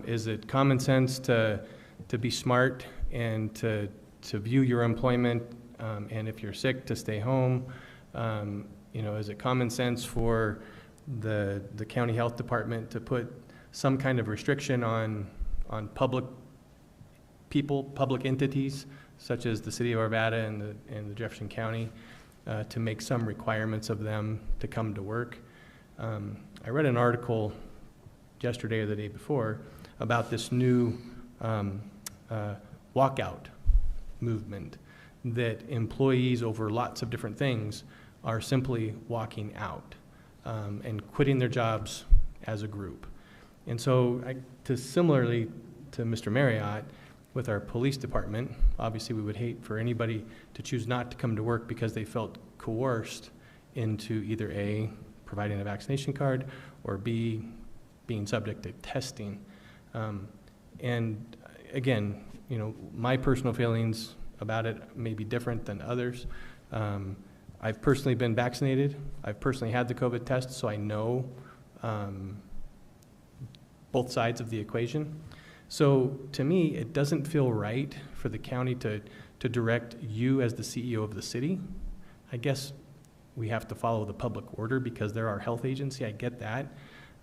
Is it common sense to be smart and to view your employment, and if you're sick, to stay home? You know, is it common sense for the county health department to put some kind of restriction on public entities, such as the city of Arvada and the Jefferson County, to make some requirements of them to come to work? I read an article yesterday or the day before about this new walkout movement, that employees over lots of different things are simply walking out and quitting their jobs as a group. And so similarly to Mr. Marriott, with our police department, obviously we would hate for anybody to choose not to come to work because they felt coerced into either A, providing a vaccination card, or B, being subject to testing. And again, you know, my personal feelings about it may be different than others. I've personally been vaccinated. I've personally had the COVID test, so I know both sides of the equation. So to me, it doesn't feel right for the county to direct you as the CEO of the city. I guess we have to follow the public order because they're our health agency. I get that.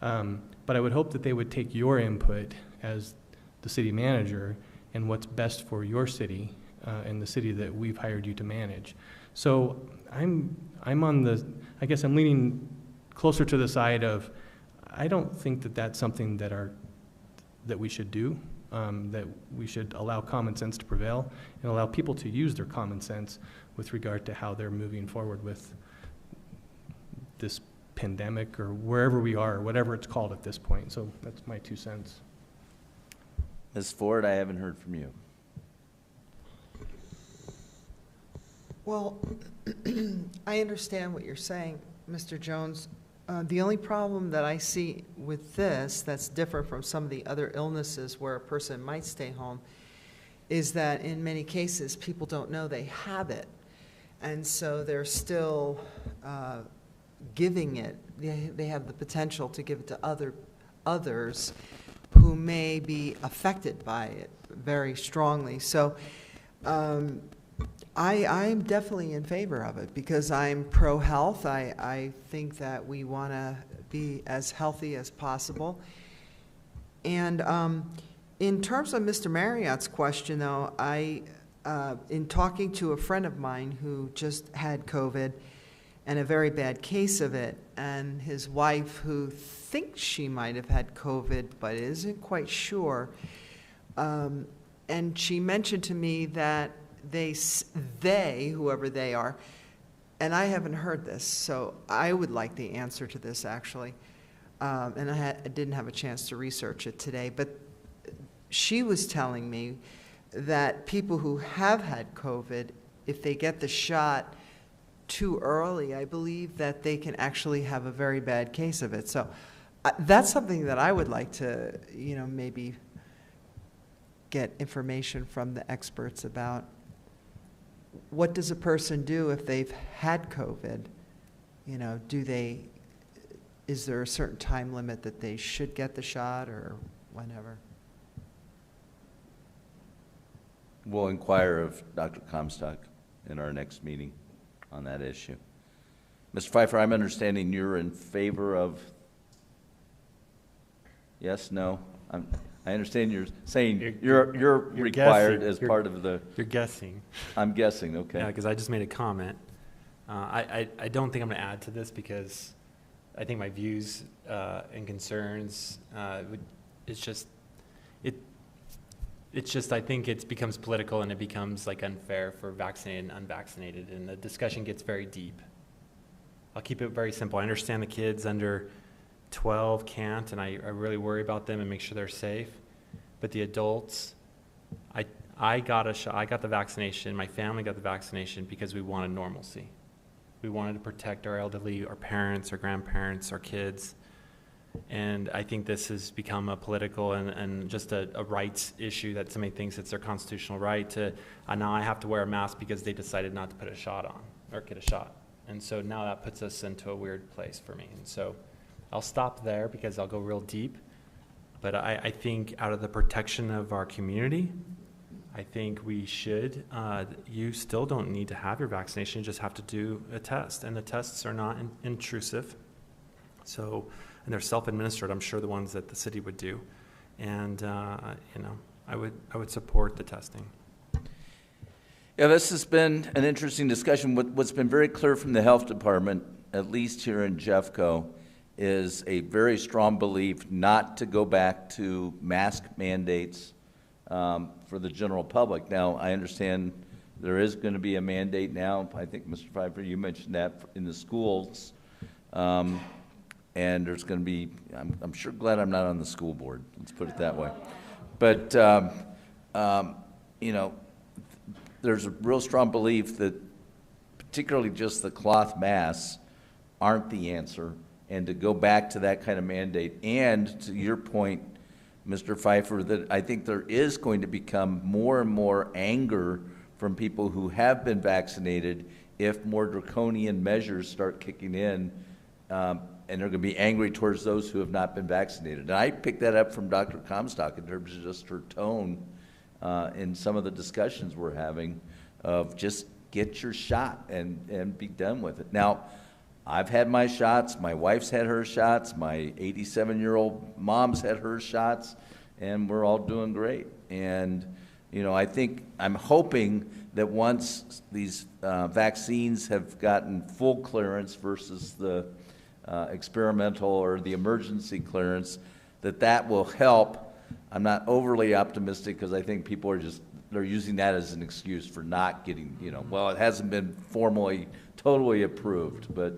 But I would hope that they would take your input as the city manager and what's best for your city and the city that we've hired you to manage. So I'm I guess I'm leaning closer to the side of, I don't think that that's something that we should do, that we should allow common sense to prevail and allow people to use their common sense with regard to how they're moving forward with this pandemic or wherever we are, or whatever it's called at this point. So that's my 2 cents.
Ms. Ford, I haven't heard from you.
Well, I understand what you're saying, Mr. Jones. The only problem that I see with this that's different from some of the other illnesses where a person might stay home is that in many cases people don't know they have it, and so they're still giving it. They have the potential to give it to others who may be affected by it very strongly. So I'm definitely in favor of it because I'm pro-health. I think that we want to be as healthy as possible. And In terms of Mr. Marriott's question, though, in talking to a friend of mine who just had COVID and a very bad case of it, and his wife who thinks she might have had COVID but isn't quite sure, and she mentioned to me that they, whoever they are, and I haven't heard this, so I would like the answer to this, actually. And I didn't have a chance to research it today, but she was telling me that people who have had COVID, if they get the shot too early, I believe that they can actually have a very bad case of it. So that's something that I would like to, maybe get information from the experts about. What does a person do if they've had COVID? Is there a certain time limit that they should get the shot or whenever?
We'll inquire of Dr. Comstock in our next meeting on that issue. Mr. Pfeiffer, I'm understanding you're in favor of, yes, no? I understand you're saying you're required
guessing.
as part of the...
You're guessing.
I'm guessing, okay.
Yeah, because I just made a comment. I don't think I'm going to add to this because I think my views and concerns, it's just I think it becomes political and it becomes like unfair for vaccinated and unvaccinated, and the discussion gets very deep. I'll keep it very simple. I understand the kids under 12 can't, and I really worry about them and make sure they're safe. But the adults, I got a shot. I got the vaccination. My family got the vaccination because we wanted normalcy. We wanted to protect our elderly, our parents, our grandparents, our kids. And I think this has become a political and just a rights issue that somebody thinks it's their constitutional right to, now I have to wear a mask because they decided not to put a shot on or get a shot. And so now that puts us into a weird place for me. And so I'll stop there because I'll go real deep. But I think out of the protection of our community, I think we should, you still don't need to have your vaccination, you just have to do a test. And the tests are not intrusive. So, and they're self-administered, I'm sure the ones that the city would do. And, I would support the testing.
Yeah, this has been an interesting discussion. What's been very clear from the health department, at least here in Jeffco, is a very strong belief not to go back to mask mandates for the general public. Now, I understand there is going to be a mandate now. I think, Mr. Pfeiffer, you mentioned that in the schools. And there's going to be, I'm sure glad I'm not on the school board, let's put it that way. But, there's a real strong belief that particularly just the cloth masks aren't the answer, and to go back to that kind of mandate. And to your point, Mr. Pfeiffer, that I think there is going to become more and more anger from people who have been vaccinated if more draconian measures start kicking in, and they're going to be angry towards those who have not been vaccinated. And I picked that up from Dr. Comstock in terms of just her tone in some of the discussions we're having of just get your shot and be done with it. Now, I've had my shots, my wife's had her shots, my 87-year-old mom's had her shots, and we're all doing great. And, I'm hoping that once these vaccines have gotten full clearance versus the experimental or the emergency clearance, that will help. I'm not overly optimistic because I think people they're using that as an excuse for not getting, well, it hasn't been formally totally approved, but,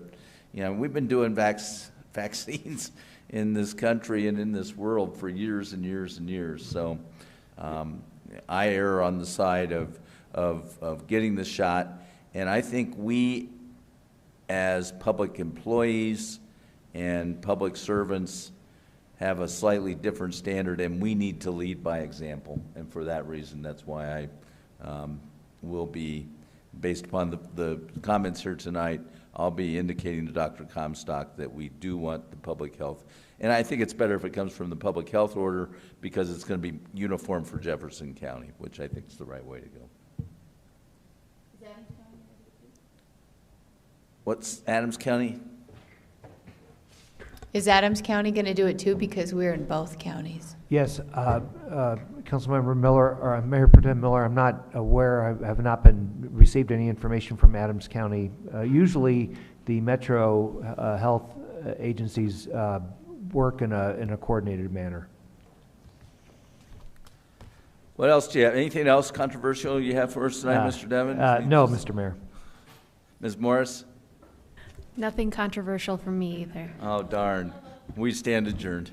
we've been doing vaccines in this country and in this world for years and years and years. So I err on the side of getting the shot, and I think we as public employees and public servants have a slightly different standard, and we need to lead by example. And for that reason, that's why I will be, based upon the comments here tonight, I'll be indicating to Dr. Comstock that we do want the public health. And I think it's better if it comes from the public health order because it's going to be uniform for Jefferson County, which I think is the right way to go. What's Adams County?
Is Adams County going to do it too? Because we're in both counties.
Yes, Councilmember Miller, or Mayor Pro Tem Miller, I'm not aware, I have not received any information from Adams County. Usually, the Metro Health agencies work in a coordinated manner.
What else do you have? Anything else controversial you have for us tonight, Mr. Devon?
No, Mr. Mayor.
Ms. Morris?
Nothing controversial from me either.
Oh, darn. We stand adjourned.